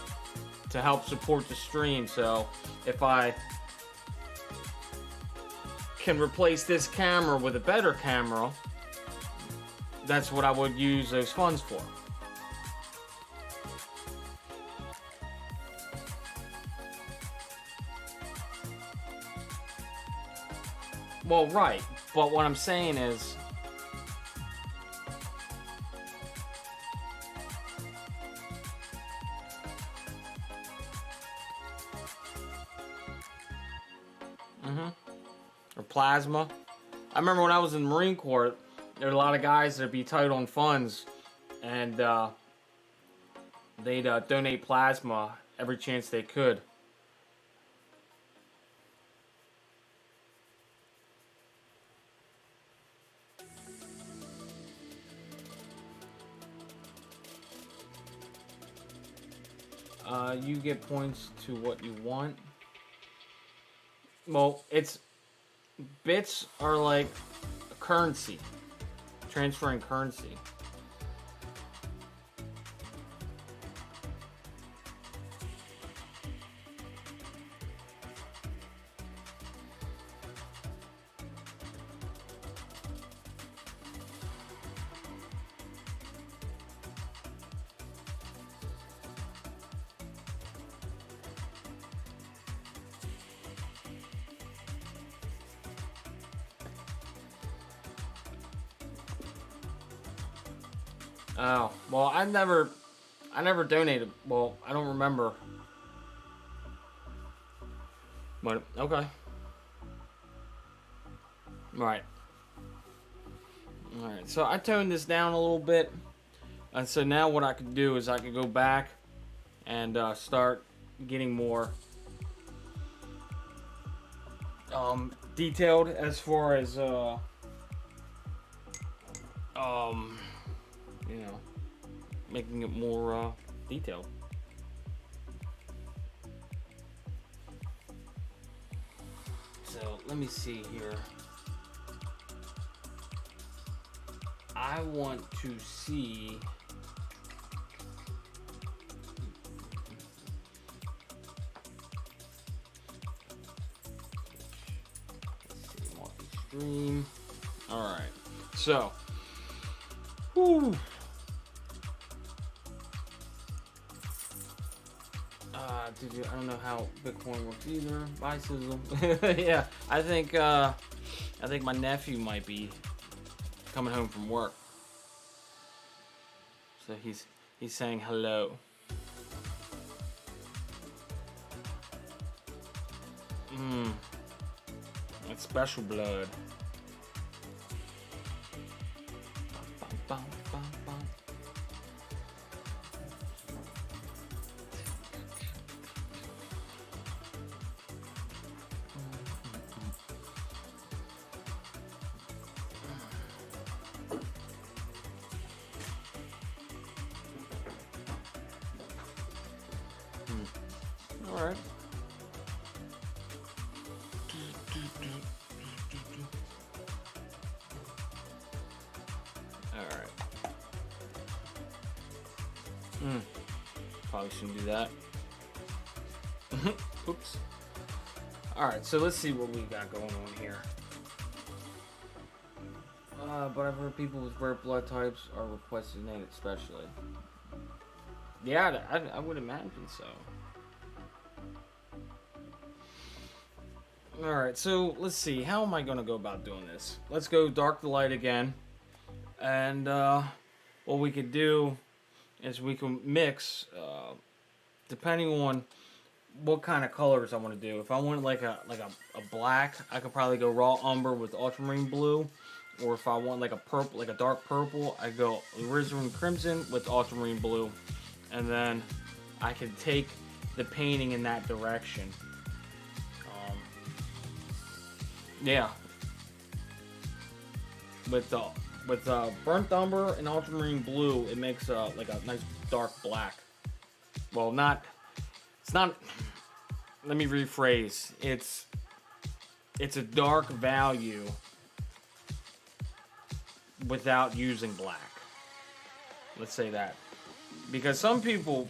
to help support the stream. So if I can replace this camera with a better camera, that's what I would use those funds for. Well, right, but what I'm saying is, or plasma. I remember when I was in the Marine Corps, there were a lot of guys that'd be tight on funds, and they'd donate plasma every chance they could. You get points to what you want. Well, bits are like a currency, transferring currency. Oh, well, I never donated. Well, I don't remember. But, okay. Right. Alright, so I toned this down a little bit. And so now what I could do is I could go back and start getting more detailed as far as you know, making it more detailed. So let me see here. I want to see multi-stream. All right, so whew. I don't know how Bitcoin works either. Bye, Sizzle. Yeah, I think my nephew might be coming home from work. So he's saying hello. That's special blood. Bum, bum, bum, bum. All right. Probably shouldn't do that. Oops. Alright, so let's see what we got going on here. But I've heard people with rare blood types are requested in it especially. Yeah, I would imagine so. Alright, so let's see. How am I going to go about doing this? Let's go dark to light again. And what we could do is we can mix, depending on what kind of colors I want to do. If I want like a black, I could probably go raw umber with ultramarine blue. Or if I want like a purple, like a dark purple, I go alizarin crimson with ultramarine blue. And then I can take the painting in that direction. Yeah. With burnt umber and ultramarine blue, it makes like a nice dark black. Well, it's not. Let me rephrase. It's a dark value without using black. Let's say that. Because some people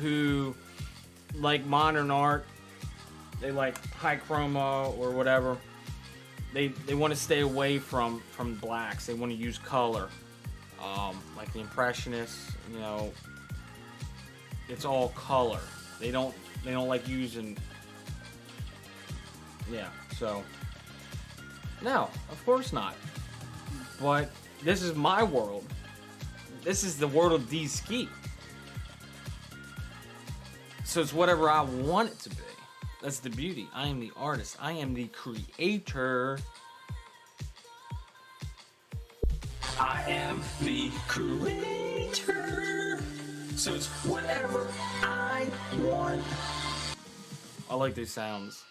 who like modern art, they like high chroma or whatever, they want to stay away from blacks. They want to use color. Like the Impressionists, you know, it's all color. They don't like using. Yeah, so no, of course not. But this is my world. This is the world of D-Ski. So it's whatever I want it to be. That's the beauty. I am the artist. I am the creator. I am the creator. So it's whatever I want. I like these sounds.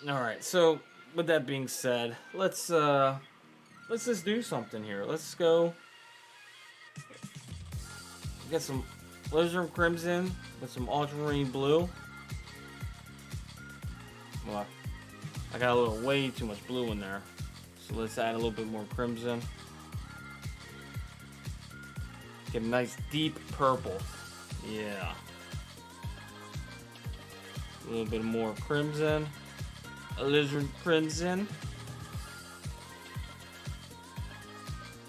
All right. So with that being said, let's just do something here. Let's go get some alizarin crimson with some ultramarine blue. Well, I got a little way too much blue in there, so let's add a little bit more crimson. Get a nice deep purple. Yeah. A little bit more crimson. Alizarin crimson.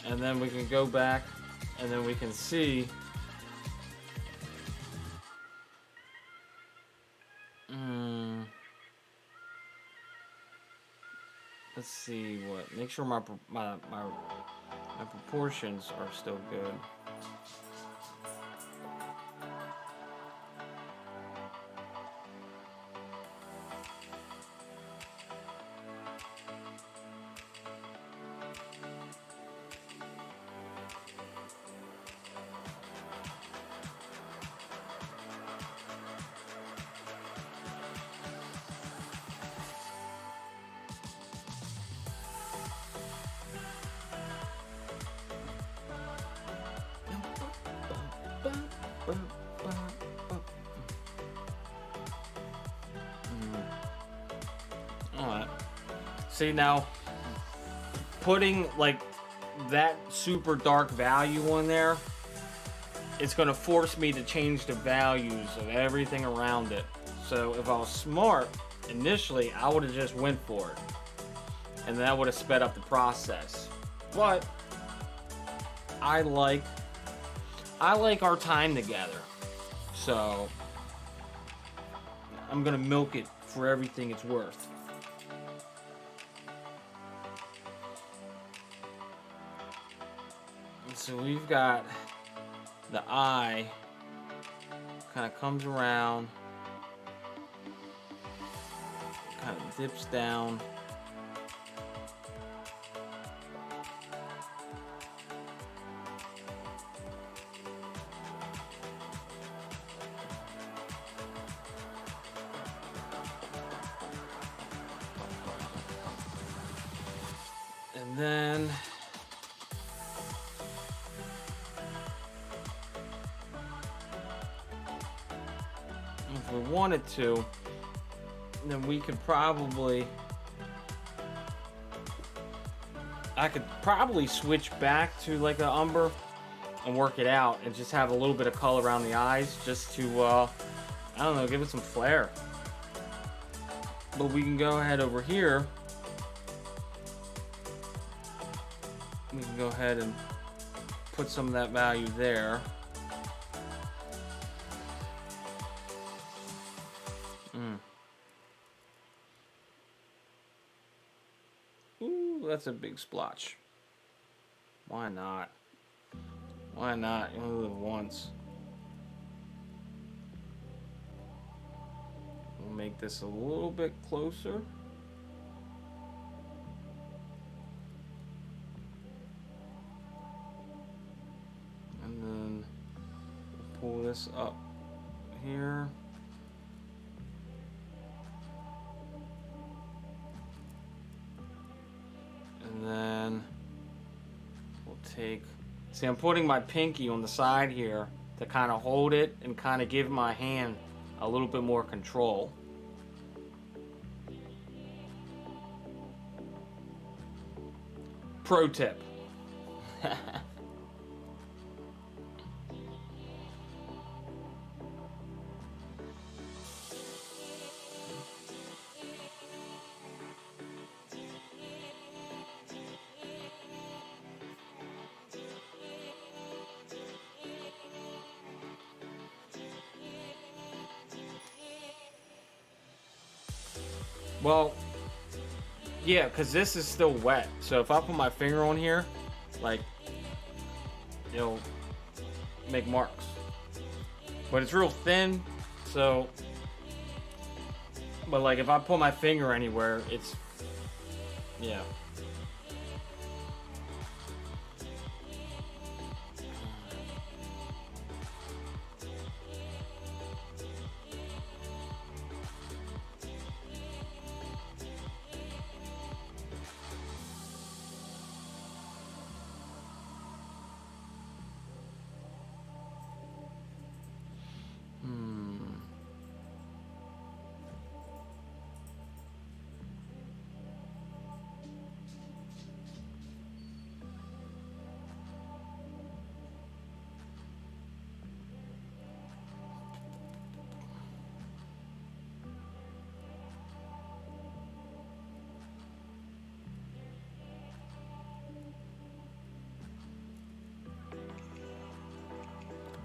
And then we can go back and then we can see let's see what. Make sure my proportions are still good. Alright. See, now putting like that super dark value on there, it's going to force me to change the values of everything around it. So if I was smart initially, I would have just went for it, and that would have sped up the process. But I like our time together, so I'm gonna milk it for everything it's worth. So we've got the eye kind of comes around, kind of dips down. And then if we wanted to, then we could probably I could probably switch back to like an umber and work it out and just have a little bit of color around the eyes just to, I don't know, give it some flair. But we can go ahead over here. We can go ahead and put some of that value there. Ooh, that's a big splotch. Why not? Why not? You only live once. We'll make this a little bit closer. And then pull this up here. And then we'll take, see, I'm putting my pinky on the side here to kind of hold it and kind of give my hand a little bit more control. Pro tip. Well, yeah, because this is still wet. So if I put my finger on here, like, it'll make marks. But it's real thin, so... But, like, if I put my finger anywhere, it's... Yeah.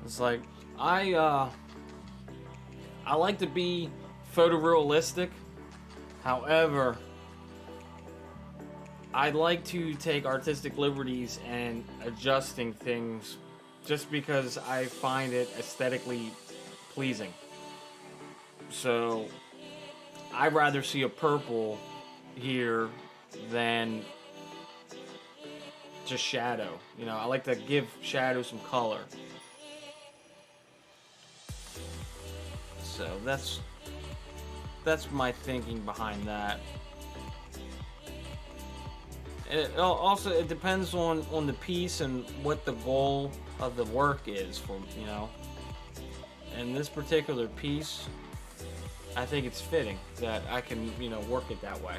It's like, I like to be photorealistic. However, I'd like to take artistic liberties and adjusting things just because I find it aesthetically pleasing. So, I'd rather see a purple here than just shadow. You know, I like to give shadow some color. So that's my thinking behind that. It depends on the piece and what the goal of the work is for, you know. And this particular piece, I think it's fitting that I can, you know, work it that way.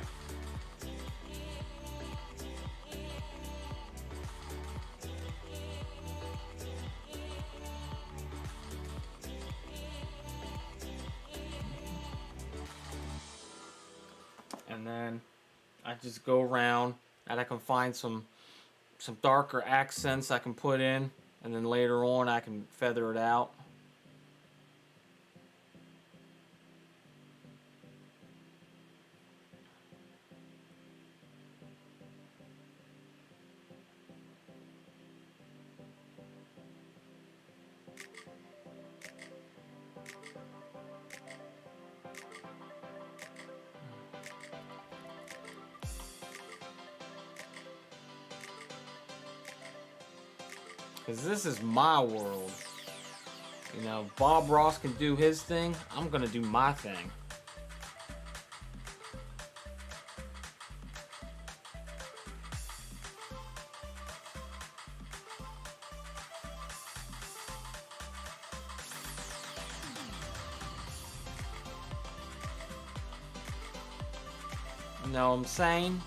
And then I just go around and I can find some darker accents I can put in, and then later on I can feather it out. Because this is my world. You know, Bob Ross can do his thing. I'm going to do my thing. You know what I'm saying?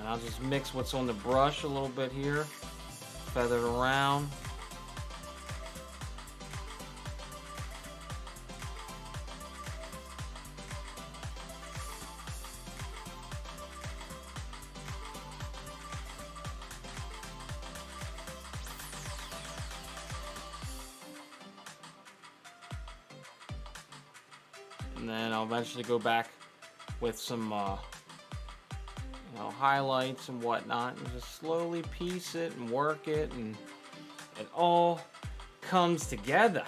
And I'll just mix what's on the brush a little bit here. Feather it around. And then I'll eventually go back with some highlights and whatnot, and just slowly piece it and work it, and it all comes together.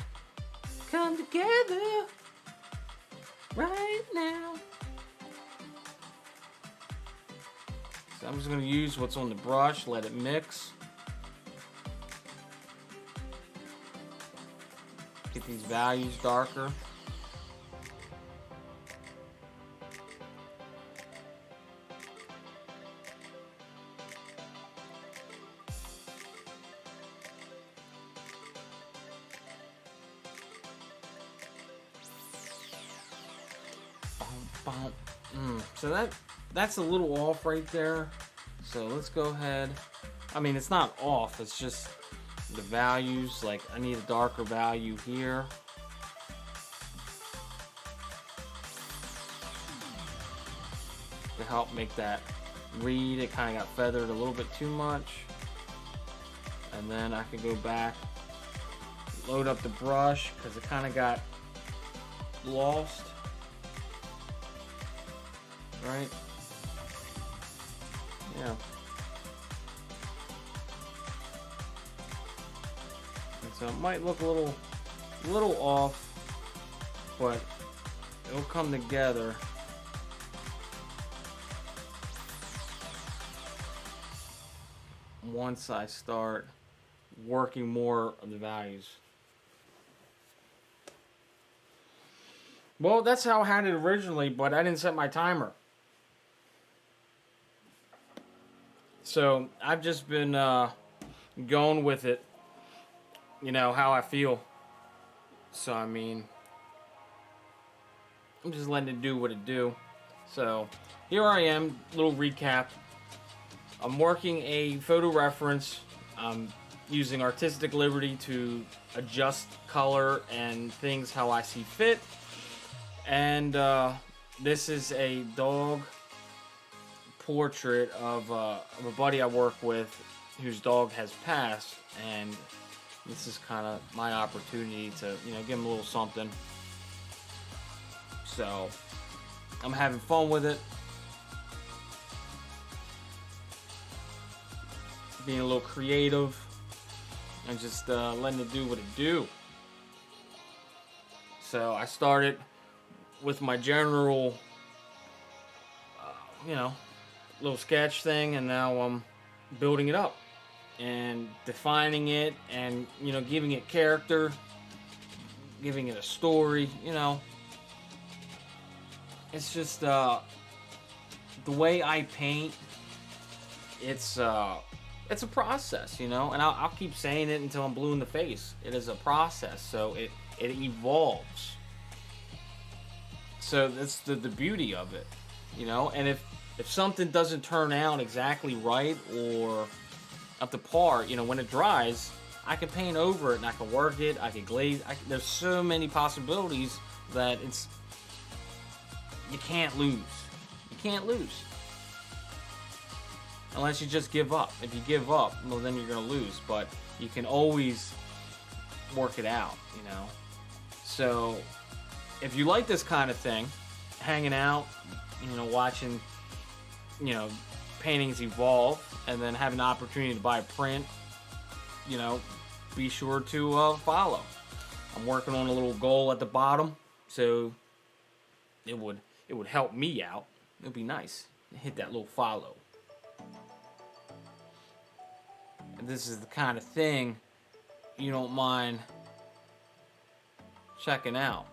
Come together right now. So I'm just going to use what's on the brush, let it mix. Get these values darker. So that's a little off right there. So let's go ahead. I mean, it's not off. It's just the values. Like, I need a darker value here. To help make that read. It kind of got feathered a little bit too much. And then I could go back, load up the brush, because it kind of got lost. Right? Yeah. And so it might look a little off, but it'll come together. Once I start working more of the values. Well, that's how I had it originally, but I didn't set my timer. So I've just been going with it, how I feel. So I mean, I'm just letting it do what it do. So here I am, little recap. I'm working a photo reference. I'm using artistic liberty to adjust color and things how I see fit. And this is a dog portrait of a buddy I work with whose dog has passed, and this is kind of my opportunity to give him a little something. So I'm having fun with it, being a little creative, and just letting it do what it do. So I started with my general little sketch thing, and now I'm building it up and defining it, and giving it character, giving it a story. It's just the way I paint. It's a process, and I'll keep saying it until I'm blue in the face. It is a process, so it evolves. So that's the beauty of it, and if something doesn't turn out exactly right or up to par, when it dries, I can paint over it and I can work it, I can glaze. There's so many possibilities that you can't lose. You can't lose. Unless you just give up. If you give up, well, then you're going to lose. But you can always work it out, So if you like this kind of thing, hanging out, watching, paintings evolve, and then have an opportunity to buy a print, be sure to follow. I'm working on a little goal at the bottom, so it would help me out. It would be nice to hit that little follow. And this is the kind of thing you don't mind checking out.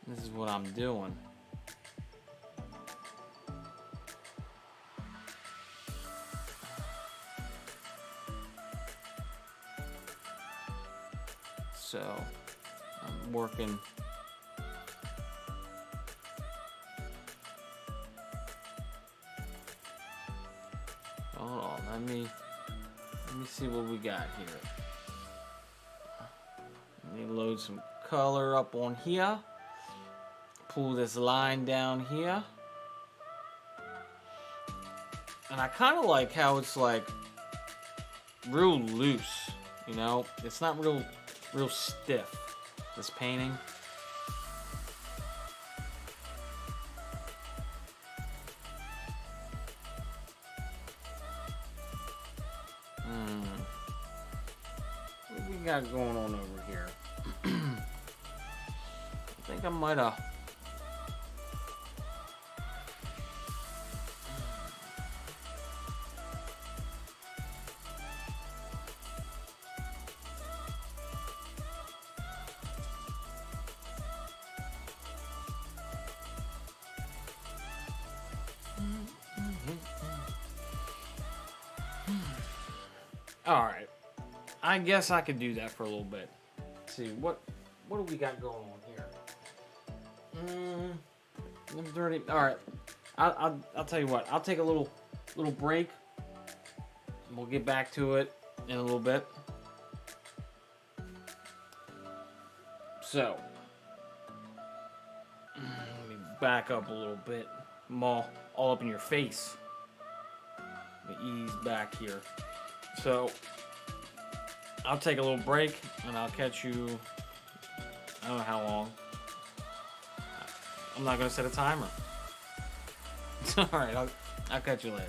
This is what I'm doing. So I'm working Let me see what we got here. Let me load some color up on here. Pull this line down here. And I kind of like how it's like real loose, you know? It's not real stiff, this painting. What we got going on over here? I think I might have... Alright. I guess I could do that for a little bit. Let's see, what do we got going on here? 1:30. Alright. I'll tell you what. I'll take a little break. And we'll get back to it in a little bit. So, let me back up a little bit. I'm all up in your face. Let me ease back here. So, I'll take a little break and I'll catch you. I don't know how long. I'm not gonna set a timer. Alright, I'll catch you later.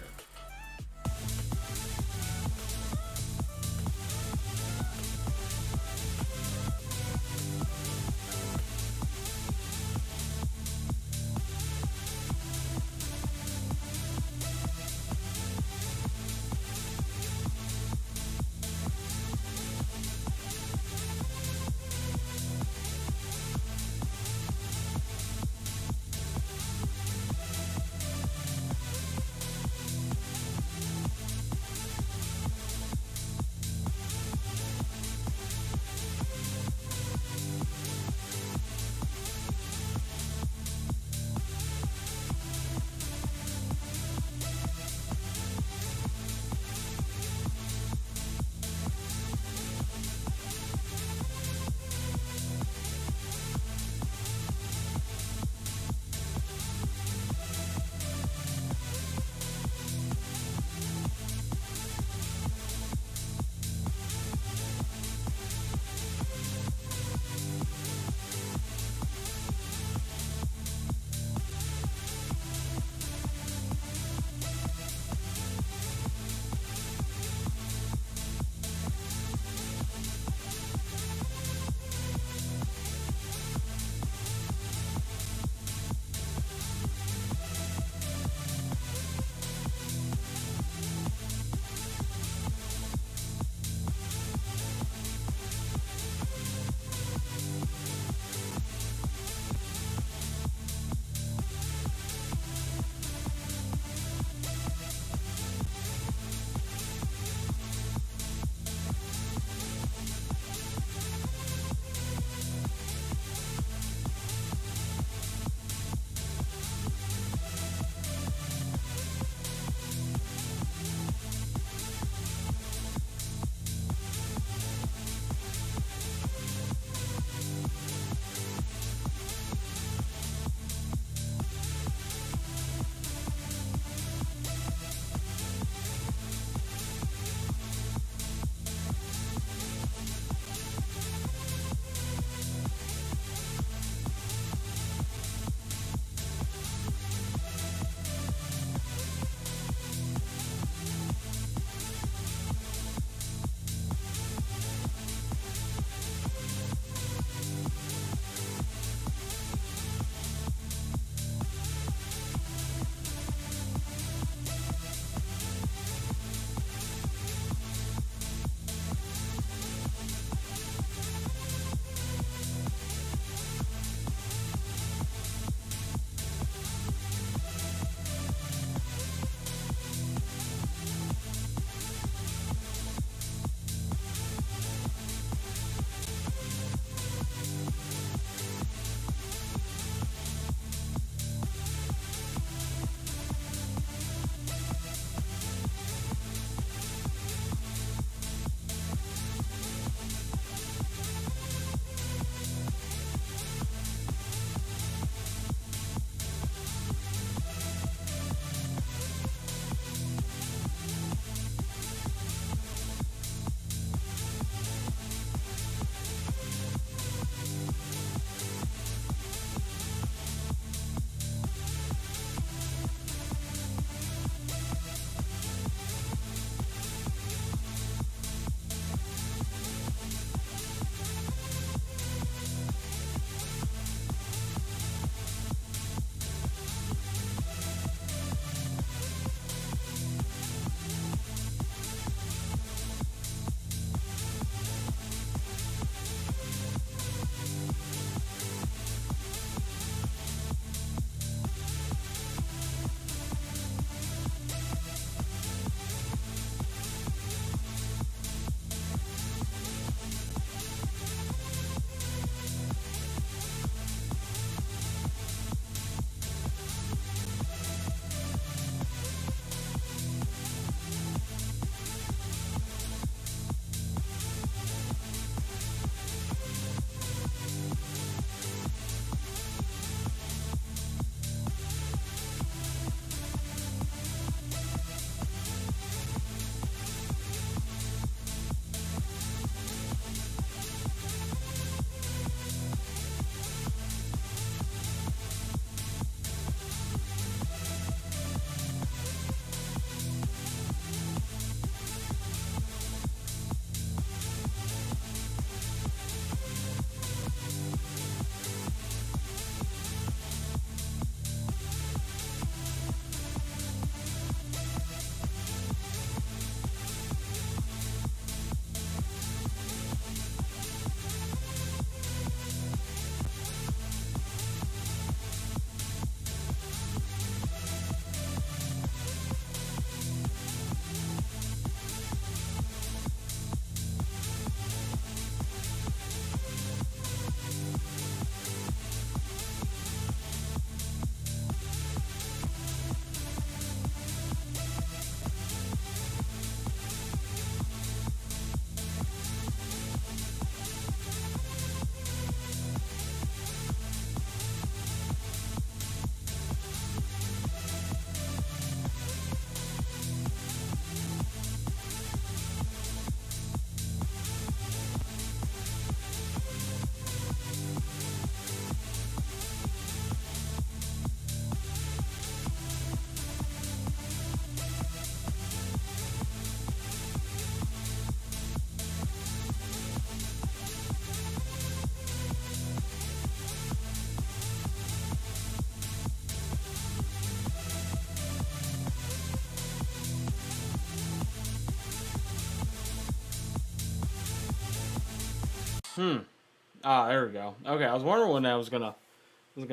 Ah, there we go. Okay, I was wondering when that was gonna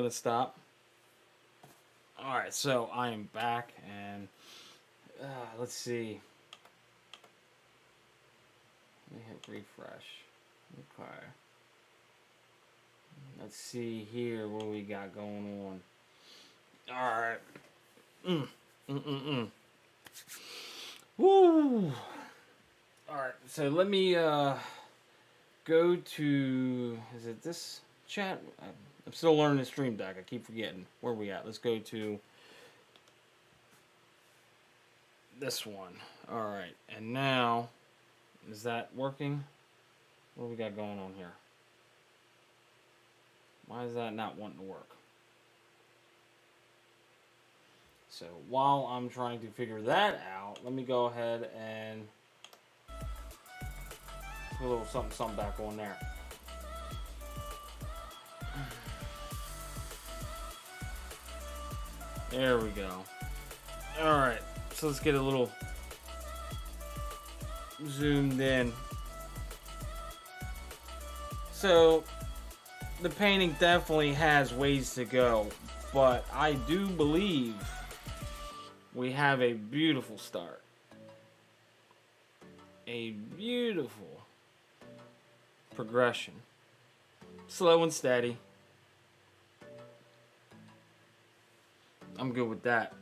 stop. All right, so I am back, and let's see. Let me hit refresh. Okay. Let's see here what we got going on. All right. Woo. All right, so let me go to. Is it this chat? I'm still learning the Stream Deck. I keep forgetting where we at. Let's go to this one. All right, and now is that working? What do we got going on here? Why is that not wanting to work? So while I'm trying to figure that out, let me go ahead and put a little something back on there. There we go. Alright, so let's get a little zoomed in. So, the painting definitely has ways to go, but I do believe we have a beautiful start. A beautiful progression. Slow and steady. I'm good with that.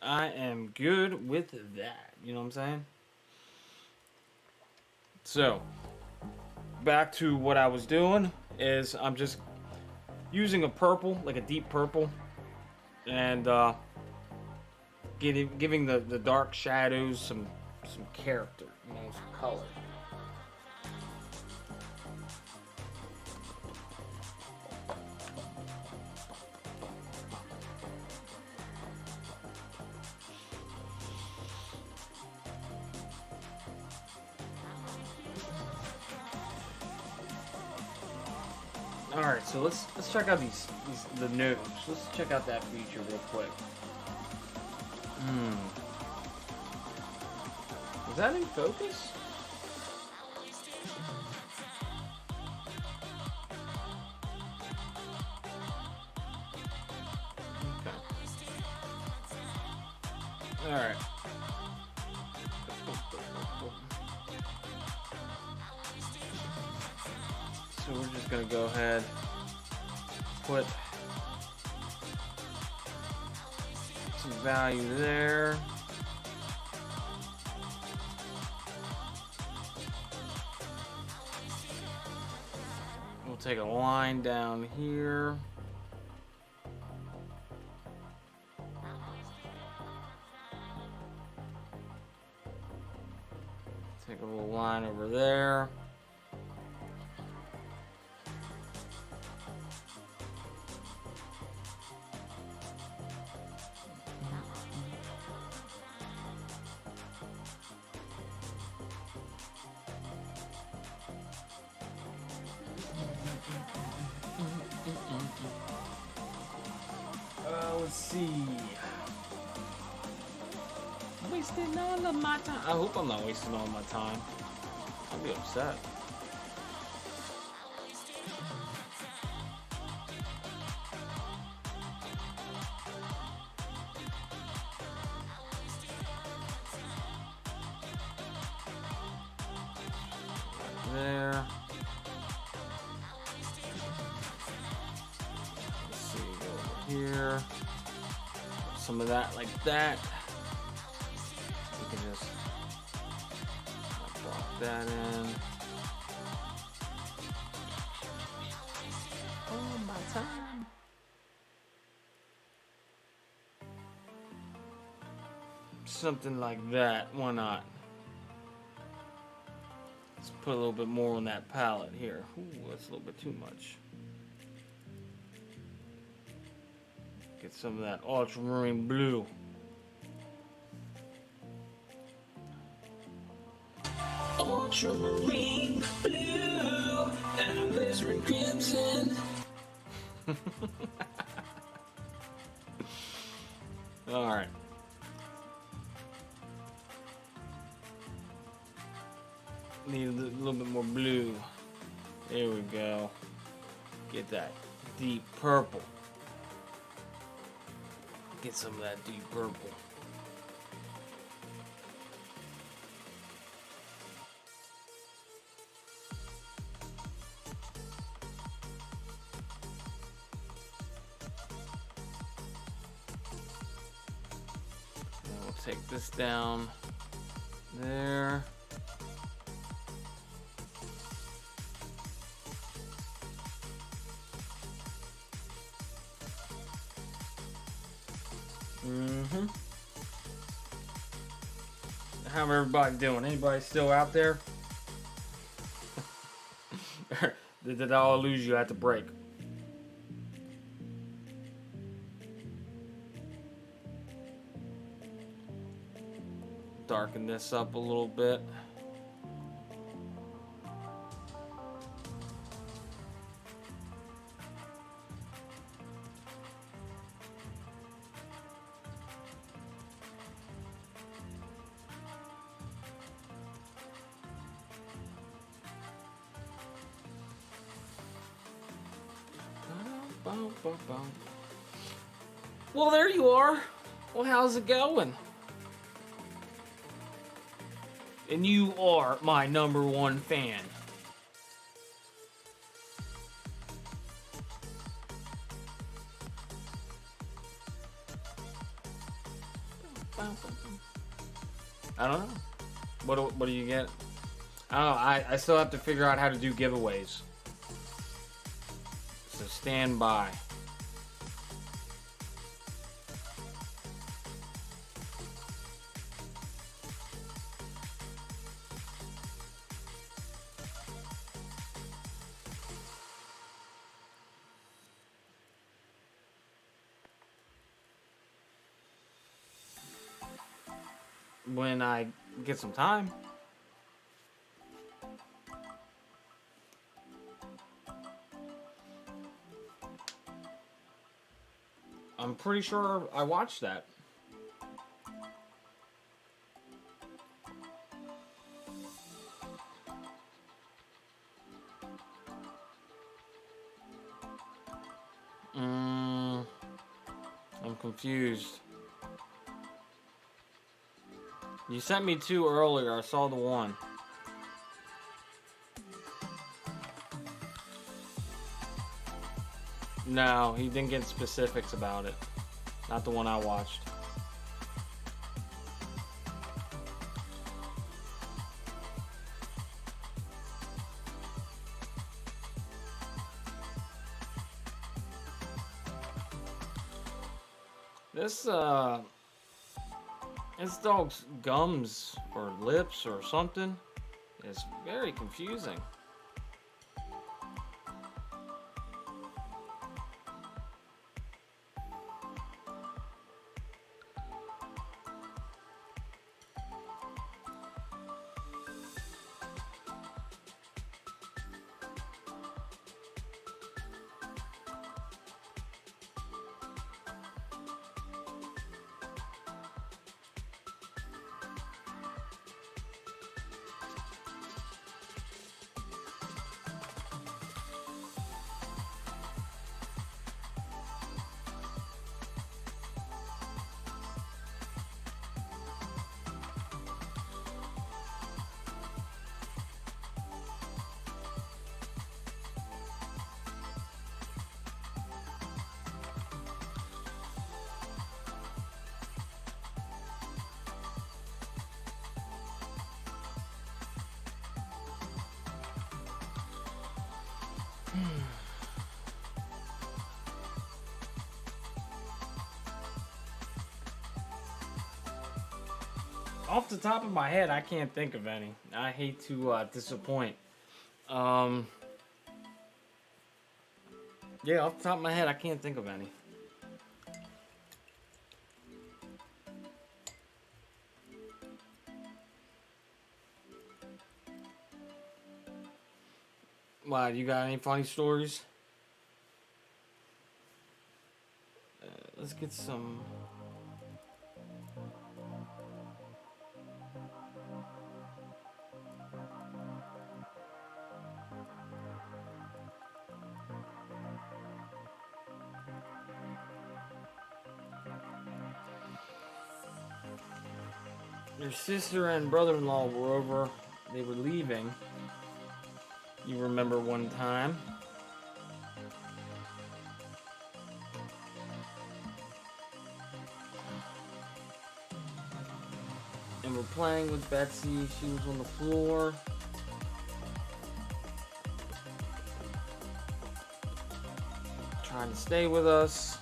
I am good with that. You know what I'm saying? So, back to what I was doing is I'm just using a purple, like a deep purple, and giving the dark shadows some character, you know, some color. Alright, so let's check out the notes. Let's check out that feature real quick. Is that in focus? Okay. Alright. So we're just gonna go ahead, put some value there. We'll take a line down here. Take a little line over there. Let's see. Wasting all of my time. I hope I'm not wasting all my time. I'll be upset. There. Let's see, go over here. Some of that like that. We can just drop that in. Oh, my time. Something like that. Why not? Let's put a little bit more on that palette here. Ooh, that's a little bit too much. Get some of that ultramarine blue. Ultramarine blue and alizarin crimson. All right. Need a little bit more blue. There we go. Get that deep purple. Get some of that deep purple. And we'll take this down there. How's everybody doing? Anybody still out there? Did I all lose you at the break? Darken this up a little bit. Well, there you are. Well, how's it going? And you are my #1 fan. I don't know. What do you get? I don't know. I still have to figure out how to do giveaways. So stand by. When I get some time. I'm pretty sure I watched that. I'm confused. You sent me 2 earlier. I saw the 1. No, he didn't get specifics about it. Not the one I watched. This dog's gums or lips or something is very confusing. Off the top of my head, I can't think of any. I hate to disappoint. Yeah, off the top of my head, I can't think of any. Why, you got any funny stories? Let's get some... Your sister and brother-in-law were over. They were leaving. You remember one time. And we're playing with Betsy. She was on the floor. Trying to stay with us.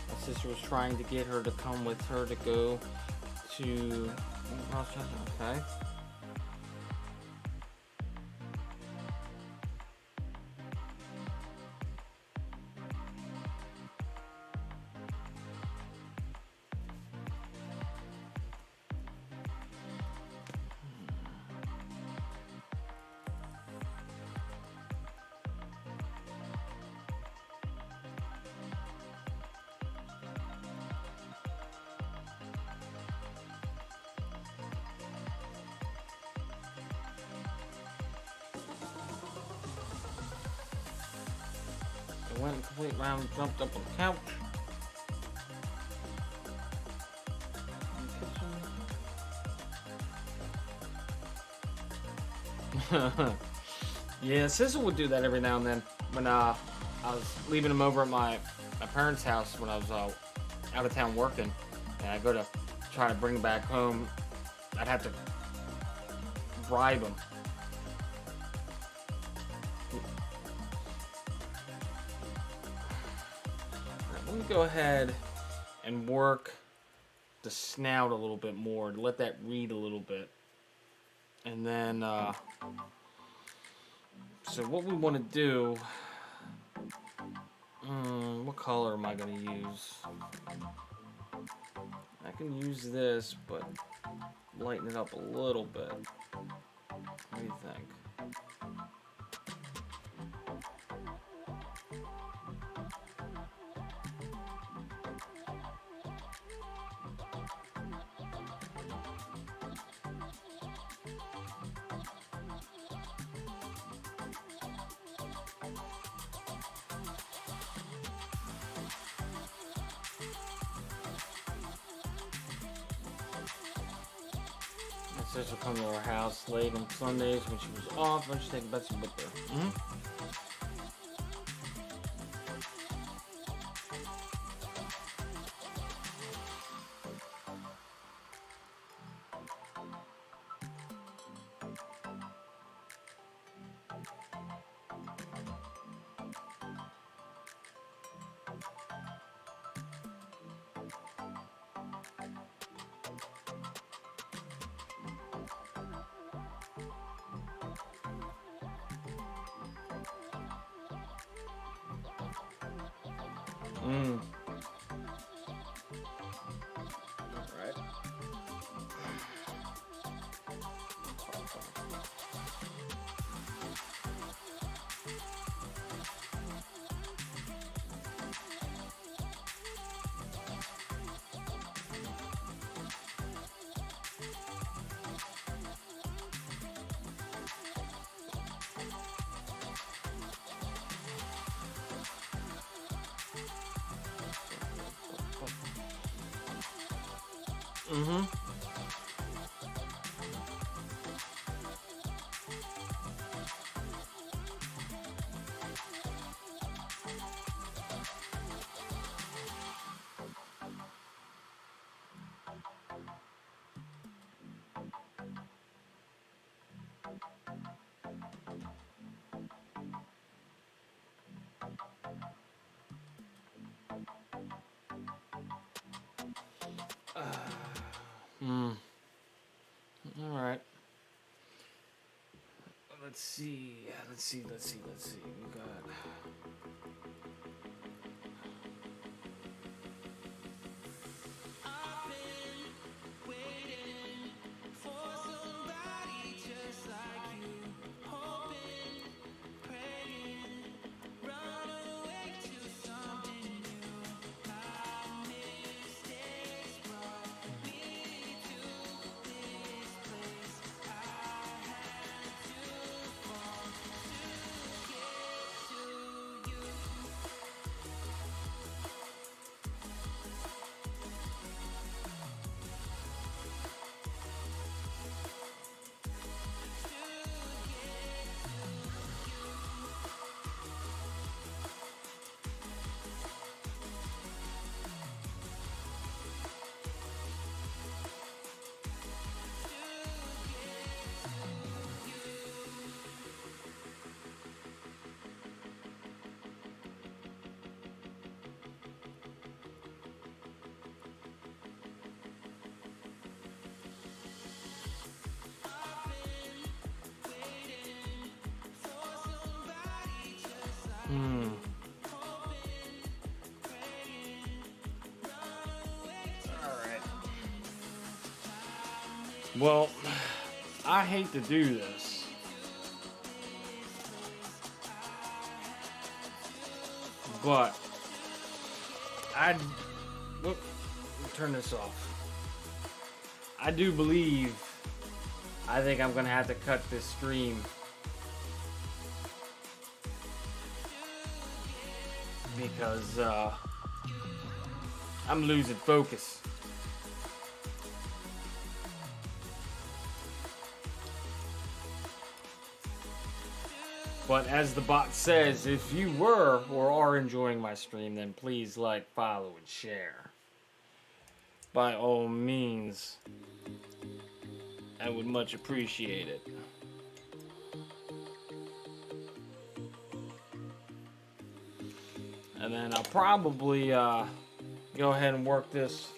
My sister was trying to get her to come with her to go to... Okay. I went a complete round, jumped up on the couch. In the kitchen. Yeah, Sizzle would do that every now and then when I was leaving him over at my parents' house when I was out of town working, and I go to try to bring him back home. I'd have to bribe him. Let me go ahead and work the snout a little bit more, let that read a little bit. And then, so what we want to do, what color am I going to use? I can use this, but lighten it up a little bit. What do you think? My sister come to our house late on Sundays when she was off, and she's taking Betsy with her. Alright. Alright. Let's see. We got... Well, I hate to do this. But look, turn this off. I do believe I think I'm gonna have to cut this stream because I'm losing focus. But as the bot says, if you were or are enjoying my stream, then please like, follow, and share. By all means, I would much appreciate it. And then I'll probably go ahead and work this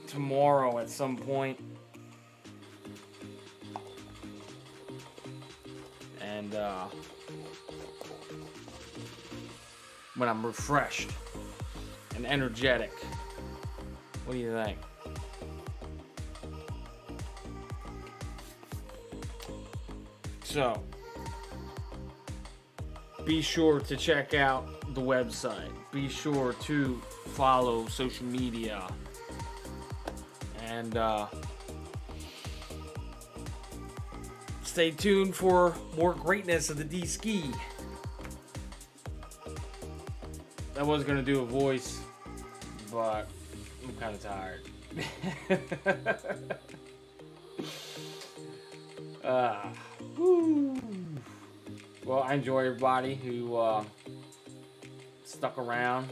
tomorrow at some point. And when I'm refreshed and energetic. What do you think? So, be sure to check out the website. Be sure to follow social media. And stay tuned for more greatness of the D-Ski. I was going to do a voice, but I'm kind of tired. Well, I enjoy everybody who stuck around.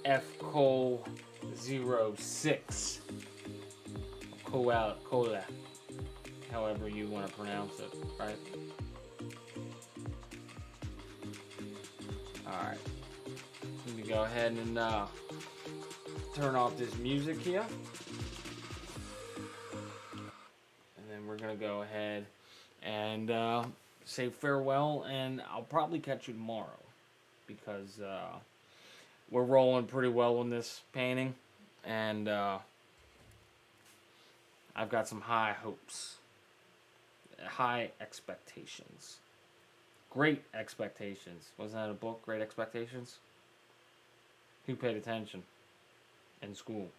FCole06. Cola. However you want to pronounce it, right? Alright. Let me go ahead and turn off this music here. And then we're going to go ahead and say farewell, and I'll probably catch you tomorrow because we're rolling pretty well on this painting, and I've got some high hopes, high expectations, great expectations. Wasn't that a book, Great Expectations? Who paid attention in school?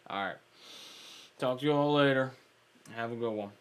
Alright, talk to you all later. Have a good one.